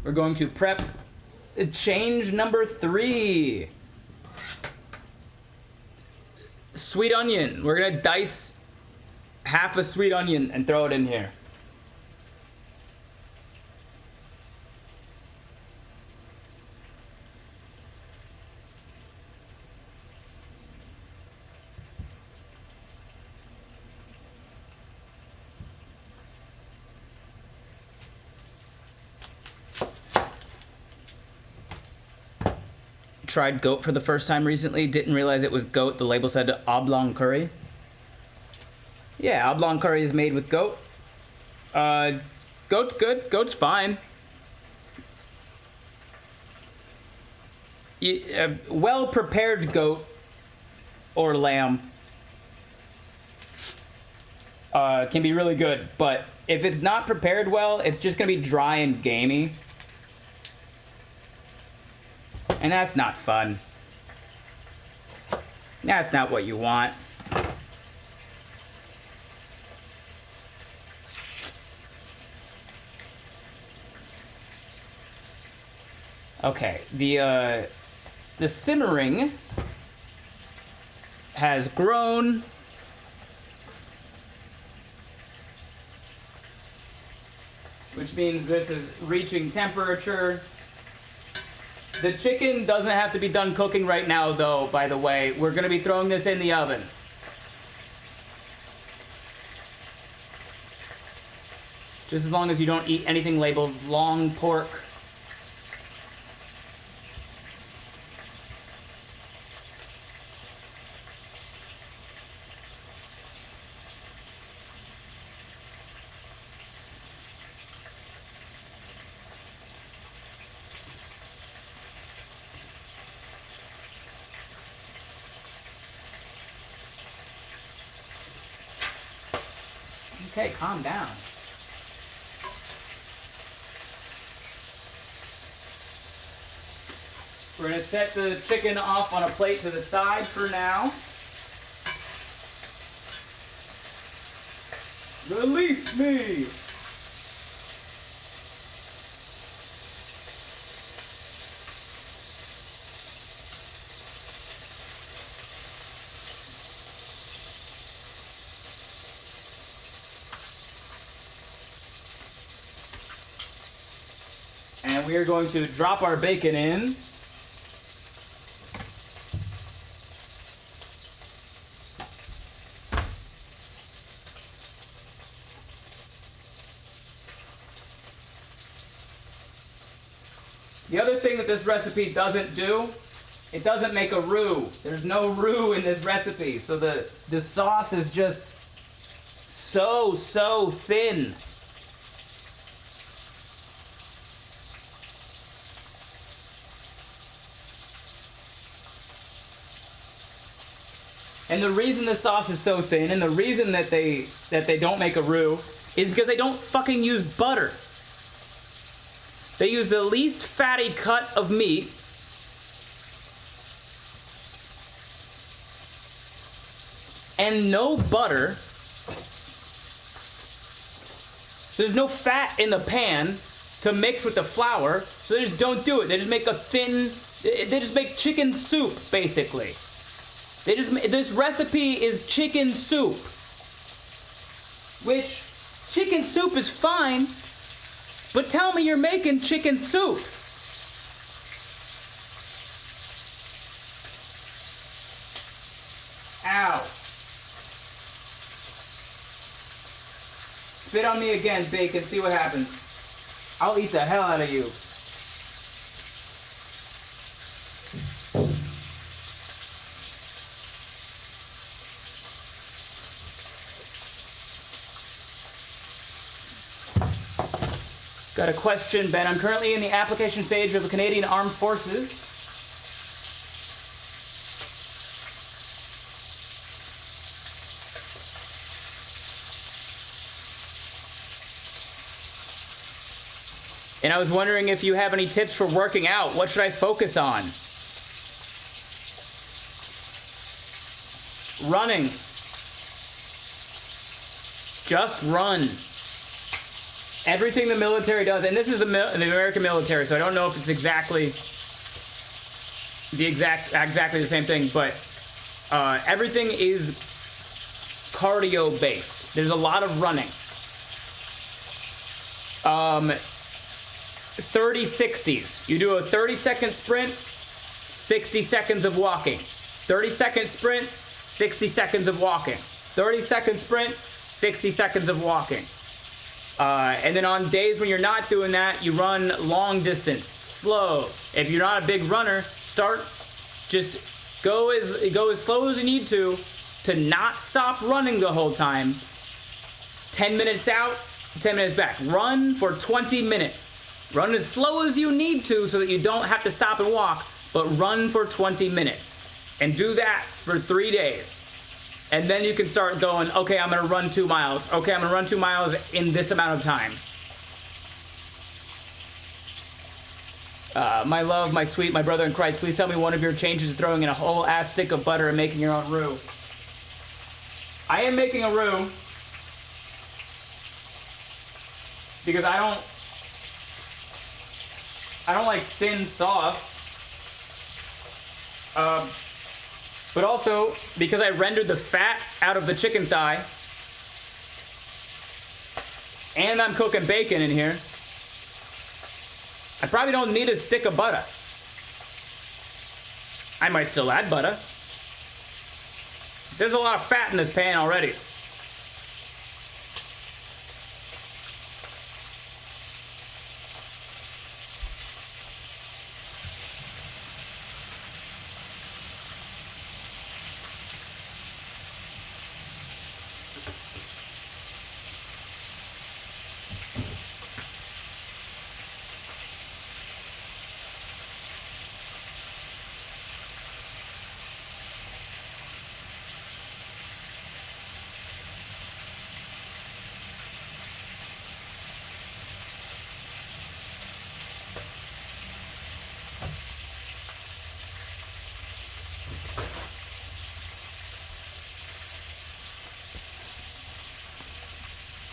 we're going to prep change number 3. Sweet onion. We're gonna dice half a sweet onion and throw it in here. Tried goat for the first time recently. Didn't realize it was goat. The label said oblong curry. Yeah, oblong curry is made with goat. Goat's good. Goat's fine. Well-prepared goat or lamb can be really good, but if it's not prepared well, it's just gonna be dry and gamey. And that's not fun. That's not what you want. Okay, the simmering has grown. Which means this is reaching temperature. The chicken doesn't have to be done cooking right now, though, by the way. We're going to be throwing this in the oven. Just as long as you don't eat anything labeled long pork. Okay, calm down. We're going to set the chicken off on a plate to the side for now. Release me! And we are going to drop our bacon in. The other thing that this recipe doesn't do, it doesn't make a roux. There's no roux in this recipe, so the sauce is just so thin. And the reason the sauce is so thin, and the reason that they don't make a roux, is because they don't fucking use butter. They use the least fatty cut of meat. And no butter. So there's no fat in the pan to mix with the flour. So they just don't do it. They just make a thin, they just make chicken soup, basically. This recipe is chicken soup. Which, chicken soup is fine, but tell me you're making chicken soup. Ow. Spit on me again, bacon, see what happens. I'll eat the hell out of you. Got a question, Ben. I'm currently in the application stage of the Canadian Armed Forces. And I was wondering if you have any tips for working out. What should I focus on? Running. Just run. Everything the military does, and this is the American military, so I don't know if it's exactly the same thing, but everything is cardio based. There's a lot of running. 30-60s. You do a 30-second sprint, 60 seconds of walking. 30-second sprint, 60 seconds of walking. 30-second sprint, 60 seconds of walking. And then on days when you're not doing that, you run long distance, slow. If you're not a big runner, just go as slow as you need to not stop running the whole time. 10 minutes out, 10 minutes back. Run for 20 minutes. Run as slow as you need to so that you don't have to stop and walk, but run for 20 minutes. And do that for 3 days. And then you can start going, okay, I'm gonna run 2 miles. Okay, I'm gonna run 2 miles in this amount of time. My love, my sweet, my brother in Christ, please tell me one of your changes is throwing in a whole ass stick of butter and making your own roux. I am making a roux because I don't like thin sauce. But also, because I rendered the fat out of the chicken thigh, and I'm cooking bacon in here, I probably don't need a stick of butter. I might still add butter. There's a lot of fat in this pan already.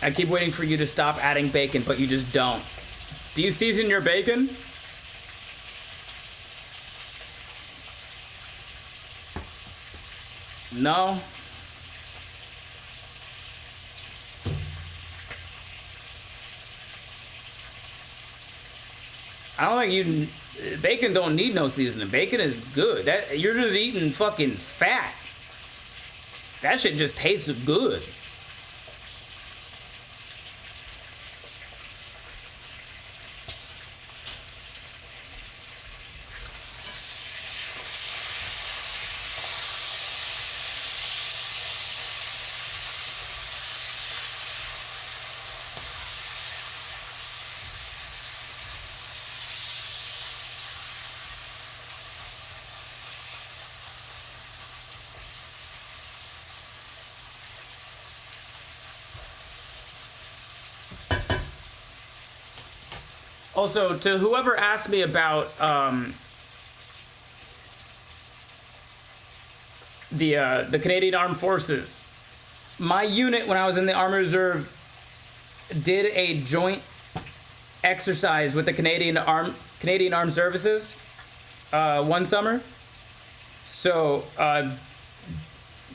I keep waiting for you to stop adding bacon, but you just don't. Do you season your bacon? No. I don't think you... Bacon don't need no seasoning. Bacon is good. You're just eating fucking fat. That shit just tastes good. Also, to whoever asked me about the Canadian Armed Forces, my unit when I was in the Army Reserve did a joint exercise with the Canadian Armed Services one summer. So,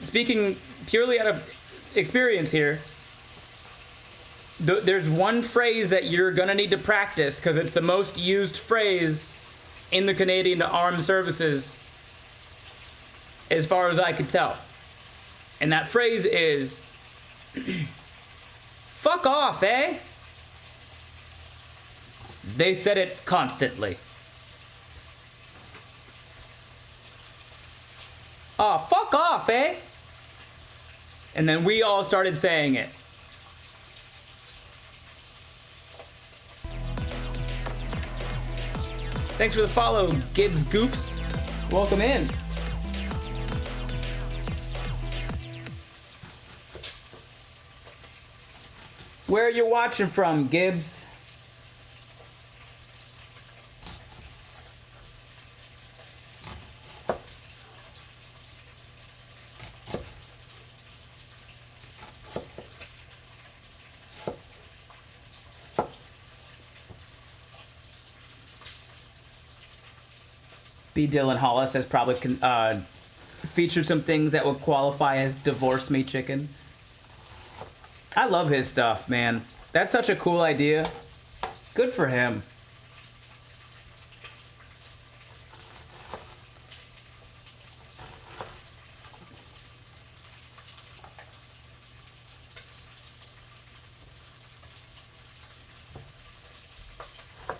speaking purely out of experience here, there's one phrase that you're gonna need to practice because it's the most used phrase in the Canadian Armed Services, as far as I could tell. And that phrase is, fuck off, eh? They said it constantly. Oh, fuck off, eh? And then we all started saying it. Thanks for the follow, Gibbs Goofs. Welcome in. Where are you watching from, Gibbs? B. Dylan Hollis has probably featured some things that would qualify as divorce me chicken. I love his stuff, man. That's such a cool idea. Good for him.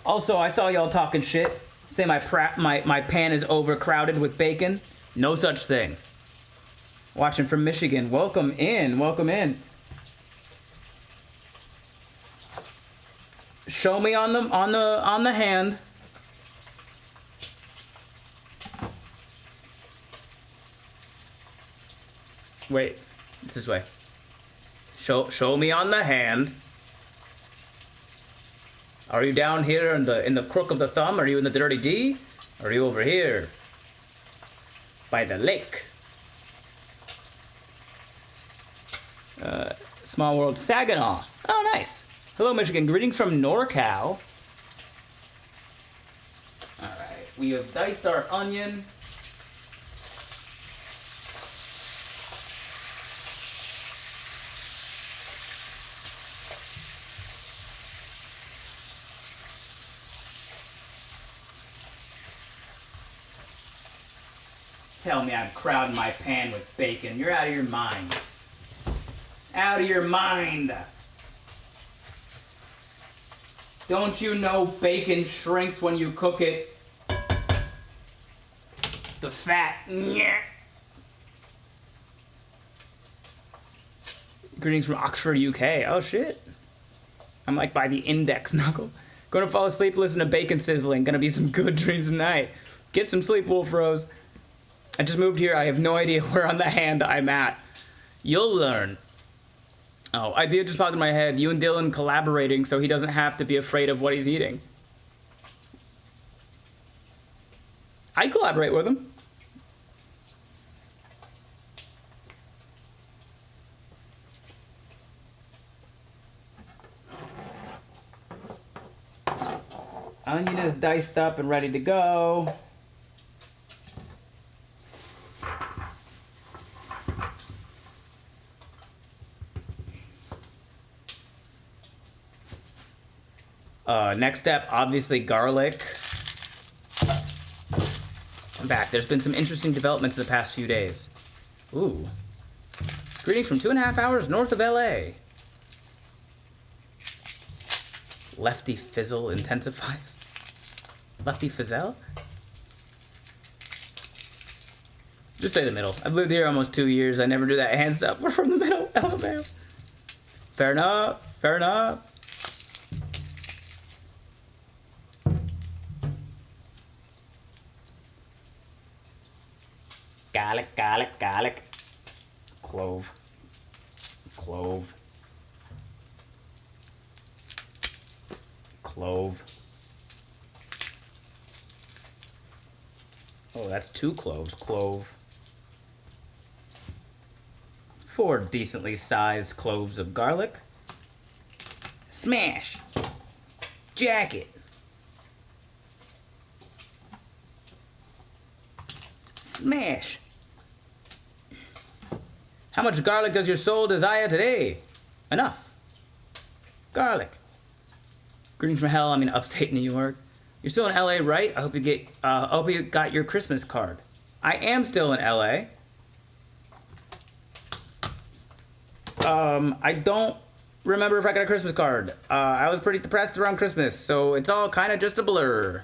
Also, I saw y'all talking shit. Say my pan is overcrowded with bacon. No such thing. Watching from Michigan. Welcome in. Welcome in. Show me on the hand. Wait, it's this way. Show me on the hand. Are you down here in the crook of the thumb? Are you in the dirty D? Or are you over here by the lake? Small World Saginaw. Oh, nice. Hello, Michigan. Greetings from NorCal. All right, we have diced our onion. Tell me I'm crowding my pan with bacon. You're out of your mind. Out of your mind. Don't you know bacon shrinks when you cook it? The fat. Nyeh. Greetings from Oxford, UK. Oh shit. I'm like by the index knuckle. Gonna fall asleep, listen to bacon sizzling. Gonna be some good dreams tonight. Get some sleep, Wolf Rose. I just moved here. I have no idea where on the hand I'm at. You'll learn. Oh, idea just popped in my head. You and Dylan collaborating so he doesn't have to be afraid of what he's eating. I'd collaborate with him. Onion is diced up and ready to go. Next step, obviously garlic. I'm back. There's been some interesting developments in the past few days. Ooh. Greetings from 2.5 hours north of LA. Lefty fizzle intensifies. Lefty fizzle? Just say the middle. I've lived here almost 2 years. I never do that hands up. We're from the middle. Alabama. Fair enough. Fair enough. Garlic, garlic, garlic. Clove. Clove. Clove. Oh, that's 2 cloves. Clove. 4 decently sized cloves of garlic. Smash. Jacket. Smash. How much garlic does your soul desire today? Enough. Garlic. Greetings from hell. I'm in upstate New York. You're still in LA, right? I hope you got your Christmas card. I am still in LA. I don't remember if I got a Christmas card. I was pretty depressed around Christmas, so it's all kind of just a blur.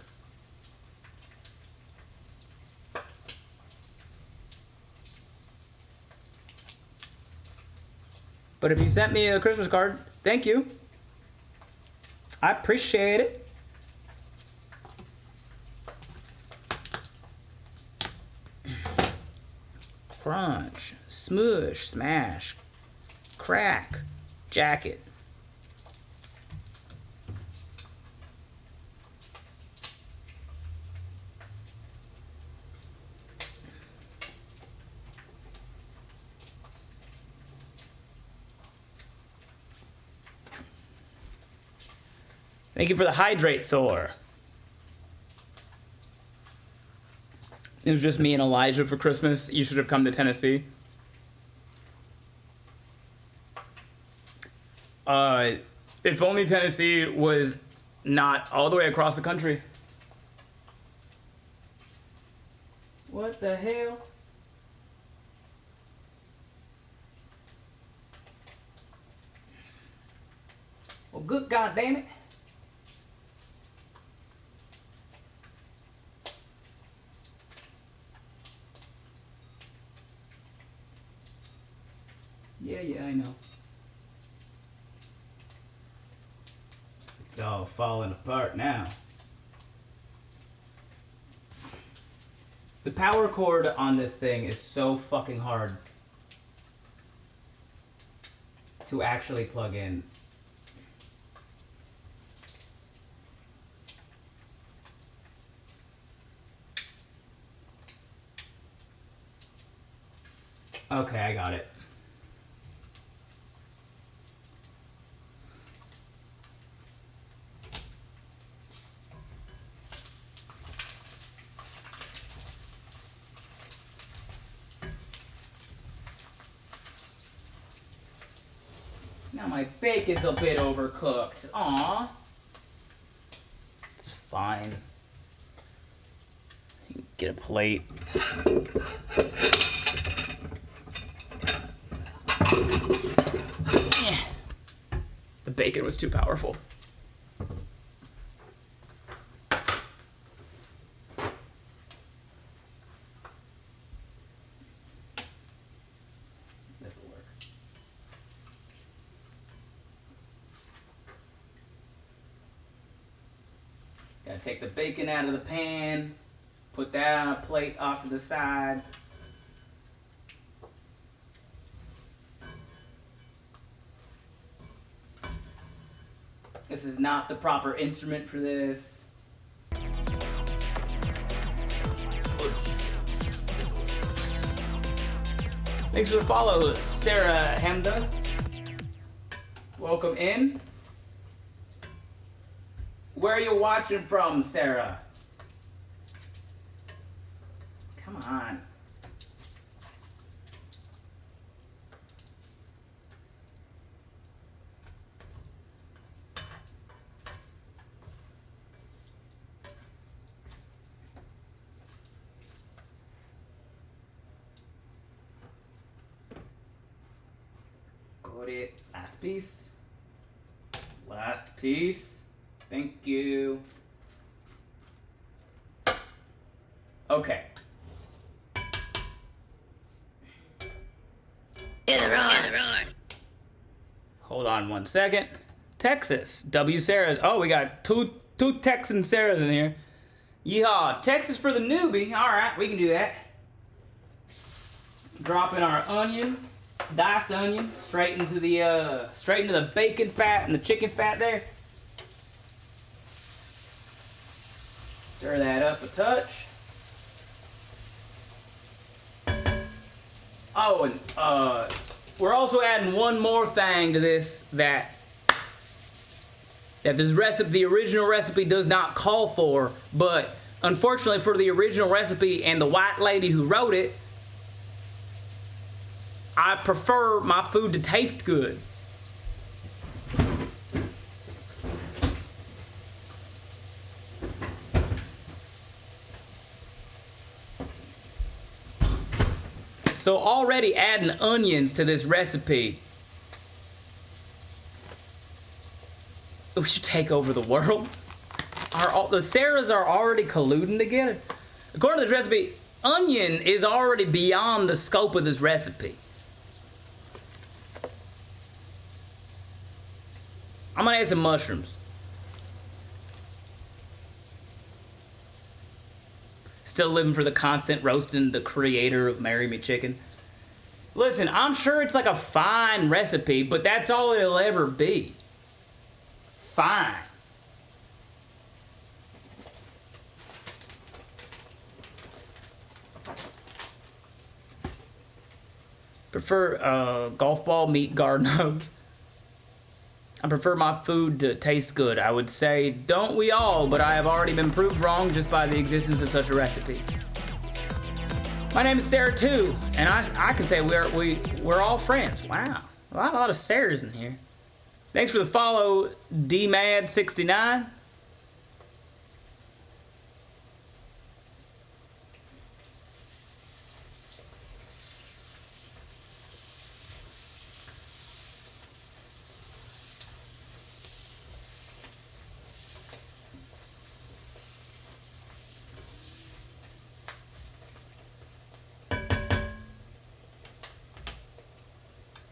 But if you sent me a Christmas card, thank you. I appreciate it. Crunch, smush, smash, crack, jacket. Thank you for the hydrate, Thor. It was just me and Elijah for Christmas. You should have come to Tennessee. If only Tennessee was not all the way across the country. What the hell? Well, good goddamn it. Yeah, I know. It's all falling apart now. The power cord on this thing is so fucking hard to actually plug in. Okay, I got it. Now my bacon's a bit overcooked. Aw. It's fine. Get a plate. The bacon was too powerful. This'll work. Gotta take the bacon out of the pan, put that on a plate off to the side. This is not the proper instrument for this. Thanks for the follow, Sarah Hamda. Welcome in. Where are you watching from, Sarah? Come on. Got it. Last piece. Last piece. Thank you. Okay. Hold on one second. Texas. W Sarahs. Oh, we got two Texan Sarahs in here. Yeehaw. Texas for the newbie. All right, we can do that. Drop in our onion. Diced onion straight into the bacon fat and the chicken fat there. Stir that up a touch. Oh, and we're also adding one more thing to this that this recipe, the original recipe, does not call for, but unfortunately for the original recipe and the white lady who wrote it, I prefer my food to taste good. So already adding onions to this recipe, we should take over the world. The Sarahs are already colluding together. According to this recipe, onion is already beyond the scope of this recipe. I'm gonna add some mushrooms. Still living for the constant roasting the creator of Marry Me Chicken. Listen, I'm sure it's like a fine recipe, but that's all it'll ever be. Fine. Prefer golf ball meat garden hose. I prefer my food to taste good. I would say, don't we all, but I have already been proved wrong just by the existence of such a recipe. My name is Sarah too, and I can say we're all friends. Wow, a lot of Sarahs in here. Thanks for the follow, DMAD69.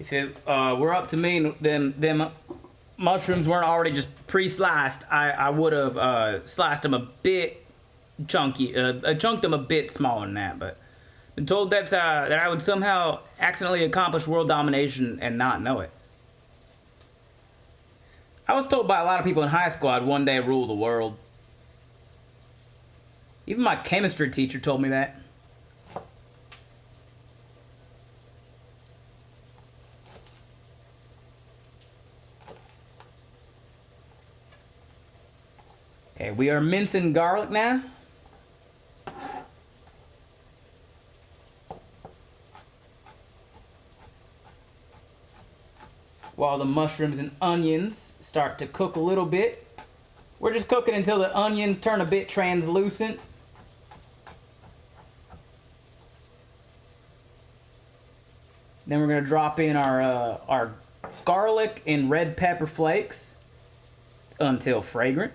If it were up to me, them mushrooms weren't already just pre-sliced, I would have sliced them a bit chunky, chunked them a bit smaller than that. But been told that I would somehow accidentally accomplish world domination and not know it. I was told by a lot of people in high school I'd one day rule the world. Even my chemistry teacher told me that. Okay, we are mincing garlic now. While the mushrooms and onions start to cook a little bit. We're just cooking until the onions turn a bit translucent. Then we're gonna drop in our garlic and red pepper flakes until fragrant.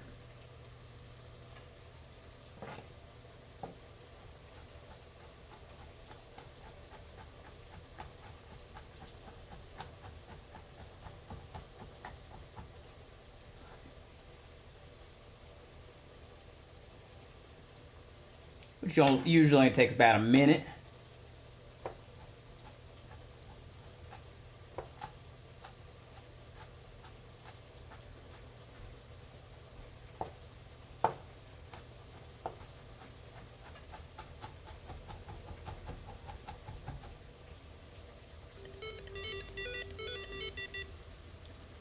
Which usually only takes about a minute.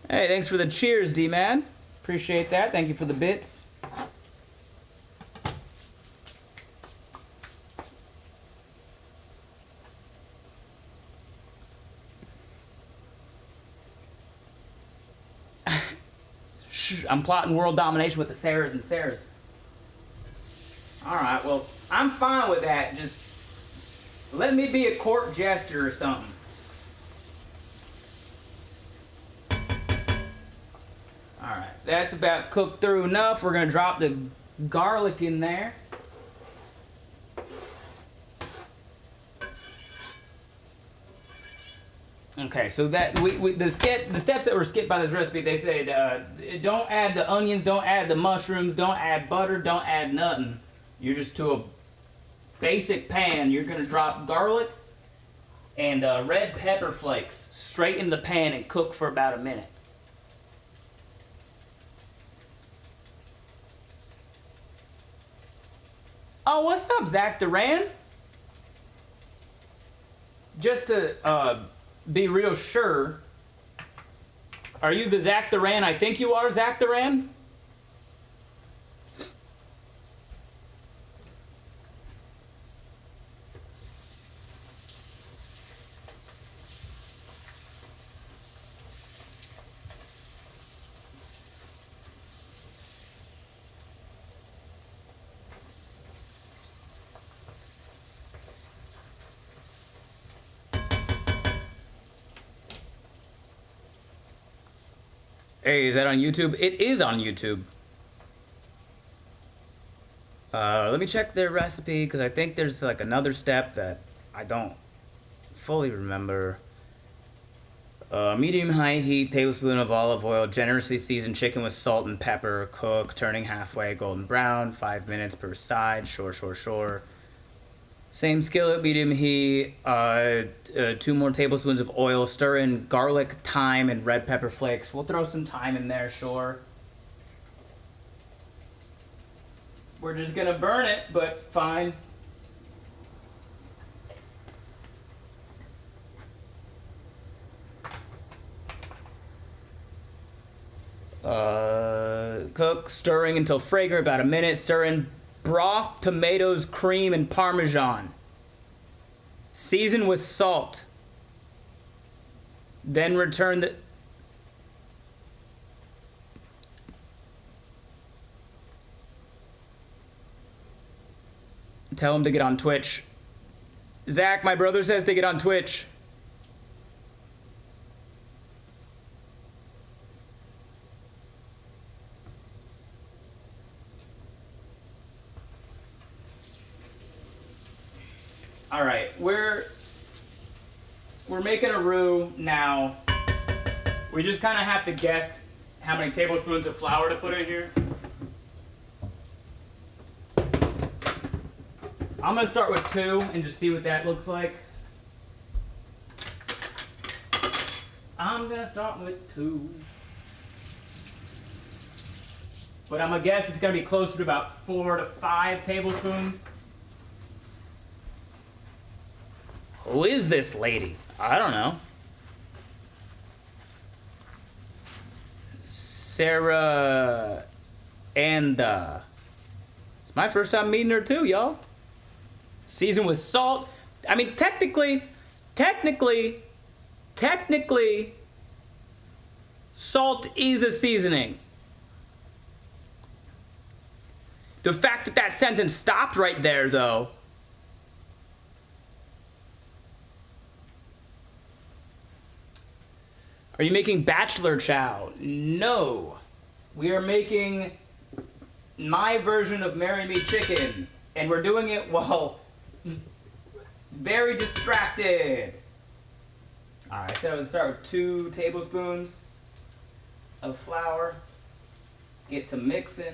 Hey, thanks for the cheers, D-Man. Appreciate that. Thank you for the bits. I'm plotting world domination with the Sarahs and Sarahs. Alright, well, I'm fine with that. Just let me be a court jester or something. Alright, that's about cooked through enough. We're going to drop the garlic in there. Okay, so that the steps that were skipped by this recipe, they said don't add the onions, don't add the mushrooms, don't add butter, don't add nothing. You're just to a basic pan. You're gonna drop garlic and red pepper flakes straight in the pan and cook for about a minute. Oh, what's up, Zach Duran? just to be real sure, are you the Zach Duran I think you are, Zach Duran? Hey, is that on YouTube? It is on YouTube. Let me check their recipe, because I think there's like another step that I don't fully remember. Medium high heat, tablespoon of olive oil, generously seasoned chicken with salt and pepper, cook, turning halfway golden brown, 5 minutes per side, sure. Same skillet, medium heat, 2 more tablespoons of oil, stir in garlic, thyme, and red pepper flakes. We'll throw some thyme in there, sure. We're just gonna burn it, but fine. Cook, stirring until fragrant, about a minute. Stir in broth, tomatoes, cream, and Parmesan. Season with salt. Then return the... Tell him to get on Twitch. Zach, my brother says to get on Twitch. All right, we're making a roux now. We just kind of have to guess how many tablespoons of flour to put in here. I'm gonna start with 2 and just see what that looks like. I'm gonna start with 2. But I'm gonna guess it's gonna be closer to about 4 to 5 tablespoons. Who is this lady? I don't know. Sarah and it's my first time meeting her too, y'all. Seasoned with salt. I mean, technically, salt is a seasoning. The fact that that sentence stopped right there, though. Are you making bachelor chow? No. We are making my version of Marry Me Chicken. And we're doing it while very distracted. Alright, I said I would start with 2 tablespoons of flour. Get to mixing.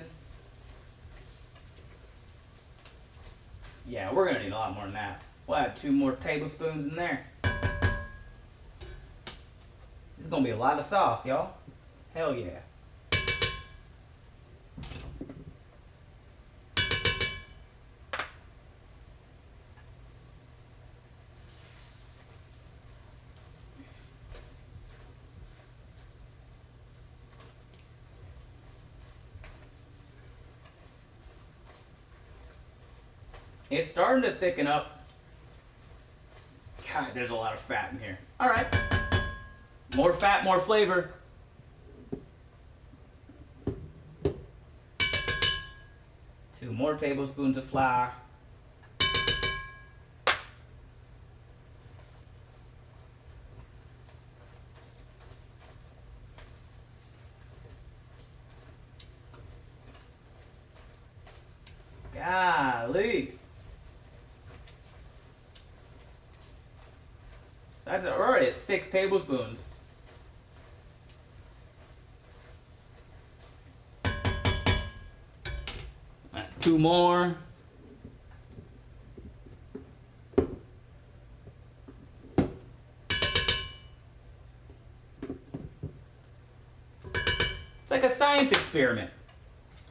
Yeah, we're gonna need a lot more than that. We'll add 2 more tablespoons in there. This is gonna be a lot of sauce, y'all. Hell yeah. It's starting to thicken up. God, there's a lot of fat in here. All right. More fat, more flavor. Two more tablespoons of flour. Golly. So that's already at 6 tablespoons. Right, 2 more. It's like a science experiment.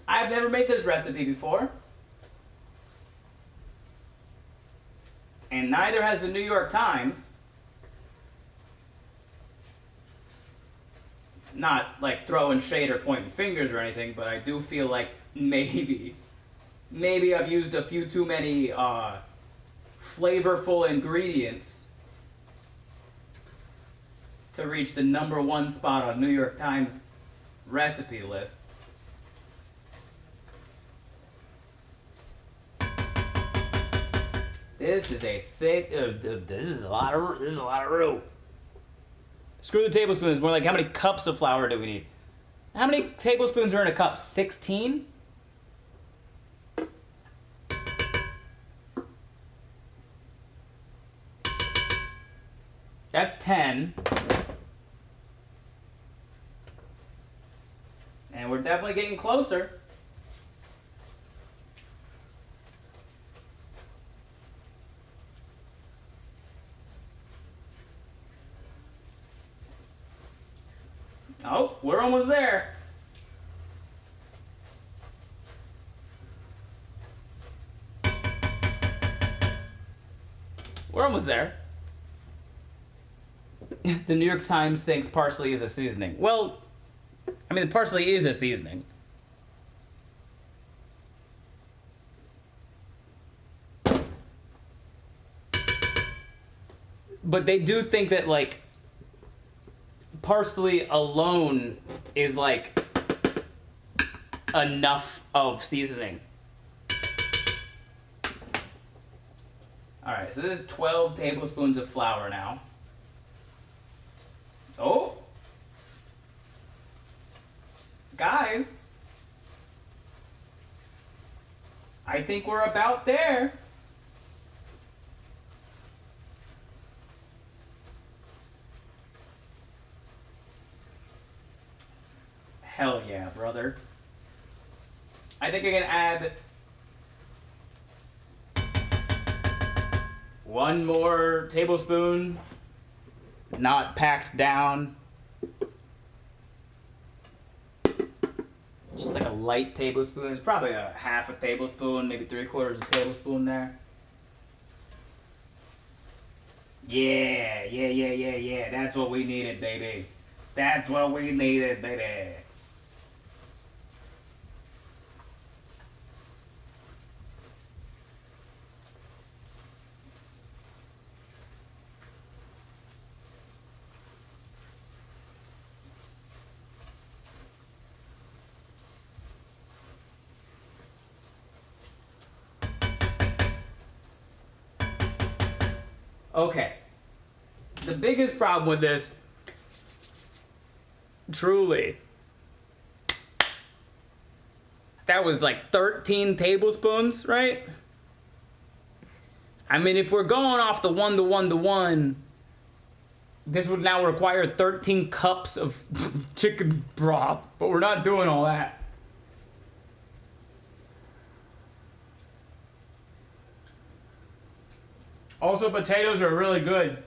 I've never made this recipe before. And neither has the New York Times. Not like throwing shade or pointing fingers or anything, but I do feel like maybe I've used a few too many flavorful ingredients to reach the #1 spot on New York Times recipe list. This is a thick. This is a lot of roux. Screw the tablespoons. More like how many cups of flour do we need? How many tablespoons are in a cup? 16? That's 10. And we're definitely getting closer. Oh, we're almost there. We're almost there. The New York Times thinks parsley is a seasoning. Well, I mean, parsley is a seasoning. But they do think that, like, parsley alone is, like, enough of seasoning. Alright, so this is 12 tablespoons of flour now. Oh! Guys! I think we're about there. Hell yeah, brother. I think I can add one more tablespoon, not packed down. Just like a light tablespoon. It's probably a half a tablespoon, maybe 3/4 a tablespoon there. Yeah. That's what we needed, baby. That's what we needed, baby. Okay. The biggest problem with this, truly, that was like 13 tablespoons, right? I mean, if we're going off the 1:1:1, this would now require 13 cups of chicken broth, but we're not doing all that. Also, potatoes are really good.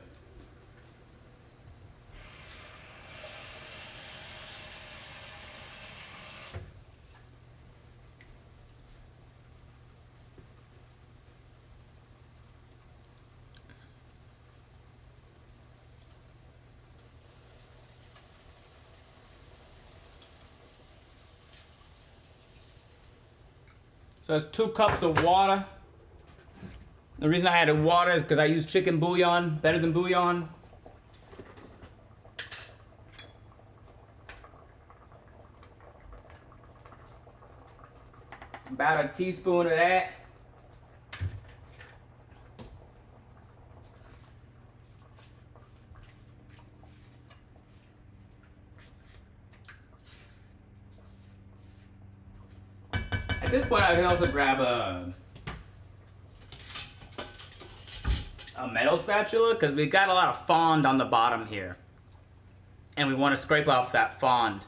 So that's 2 cups of water. The reason I added water is because I use chicken bouillon, better than bouillon. About a teaspoon of that. At this point, I can also grab a metal spatula because we got a lot of fond on the bottom here. And we want to scrape off that fond.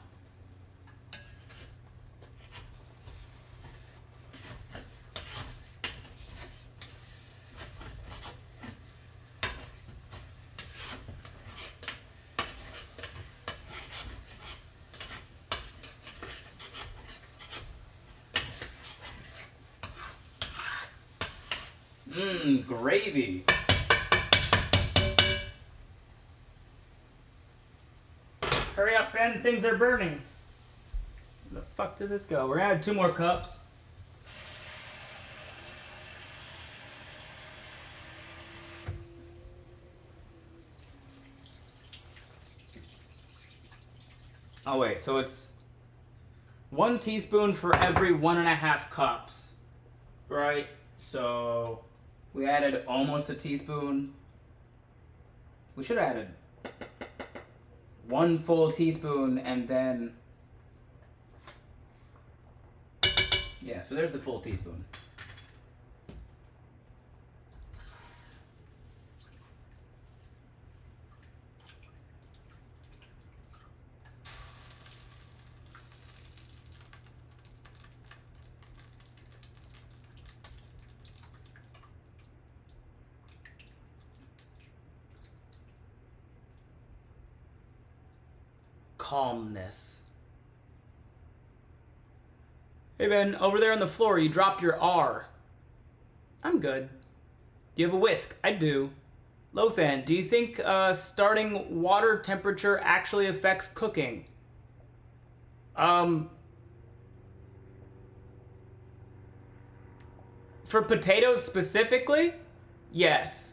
Gravy. Hurry up, Ben. Things are burning. Where the fuck did this go? We're gonna add 2 more cups. Oh wait, so it's 1 teaspoon for every 1.5 cups, right? So we added almost a teaspoon. We should have added 1 full teaspoon and then, yeah, so there's the full teaspoon. Calmness. Hey Ben, over there on the floor, you dropped your R. I'm good. Do you have a whisk? I do. Lothan, do you think starting water temperature actually affects cooking? For potatoes specifically? Yes.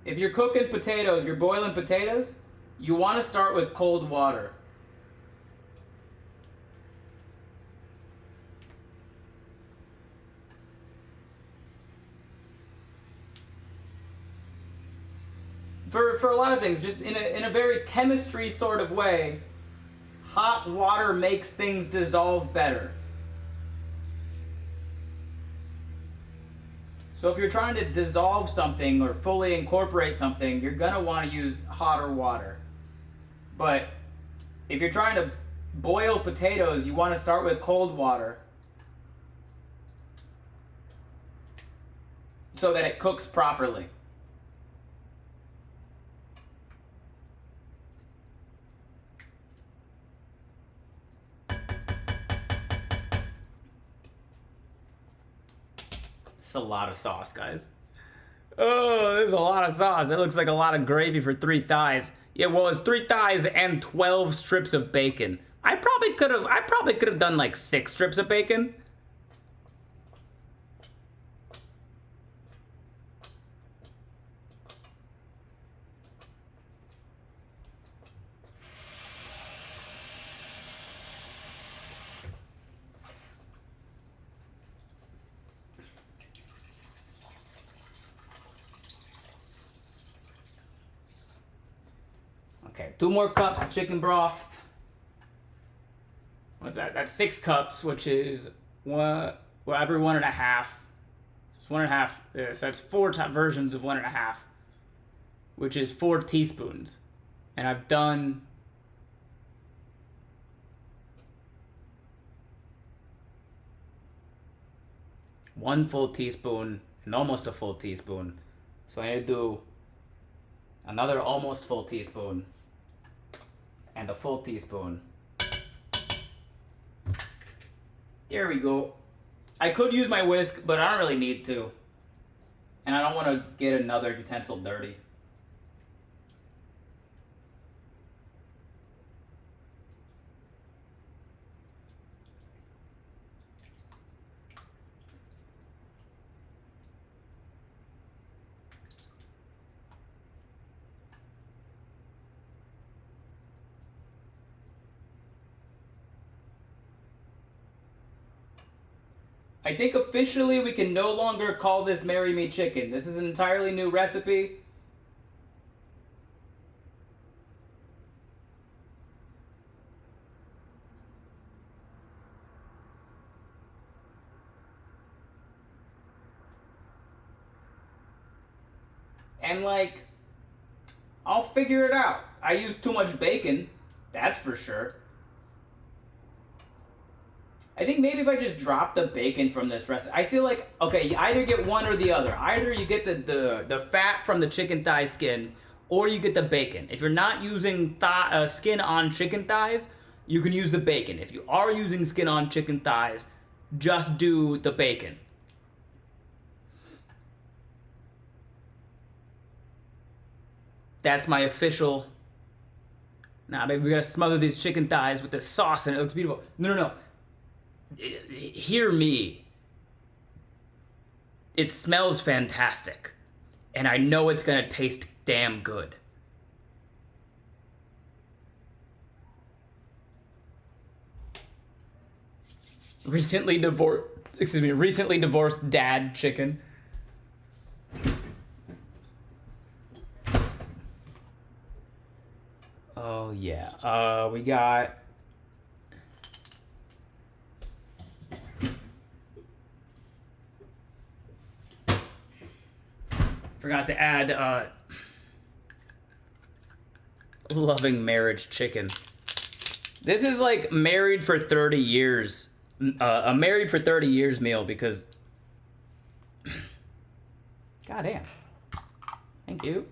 If you're cooking potatoes, you're boiling potatoes, you want to start with cold water. For a lot of things, just in a very chemistry sort of way, hot water makes things dissolve better. So if you're trying to dissolve something or fully incorporate something, you're gonna want to use hotter water. But if you're trying to boil potatoes, you want to start with cold water so that it cooks properly. A lot of sauce, guys. Oh, there's a lot of sauce. It looks like a lot of gravy for 3 thighs. Yeah, well, it's 3 thighs and 12 strips of bacon. I probably could have done like 6 strips of bacon. Okay, 2 more cups of chicken broth. What's that? That's 6 cups, which is every 1.5. It's 1.5. Yeah, so that's 4 versions of 1.5, which is 4 teaspoons. And I've done 1 full teaspoon and almost a full teaspoon. So I need to do another almost full teaspoon and a full teaspoon. There we go. I could use my whisk, but I don't really need to. And I don't want to get another utensil dirty. I think officially we can no longer call this Marry Me Chicken. This is an entirely new recipe. And like, I'll figure it out. I use too much bacon, that's for sure. I think maybe if I just drop the bacon from this recipe, I feel like, okay, you either get one or the other. Either you get the fat from the chicken thigh skin, or you get the bacon. If you're not using skin on chicken thighs, you can use the bacon. If you are using skin on chicken thighs, just do the bacon. That's my official. Nah, baby, we gotta smother these chicken thighs with this sauce and it looks beautiful. No. Hear me. It smells fantastic. And I know it's gonna taste damn good. Recently divorced dad chicken. Oh yeah. We got forgot to add loving marriage chicken. This is like married for 30 years. A married for 30 years meal because goddamn. Thank you.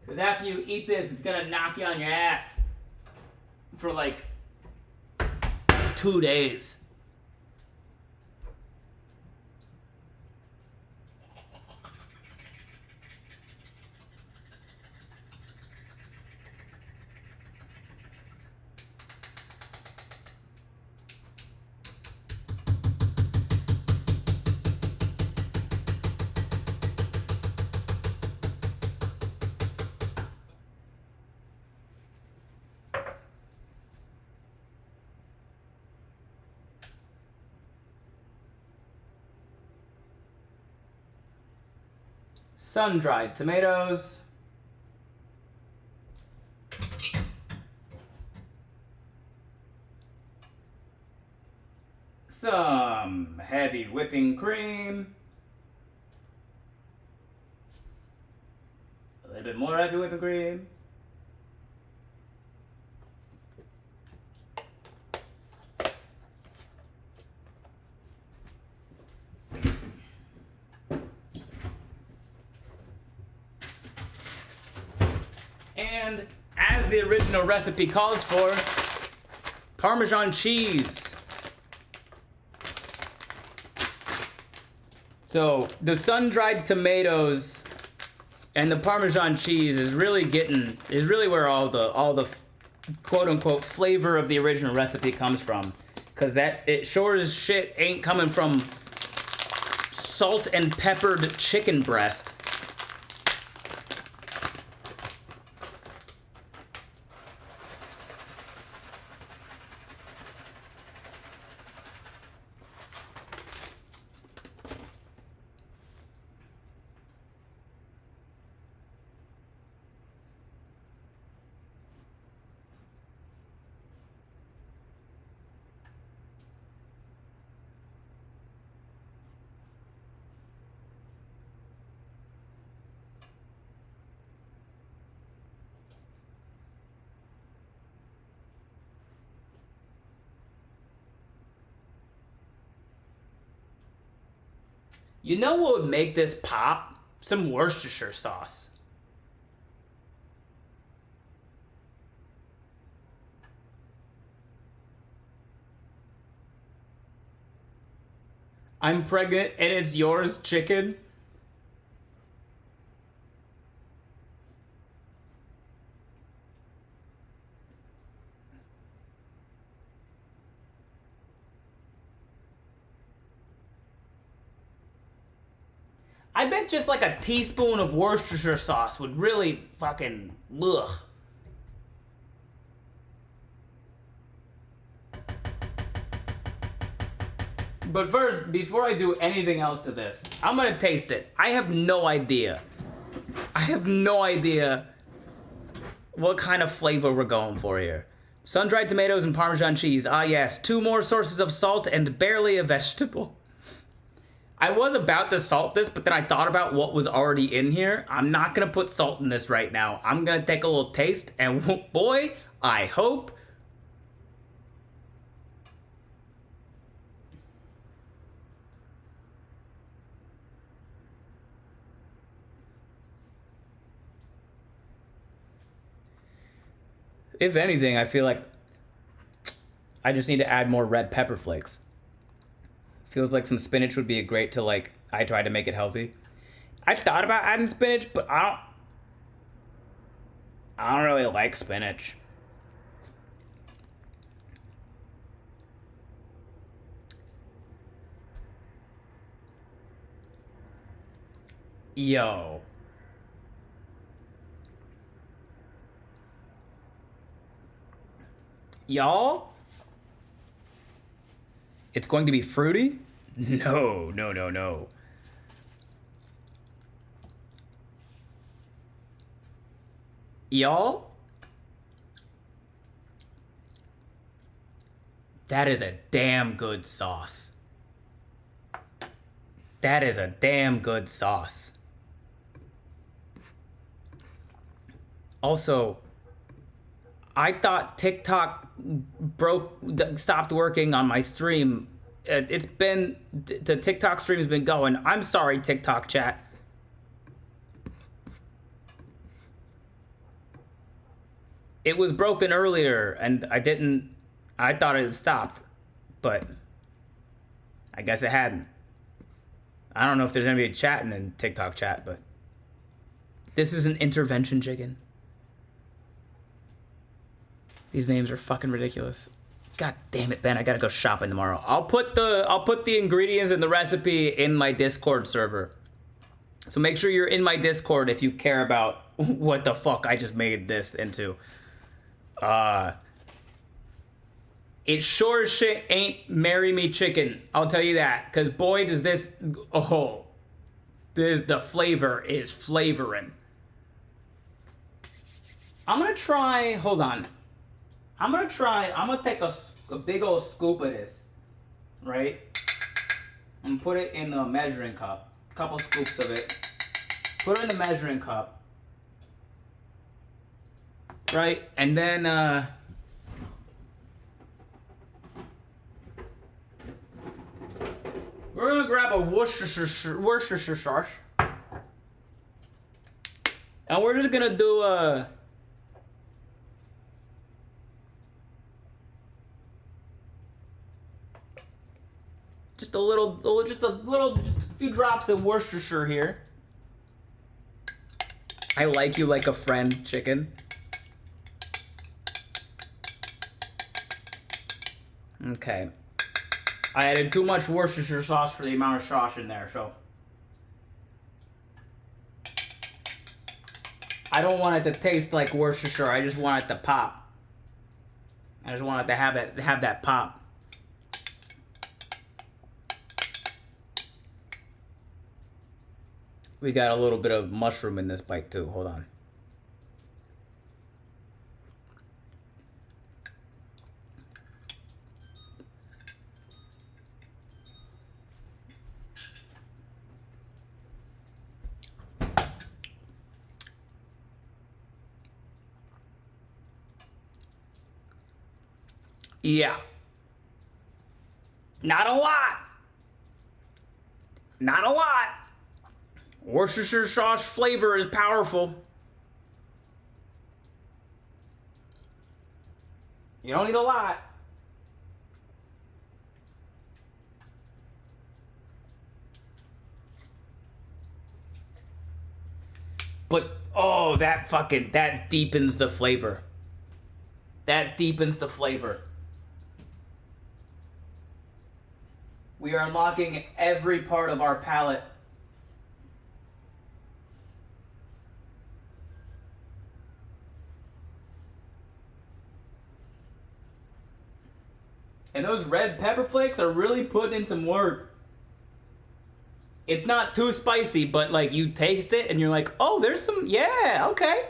Because after you eat this, it's gonna knock you on your ass for like 2 days. Sun-dried tomatoes. Some heavy whipping cream. A little bit more heavy whipping cream. And as the original recipe calls for, Parmesan cheese. So the sun-dried tomatoes and the Parmesan cheese is really where all the quote-unquote flavor of the original recipe comes from. Cause it sure as shit ain't coming from salt and peppered chicken breast. You know what would make this pop? Some Worcestershire sauce. I'm pregnant and it's yours, chicken. I bet just like a teaspoon of Worcestershire sauce would really fucking ugh. But first, before I do anything else to this, I'm gonna taste it. I have no idea. What kind of flavor we're going for here. Sun-dried tomatoes and Parmesan cheese. Ah yes, 2 more sources of salt and barely a vegetable. I was about to salt this, but then I thought about what was already in here. I'm not gonna put salt in this right now. I'm gonna take a little taste, and boy, I hope. If anything, I feel like I just need to add more red pepper flakes. Feels like some spinach would be great to like I tried to make it healthy. I thought about adding spinach, but I don't really like spinach. Yo. Y'all? It's going to be fruity? No, no, no, no. Y'all? That is a damn good sauce. That is a damn good sauce. Also, I thought TikTok stopped working on my stream. It's been, the TikTok stream's been going. I'm sorry, TikTok chat. It was broken earlier, and I thought it had stopped, but I guess it hadn't. I don't know if there's anybody chatting in TikTok chat, but this is an intervention chicken. These names are fucking ridiculous. God damn it, Ben, I gotta go shopping tomorrow. I'll put the ingredients and the recipe in my Discord server. So make sure you're in my Discord if you care about what the fuck I just made this into. It sure as shit ain't marry me chicken. I'll tell you that. Cause boy does this, the flavor is flavoring. I'm gonna try, hold on. I'm gonna take a big old scoop of this, right? And put it in a measuring cup. A couple scoops of it. Put it in the measuring cup. Right? And then, we're gonna grab a Worcestershire sauce. And we're just gonna do just a few drops of Worcestershire here. I like you like a friend, chicken. Okay. I added too much Worcestershire sauce for the amount of sauce in there, so I don't want it to taste like Worcestershire. I just want it to pop. I just want it to have that pop. We got a little bit of mushroom in this bite too. Hold on. Yeah. Not a lot. Not a lot. Worcestershire sauce flavor is powerful. You don't need a lot. But, oh, that deepens the flavor. That deepens the flavor. We are unlocking every part of our palate. And those red pepper flakes are really putting in some work. It's not too spicy, but like you taste it and you're like, oh, there's some, yeah, okay.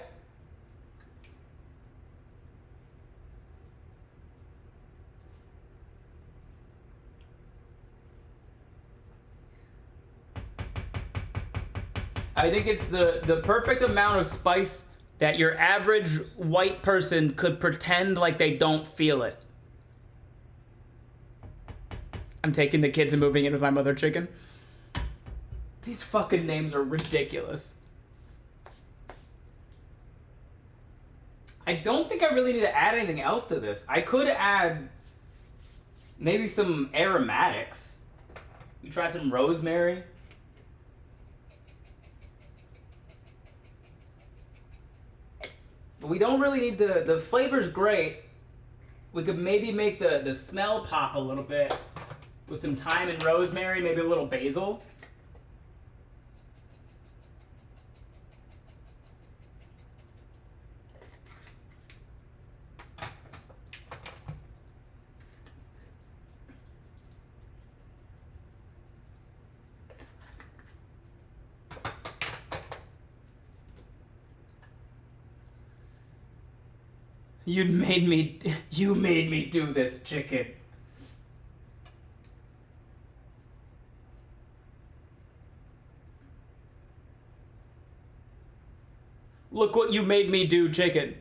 I think it's the perfect amount of spice that your average white person could pretend like they don't feel it. I'm taking the kids and moving in with my mother chicken. These fucking names are ridiculous. I don't think I really need to add anything else to this. I could add maybe some aromatics. You try some rosemary. We don't really need the flavor's great. We could maybe make the smell pop a little bit with some thyme and rosemary, maybe a little basil. You made me do this, chicken. Look what you made me do, chicken.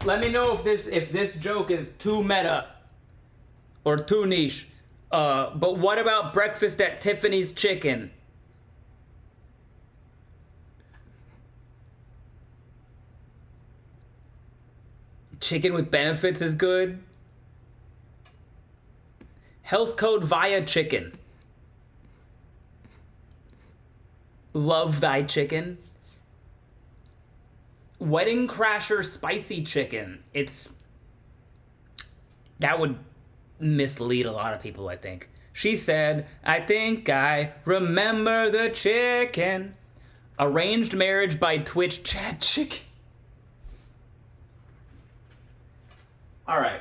Let me know if this joke is too meta or too niche. But what about breakfast at Tiffany's chicken? Chicken with benefits is good. Health code via chicken. Love thy chicken. Wedding Crasher spicy chicken. That would mislead a lot of people, I think. She said, I think I remember the chicken. Arranged marriage by Twitch chat chicken. All right.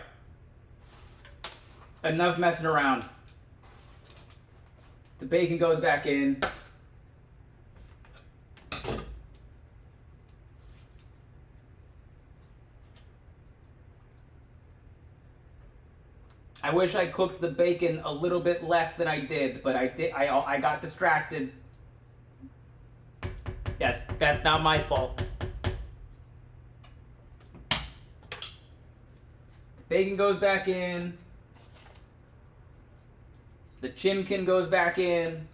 Enough messing around. The bacon goes back in. I wish I cooked the bacon a little bit less than I did, but I got distracted. That's not my fault. Bacon goes back in. The chimkin goes back in.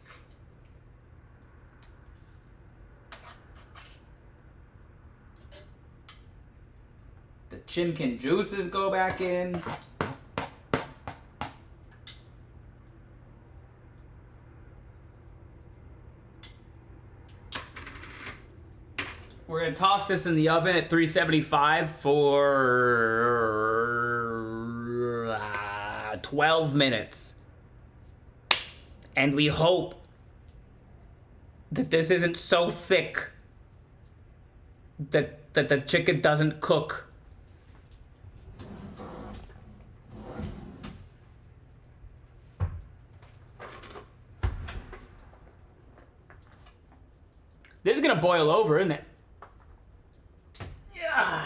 The chimkin juices go back in. We're going to toss this in the oven at 375 for 12 minutes. And we hope that this isn't so thick that the chicken doesn't cook. This is going to boil over, isn't it? Yeah.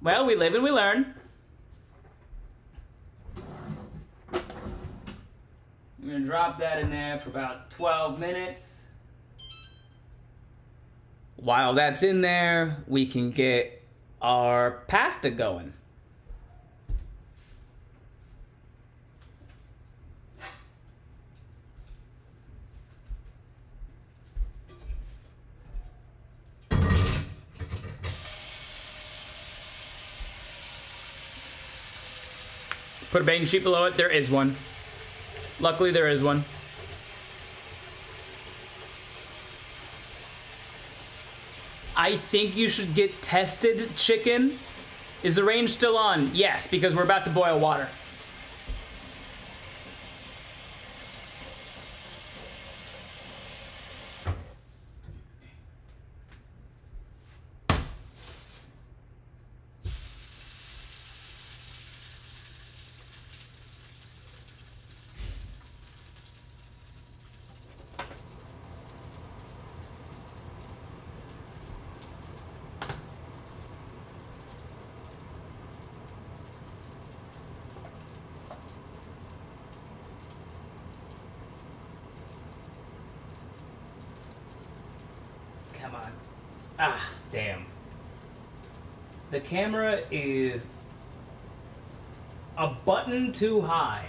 Well, we live and we learn. I'm gonna drop that in there for about 12 minutes. While that's in there, we can get our pasta going. Put a baking sheet below it. There is one. Luckily, there is one. I think you should get tested chicken. Is the range still on? Yes, because we're about to boil water. Ah, damn. The camera is a button too high.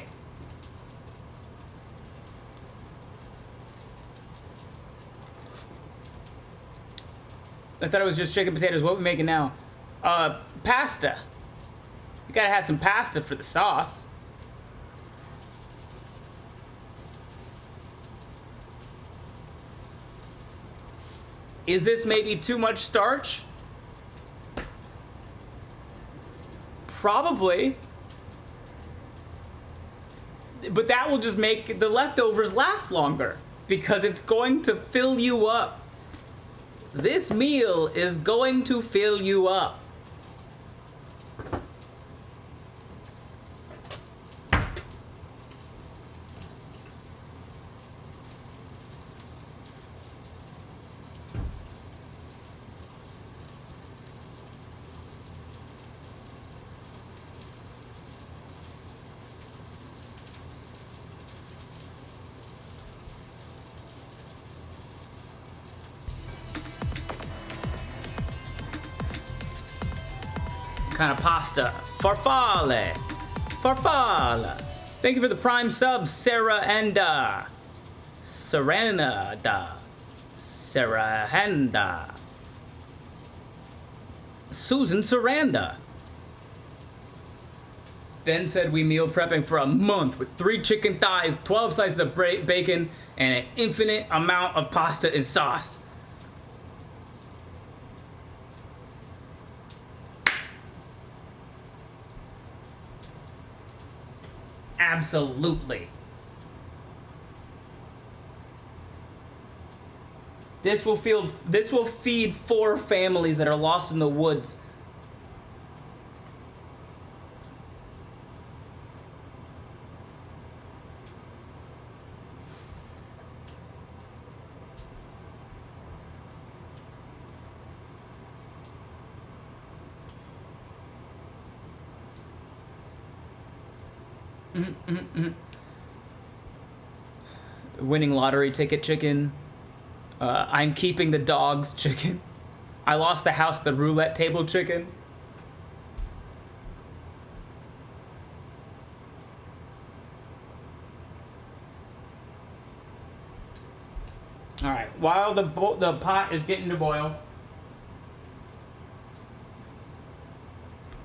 I thought it was just chicken potatoes. What are we making now? Pasta. You gotta have some pasta for the sauce. Is this maybe too much starch? Probably. But that will just make the leftovers last longer because it's going to fill you up. This meal is going to fill you up. Kind of pasta. Farfalle. Farfalla. Thank you for the prime sub, Sarah and Serenada. Sarahanda. Susan Saranda. Ben said we meal prepping for a month with 3 chicken thighs, 12 slices of bacon, and an infinite amount of pasta and sauce. Absolutely. This will feed 4 families that are lost in the woods. Winning lottery ticket chicken. I'm keeping the dogs chicken. I lost the house, the roulette table chicken. All right, while the pot is getting to boil,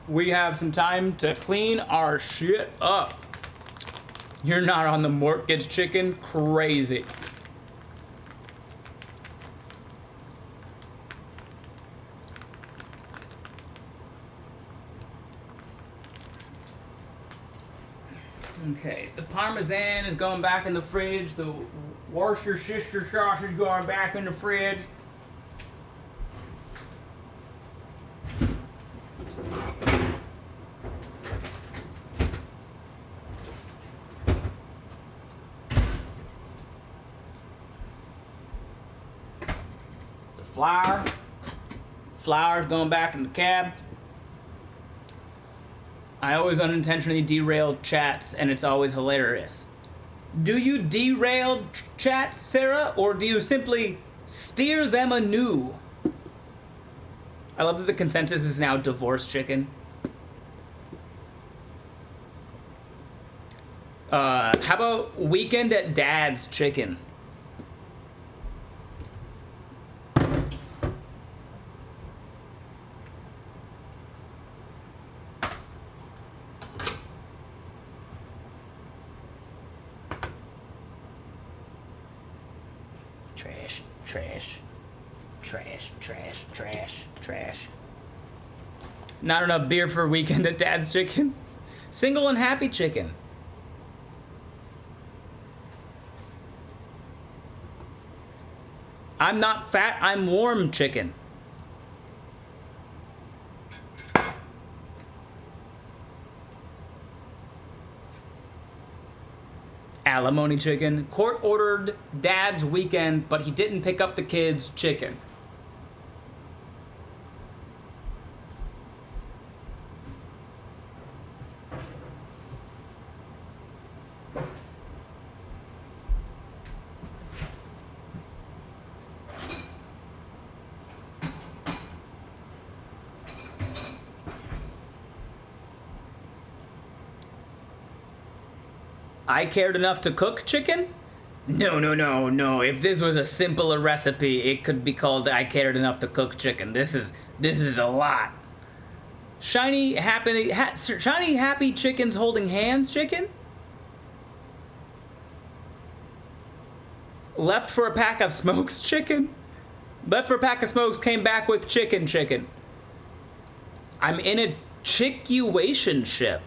we have some time to clean our shit up. You're not on the mortgage chicken? Crazy. Okay, the Parmesan is going back in the fridge. The Worcestershire sauce is going back in the fridge. Flour's going back in the cab. I always unintentionally derail chats, and it's always hilarious. Do you derail chats, Sarah, or do you simply steer them anew? I love that the consensus is now divorce chicken. How about weekend at Dad's chicken? Trash, trash, trash, trash, trash, trash. Not enough beer for weekend at Dad's chicken. Single and happy chicken. I'm not fat, I'm warm chicken. Alimony chicken. Court ordered Dad's weekend, but he didn't pick up the kids' chicken. I cared enough to cook chicken? No. If this was a simpler recipe, it could be called I cared enough to cook chicken. This is a lot. Shiny happy chickens holding hands chicken? Left for a pack of smokes chicken? Left for a pack of smokes, came back with chicken. I'm in a chickuationship.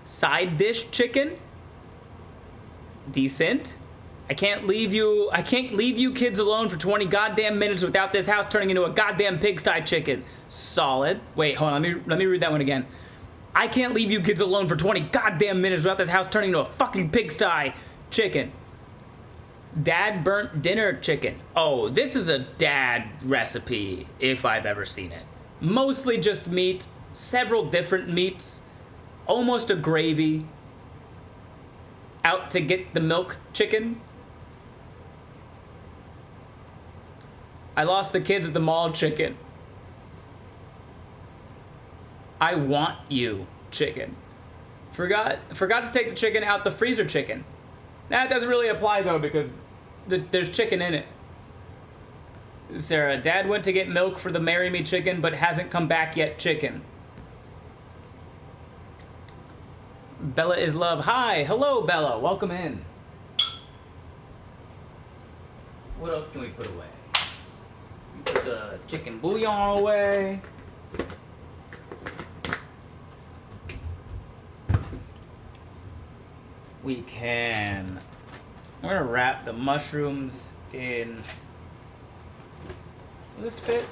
Side dish chicken? Decent. I can't leave you kids alone for 20 goddamn minutes without this house turning into a goddamn pigsty chicken. Solid. Wait, hold on, let me read that one again. I can't leave you kids alone for 20 goddamn minutes without this house turning into a fucking pigsty chicken. Dad burnt dinner chicken. Oh, this is a dad recipe, if I've ever seen it. Mostly just meat, several different meats, almost a gravy. Out to get the milk chicken. I lost the kids at the mall chicken. I want you chicken. Forgot to take the chicken out the freezer chicken. That doesn't really apply though because there's chicken in it. Sarah, Dad went to get milk for the Marry Me chicken but hasn't come back yet chicken. Bella is love. Hi, hello Bella, welcome in. What else can we put away? We put the chicken bouillon away. We can, we're gonna wrap the mushrooms in, will this fit?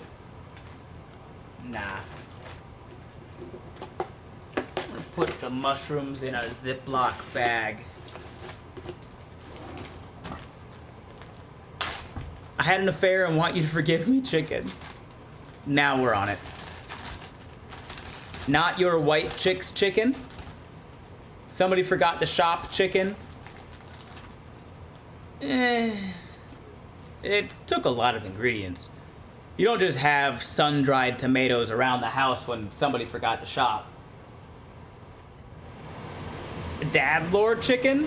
Nah. Put the mushrooms in a Ziploc bag. I had an affair and want you to forgive me, chicken. Now we're on it. Not your white chick's chicken. Somebody forgot to shop chicken. It took a lot of ingredients. You don't just have sun-dried tomatoes around the house when somebody forgot to shop. Dad Lord chicken?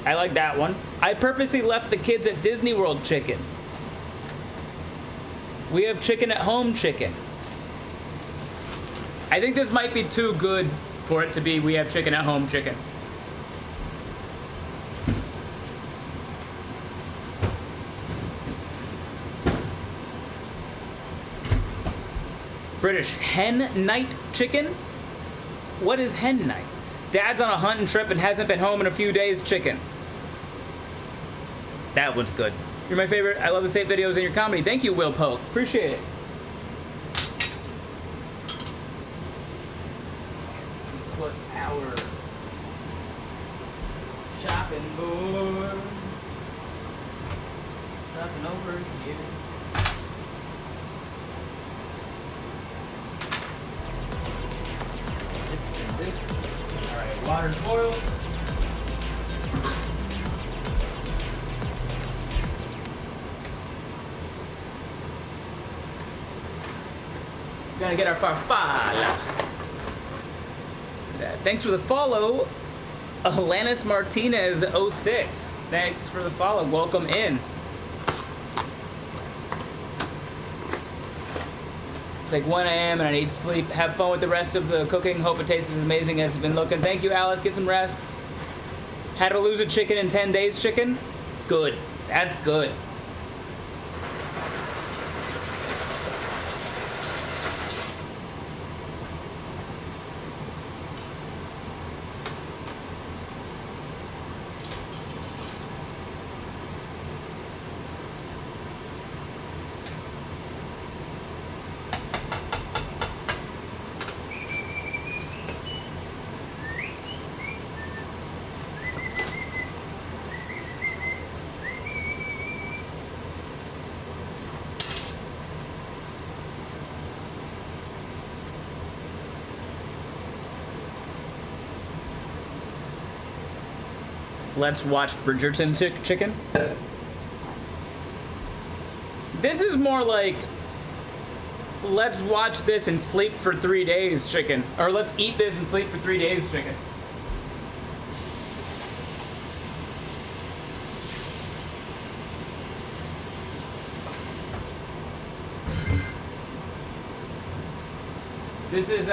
I like that one. I purposely left the kids at Disney World chicken. We have chicken at home chicken. I think this might be too good for it to be we have chicken at home chicken. British hen night chicken? What is hen night? Dad's on a hunting trip and hasn't been home in a few days chicken. That one's good. You're my favorite. I love the same videos and your comedy. Thank you, Will Poke. Appreciate it. Put our shopping board. Shopping over here. This and this. Alright, water's boiled. Gotta get our farfalla. Thanks for the follow, Alanis Martinez 06. Thanks for the follow. Welcome in. It's like 1 a.m. and I need sleep. Have fun with the rest of the cooking. Hope it tastes as amazing as it's been looking. Thank you, Alice. Get some rest. How to lose a chicken in 10 days, chicken? Good. That's good. Let's watch Bridgerton chicken. This is more like, let's watch this and sleep for 3 days chicken. Or let's eat this and sleep for 3 days chicken. This is,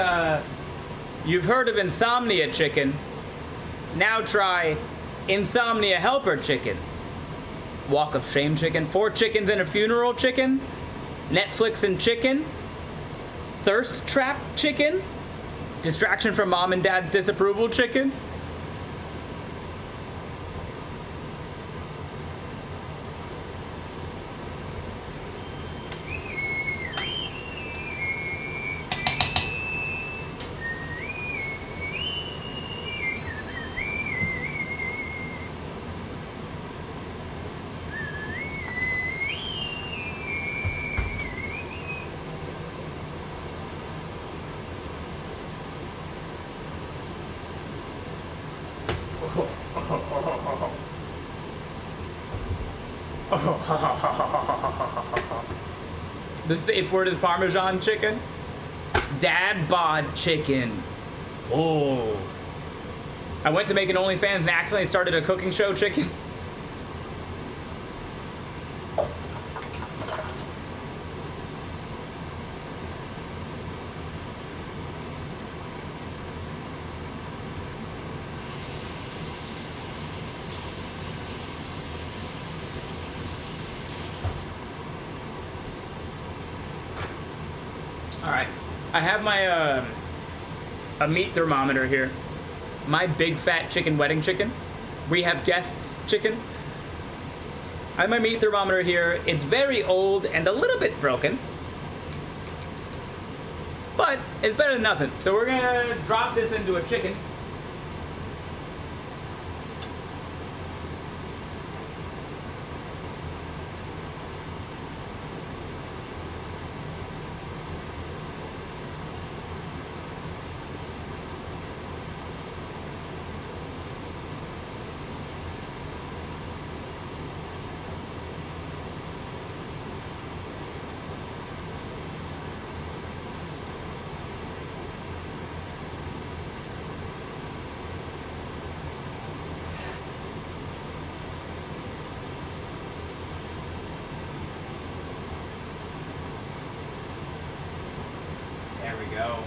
you've heard of insomnia chicken. Now try insomnia helper chicken. Walk of shame chicken. 4 chickens and a funeral chicken. Netflix and chicken. Thirst trap chicken. Distraction from mom and dad disapproval chicken. The safe word is Parmesan chicken. Dad bod chicken. Oh. I went to make an OnlyFans and accidentally started a cooking show chicken. Alright, I have my, a meat thermometer here. My big fat chicken wedding chicken. We have guests chicken. I have my meat thermometer here. It's very old and a little bit broken. But it's better than nothing. So we're gonna drop this into a chicken. There we go.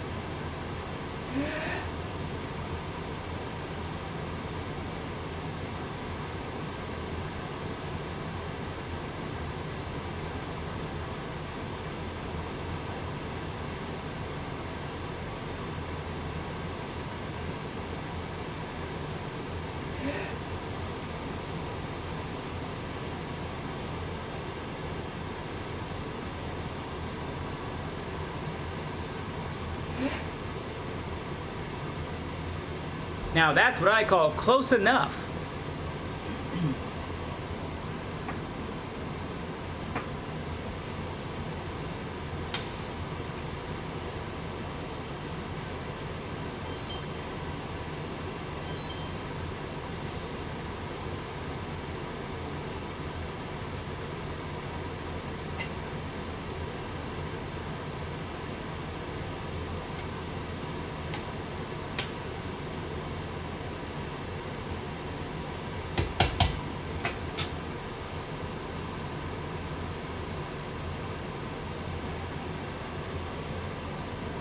Now that's what I call close enough.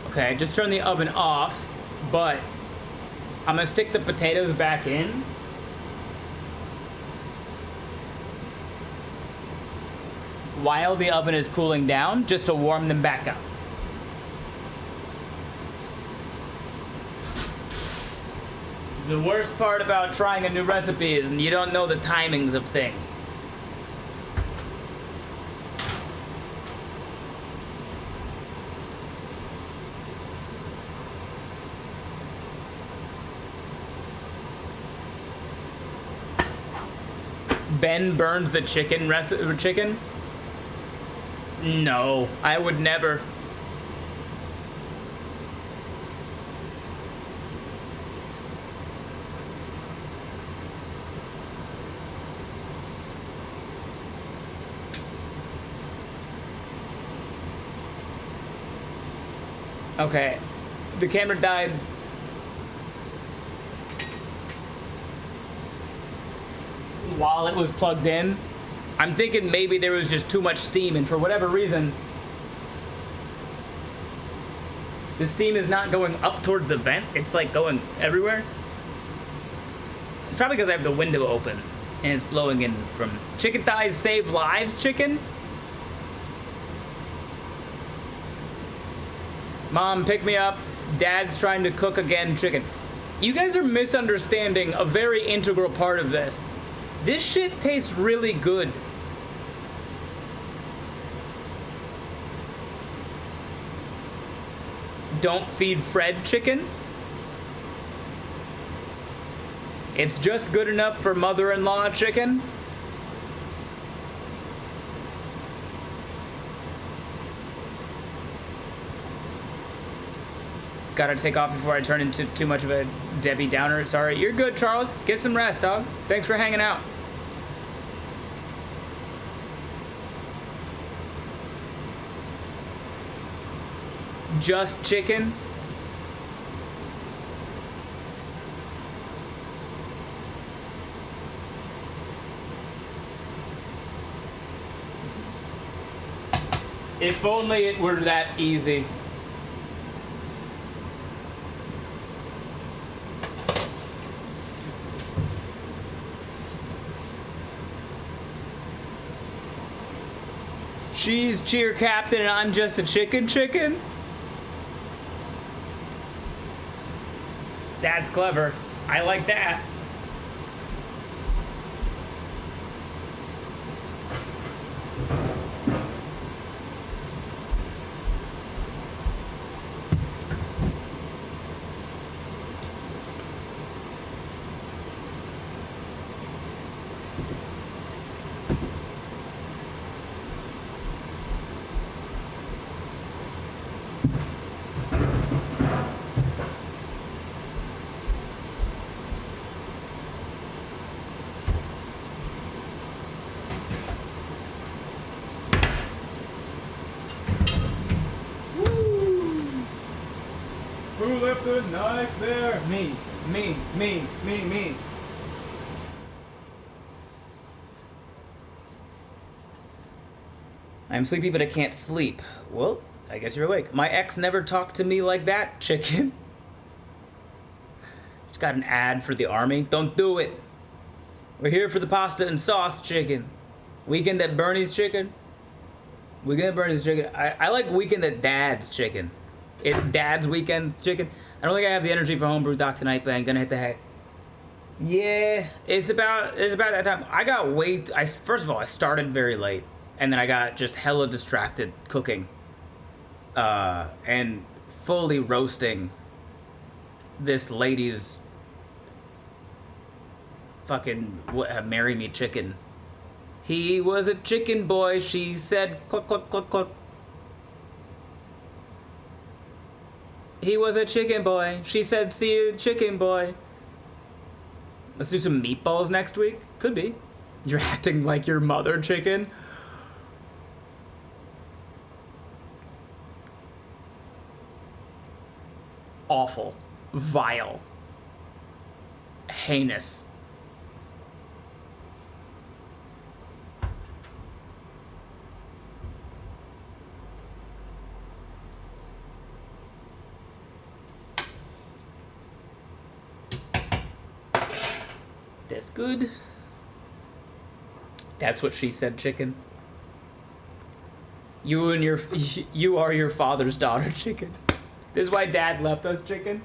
Okay, just turn the oven off, but I'm gonna stick the potatoes back in. While the oven is cooling down, just to warm them back up. The worst part about trying a new recipe is you don't know the timings of things. Ben burned the chicken? No, I would never. Okay, the camera died. While it was plugged in. I'm thinking maybe there was just too much steam, and for whatever reason, The steam is not going up towards the vent. It's like going everywhere. It's probably because I have the window open and it's blowing in from chicken thighs save lives, chicken. Mom, pick me up. Dad's trying to cook again, chicken. You guys are misunderstanding a very integral part of this. This shit tastes really good. Don't feed Fred, chicken. It's just good enough for mother-in-law, chicken. Gotta take off before I turn into too much of a Debbie Downer. Sorry. You're good, Charles. Get some rest, dog. Thanks for hanging out. Just chicken? If only it were that easy. She's cheer captain and I'm just a chicken. That's clever. I like that. Who left the knife there? Me. I'm sleepy, but I can't sleep. Well, I guess you're awake. My ex never talked to me like that, chicken. Just got an ad for the army. Don't do it. We're here for the pasta and sauce, chicken. Weekend at Bernie's, chicken. Weekend at Bernie's, chicken. I like weekend at Dad's, chicken. Dad's weekend, chicken. I don't think I have the energy for homebrew doc tonight, but I'm gonna hit the hay. Yeah, it's about that time. I got first of all, I started very late, and then I got just hella distracted cooking, and fully roasting this lady's fucking marry me chicken. He was a chicken boy, she said, cluck, cluck, cluck, cluck. He was a chicken boy. She said, see you, chicken boy. Let's do some meatballs next week? Could be. You're acting like your mother, chicken. Awful. Vile. Heinous. That's good. That's what she said, chicken. You are your father's daughter, chicken. This is why Dad left us, chicken.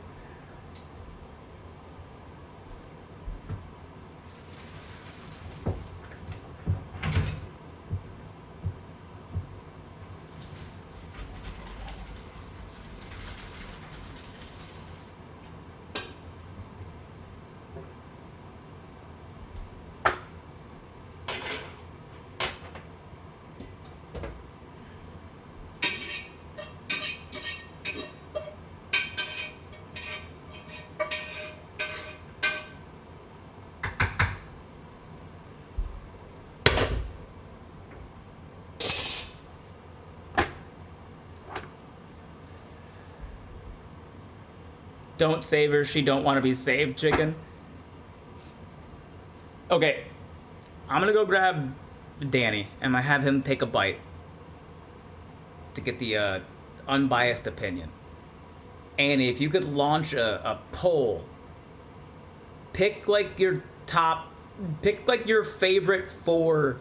Don't save her, she don't want to be saved, chicken. Okay, I'm gonna go grab Danny and I have him take a bite to get the unbiased opinion. Annie, if you could launch a poll, pick like your favorite 4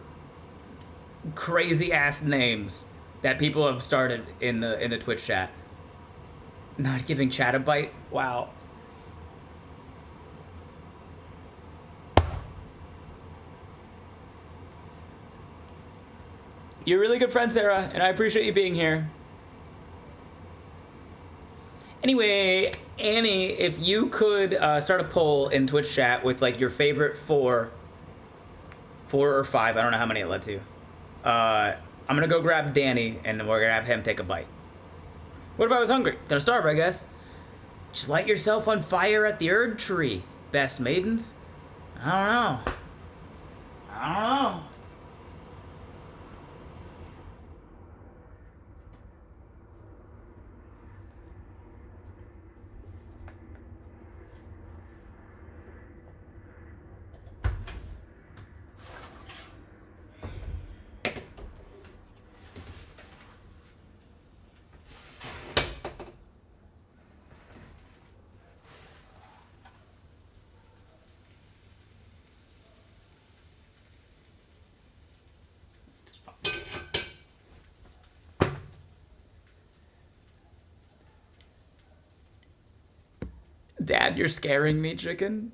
crazy ass names that people have started in the Twitch chat. Not giving chat a bite? Wow. You're a really good friend, Sarah, and I appreciate you being here. Anyway, Annie, if you could start a poll in Twitch chat with like your favorite 4 or 5, I don't know how many it led to. I'm gonna go grab Danny and we're gonna have him take a bite. What if I was hungry? Gonna starve, I guess. Just light yourself on fire at the Erd Tree, best maidens. I don't know. Dad, you're scaring me, chicken.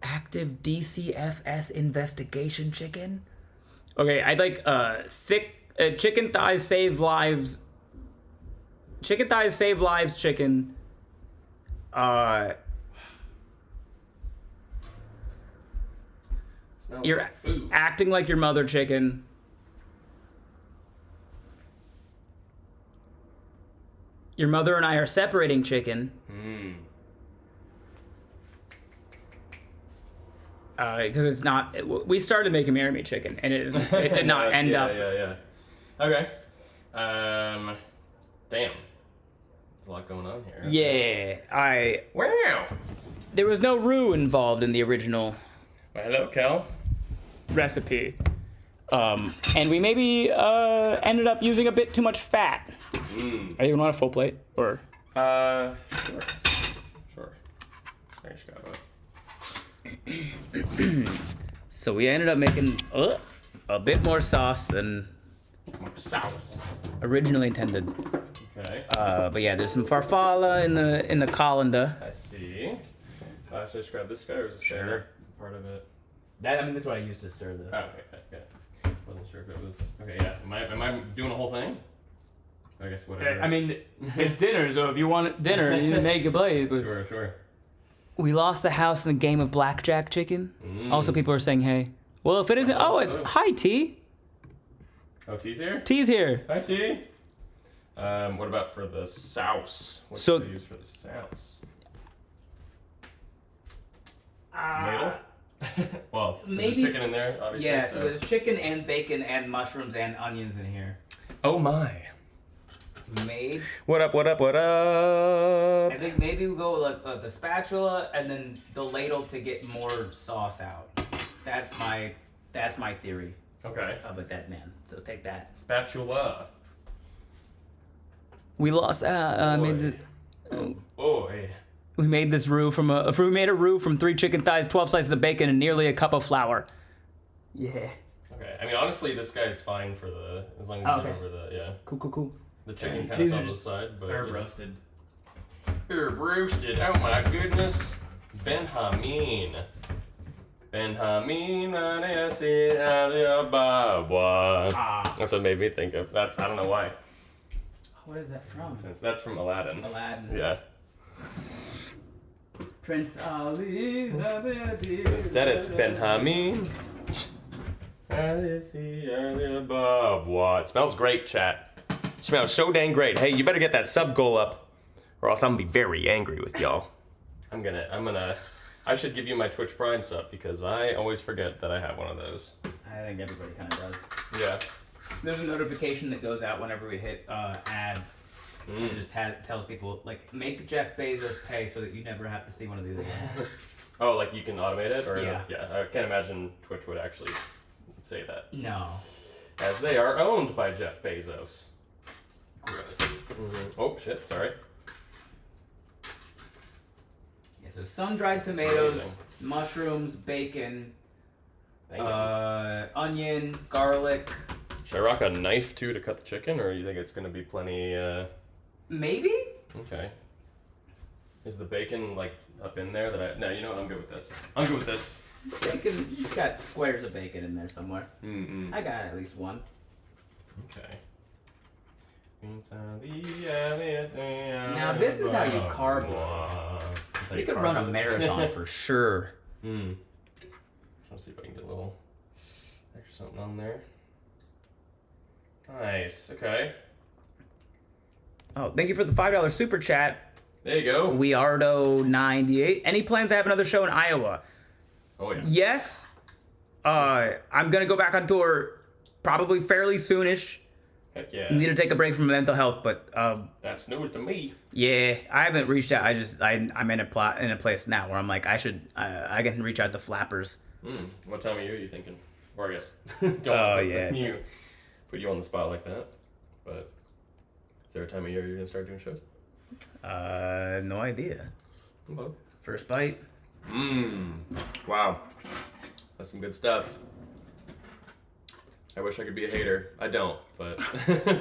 Active DCFS investigation, chicken. Okay, I'd like thick chicken thighs save lives. Chicken thighs save lives, chicken. You're like food. acting like your mother, chicken. Your mother and I are separating, chicken. Because it's not. We started making Marry Me Chicken, and it did not end up. Yeah. Okay. Damn. There's a lot going on here. Yeah, Wow. there was no roux involved in the original Well, hello, Kel. recipe, and we maybe ended up using a bit too much fat. Are you gonna want a full plate or? Sure. Thanks, Scott. So we ended up making a bit more sauce than More sauce. originally intended. Okay. But yeah, there's some farfalla in the colander. I see. Should I just grab this guy or is this guy part of it? That's what I used to stir the. Oh, okay. Wasn't sure if it was. Okay, yeah. Am I doing the whole thing? I guess whatever. I mean, it's dinner, so if you want dinner, you make a plate. But Sure. we lost the house in a game of blackjack, chicken. Also, people are saying, "Hey, well, if it isn't, hi T. Oh, T's here? T's here." Hi, T. What about for the sauce? What So- should I use for the sauce? Ladle? Well, Maybe there's chicken in there, obviously. Yeah, so there's chicken and bacon and mushrooms and onions in here. Oh my. Made. What up, what up, what up? I think maybe we'll go with the spatula and then the ladle to get more sauce out. That's my theory Okay. of it, that man. So take that. Spatula. We lost. Oh, hey. We made this roux we made a roux from 3 chicken thighs, 12 slices of bacon, and nearly a cup of flour. Yeah. Okay. I mean, honestly, this guy's fine for as long as you get over the Cool. The chicken kind These of are on the just side, but herb roasted. Herb roasted. Oh my goodness. Benjamin. That's what made me think of. I don't know why. What is that from? That's from Aladdin. Aladdin. Yeah. Prince Ali. Instead, it's Benjamin. It smells great, chat. It smells so dang great. Hey, you better get that sub goal up, or else I'm gonna be very angry with y'all. I should give you my Twitch Prime sub because I always forget that I have one of those. I think everybody kind of does. Yeah. There's a notification that goes out whenever we hit ads. It just tells people, like, make Jeff Bezos pay so that you never have to see one of these again. Oh, like you can automate it? Or Yeah. Yeah, I can't imagine Twitch would actually say that. No. As they are owned by Jeff Bezos. Gross. Oh, shit, sorry. Yeah, so sun-dried tomatoes, Amazing. mushrooms, bacon, Dang it. onion, garlic. Should I rock a knife too to cut the chicken, or you think it's gonna be plenty? Maybe? Okay. Is the bacon like up in there? No, you know what? I'm good with this. I'm good with this. Bacon, you just got squares of bacon in there somewhere. Mm-mm. I got at least one. Okay. Now this is how you carb. You could run a marathon for sure. Let's see if I can get a little extra something on there. Nice. Okay. Oh, thank you for the $5 super chat. There you go. Weardo98. Any plans to have another show in Iowa? Oh yeah. Yes. I'm gonna go back on tour probably fairly soonish. Heck yeah. Need to take a break from mental health, but That's news to me. yeah, I haven't reached out. I'm in a place now where I'm like I can reach out to flappers. What time of year are you thinking? Or I guess Yeah. you put you on the spot like that. But is there a time of year you're gonna start doing shows? No idea. Okay. First bite. Wow. That's some good stuff. I wish I could be a hater. I don't, but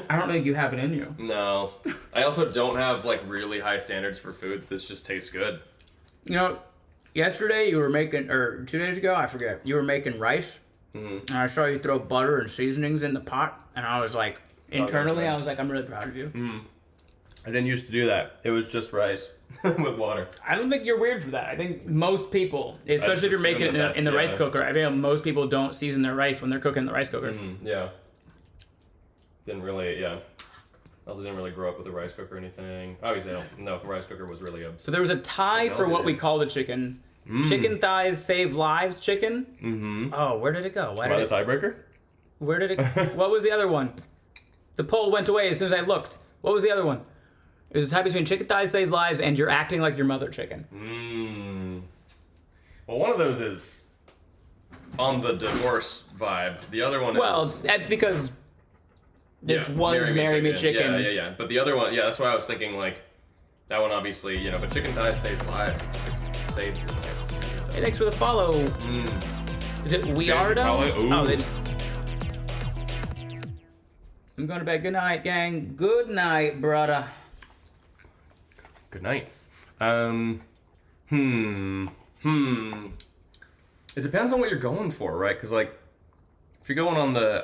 I don't think you have it in you. no. I also don't have like really high standards for food. This just tastes good. You know, yesterday you were making, or 2 days ago, I forget, you were making rice. And I saw you throw butter and seasonings in the pot, and I was like, internally, I was like, I'm really proud of you. I didn't used to do that. It was just rice. With water. I don't think you're weird for that. I think most people, especially if you're making it in the rice cooker, I think most people don't season their rice when they're cooking in the rice cooker. Yeah. Didn't really, yeah. Also didn't really grow up with a rice cooker or anything. Obviously, I don't know if a rice cooker was really a... So there was a tie for what we call the chicken. Chicken thighs save lives chicken. Oh, where did it go? By the tiebreaker? Where did it... What was the other one? The poll went away as soon as I looked. What was the other one? It was a tie between chicken thighs save lives and you're acting like your mother chicken. Well, one of those is on the divorce vibe. The other one Well, is... that's because this one's Marry Me Chicken. Yeah. But the other one, that's why I was thinking, like, that one obviously, but chicken thighs saves lives. It saves the lives. Hey, thanks for the follow. Is it Weardo? Oh, they just... I'm going to bed. Good night, gang. Good night, brother. Good night. It depends on what you're going for, right? Because, like, if you're going on the,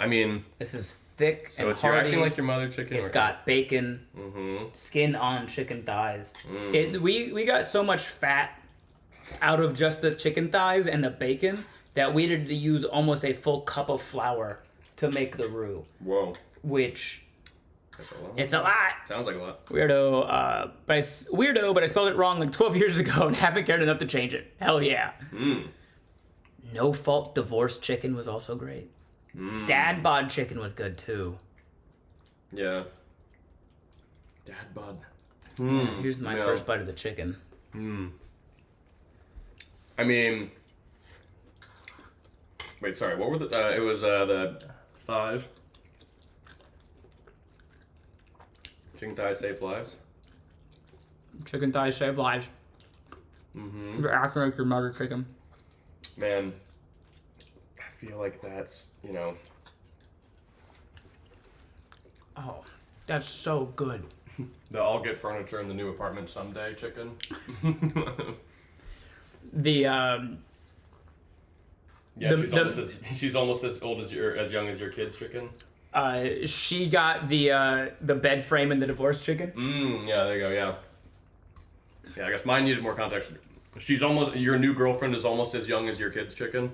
This is thick so and it's you're hearty. acting like your mother chicken. It's got bacon, skin on chicken thighs. We got so much fat out of just the chicken thighs and the bacon that we had to use almost a full cup of flour to make the roux. Whoa. Which... That's a lot. It's a lot. Sounds like a lot. Weirdo, but I spelled it wrong like 12 years ago and haven't cared enough to change it. Hell yeah. No Fault Divorce Chicken was also great. Dad Bod Chicken was good too. Yeah. Dad bod. Here's my Yeah. first bite of the chicken. I mean, wait, sorry. What were the? It was the thighs. Chicken thighs save lives. Chicken thighs save lives. You're acting like your mother chicken. Man, I feel like that's, Oh, that's so good. the I'll get furniture in the new apartment someday chicken. The Yeah, The- she's almost as old as as young as your kid's chicken. she got the bed frame and the divorce chicken. Yeah, there you go. Yeah. Yeah, I guess mine needed more context. Your new girlfriend is almost as young as your kid's chicken.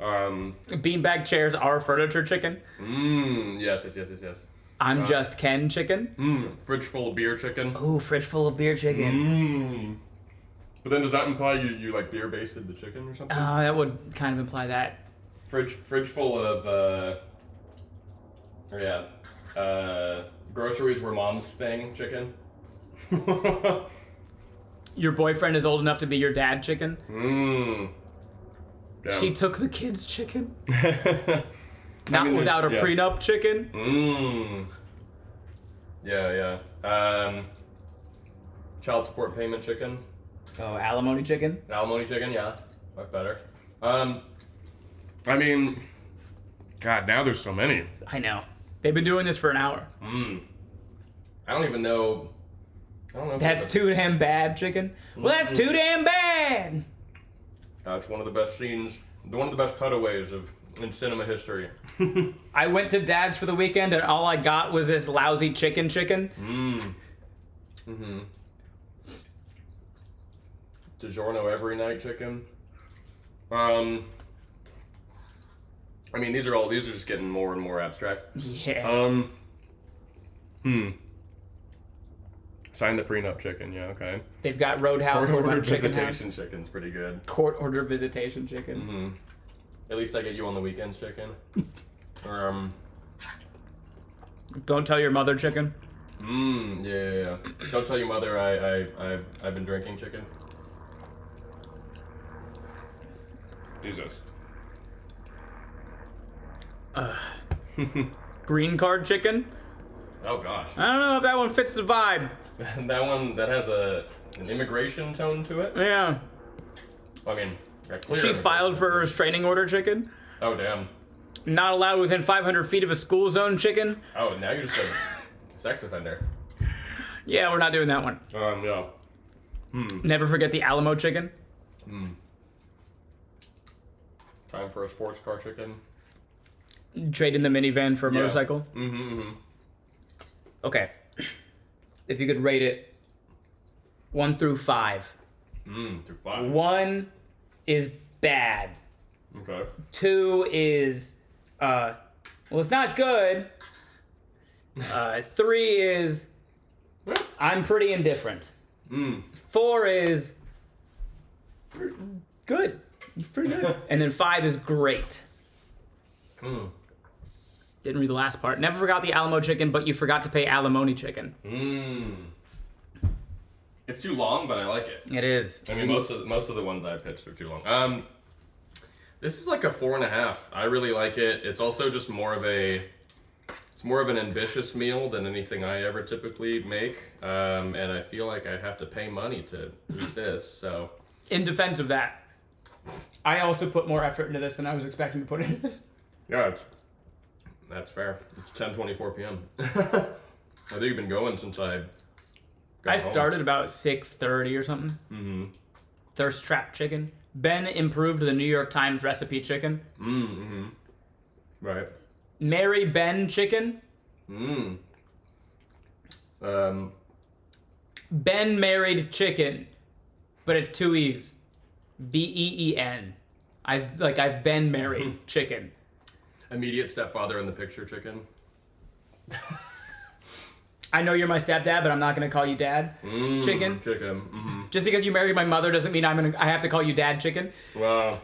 Beanbag chairs are furniture chicken. Yes. I'm just Ken chicken. Fridge full of beer chicken. Ooh, fridge full of beer chicken. But then does that imply you like beer basted the chicken or something? That would kind of imply that. Fridge full of groceries were mom's thing chicken. Your boyfriend is old enough to be your dad chicken. Damn. She took the kids chicken. I Not mean, without a yeah. prenup chicken. Yeah. Child support payment chicken. Oh, alimony chicken. Alimony chicken, yeah. Much better. I mean, God, now there's so many. I know. They've been doing this for an hour. I don't even know. I don't know. That's too damn bad chicken. Well, that's too damn bad. That's one of the best scenes, one of the best cutaways in cinema history. I went to Dad's for the weekend and all I got was this lousy chicken. DiGiorno every night chicken. I mean, these are just getting more and more abstract. Yeah. Sign the prenup chicken, yeah, okay. They've got Roadhouse Court order chicken visitation house. chicken's pretty good. Court order visitation chicken. At least I get you on the weekends chicken. Don't tell your mother chicken. Yeah. Don't tell your mother I've been drinking chicken. Jesus. Green card chicken. Oh gosh. I don't know if that one fits the vibe. That one that has an immigration tone to it. Yeah. I mean, She filed for a restraining order chicken. Oh damn. Not allowed within 500 feet of a school zone chicken. Oh, now you're just a sex offender. Yeah, we're not doing that one. No. Never forget the Alamo chicken. Time for a sports car chicken. Trade in the minivan for a Yeah. motorcycle. Okay. If you could rate it 1 through 5. Through 5. 1 is bad. Okay. 2 is, well, it's not good. 3 is, I'm pretty indifferent. 4 is good. It's pretty good. And then 5 is great. Didn't read the last part. Never forgot the Alamo chicken, but you forgot to pay alimony chicken. It's too long, but I like it. It is. I mean, most of the ones I pitched are too long. This is like a 4.5. I really like it. It's also just more of an ambitious meal than anything I ever typically make. And I feel like I have to pay money to eat this. So In defense of that, I also put more effort into this than I was expecting to put into this. yeah, that's fair. It's 10:24 p.m. I think you've been going since I home. Started about 6:30 or something. Thirst trap chicken. Ben improved the New York Times recipe chicken. Right. Mary Ben chicken. Ben married chicken, but it's 2 E's. Ben. I've been married chicken. Immediate stepfather in the picture chicken. I know you're my stepdad, but I'm not gonna call you dad. Chicken. Chicken. Just because you married my mother doesn't mean I have to call you dad chicken. Well,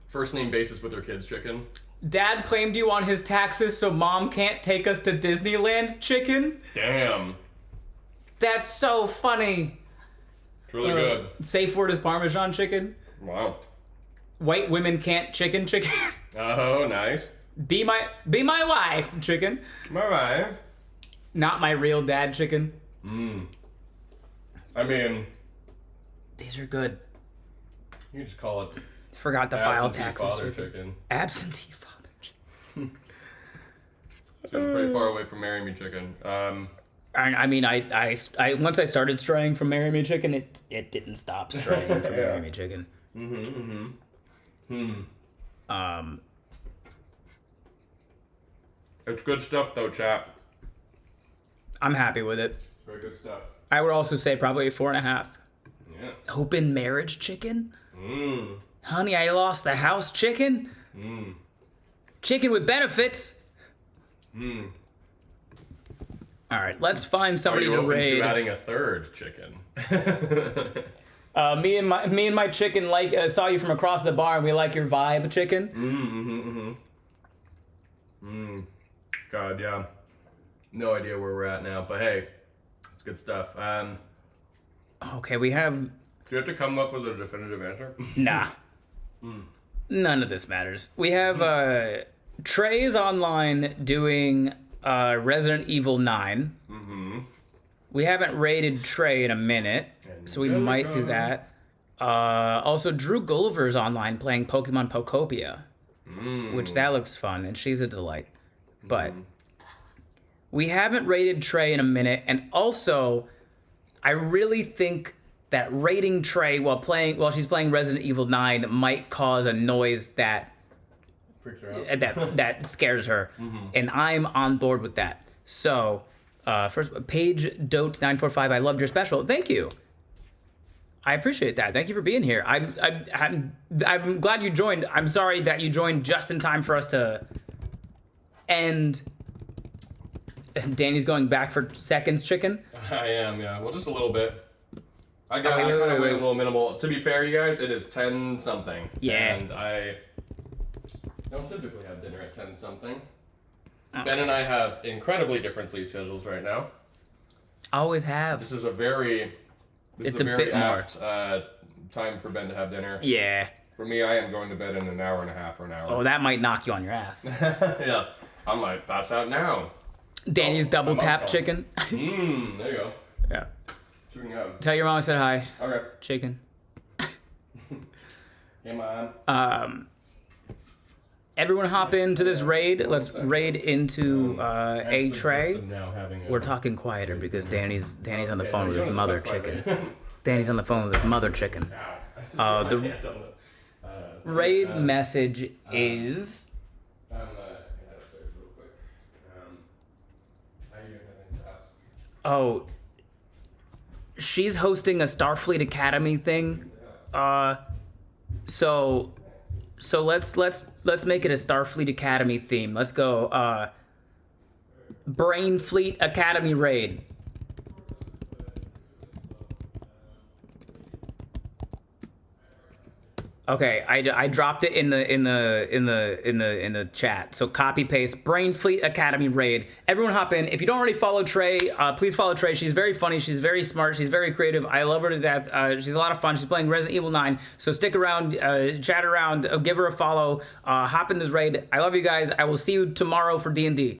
First name basis with their kids chicken. Dad claimed you on his taxes so mom can't take us to Disneyland chicken. Damn. That's so funny. It's really good. Safe word is Parmesan chicken. Wow. White women can't chicken. Oh, nice. Be my wife chicken. My wife. Not my real dad chicken. I mean, These are good. you just call it Forgot to file absentee taxes. father chicken. Absentee father chicken. It's pretty far away from Marry Me chicken. I mean, I once I started straying from Marry Me chicken, it didn't stop straying from Marry Me chicken. It's good stuff though, chat. I'm happy with it. Very good stuff. I would also say probably 4.5. Yeah. Open marriage chicken? Honey, I lost the house chicken? Chicken with benefits? Alright, let's find Are somebody you to open raid. to adding a third chicken? Me and my chicken saw you from across the bar and we like your vibe, chicken. God, yeah. No idea where we're at now, but hey, it's good stuff. Okay, we have... Do you have to come up with a definitive answer? Nah. None of this matters. We have Trey's online doing Resident Evil 9. We haven't rated Trey in a minute, so we might do that. Also, Drew Gulliver's online playing Pokemon Pokopia, which that looks fun, and she's a delight. But we haven't rated Trey in a minute, and also, I really think that rating Trey while she's playing Resident Evil 9 might cause a noise that Freaks her out. that scares her, and I'm on board with that. So, first, Paige Dotes 945. I loved your special. Thank you. I appreciate that. Thank you for being here. I'm glad you joined. I'm sorry that you joined just in time for us to end. Danny's going back for seconds chicken. I am, yeah. Well, just a little bit. I wait, kind of wait. went a little minimal. To be fair, you guys, it is 10 something. Yeah. And I don't typically have dinner at 10 something. Okay. Ben and I have incredibly different sleep schedules right now. Always have. This is a very bit apt time for Ben to have dinner. Yeah. For me, I am going to bed in an hour and a half or an hour. Oh, that might knock you on your ass. Yeah. I might pass out now. Danny's double my tap mom's chicken. There you go. Yeah. Shooting up. Tell your mom I said hi. Okay. Chicken. Hey, Mom. Everyone hop into this raid. Let's raid into a tray. We're talking quieter because Danny's on the phone with his mother chicken. Danny's on the phone with his mother chicken. The raid message is... Oh, she's hosting a Starfleet Academy thing. So let's make it a Starfleet Academy theme. Let's go. Brain Fleet Academy raid. Okay, I dropped it in the chat. So copy paste Brain Fleet Academy raid. Everyone hop in. If you don't already follow Trey, please follow Trey. She's very funny. She's very smart. She's very creative. I love her to death. She's a lot of fun. She's playing Resident Evil 9. So stick around, chat around, give her a follow. Hop in this raid. I love you guys. I will see you tomorrow for D&D.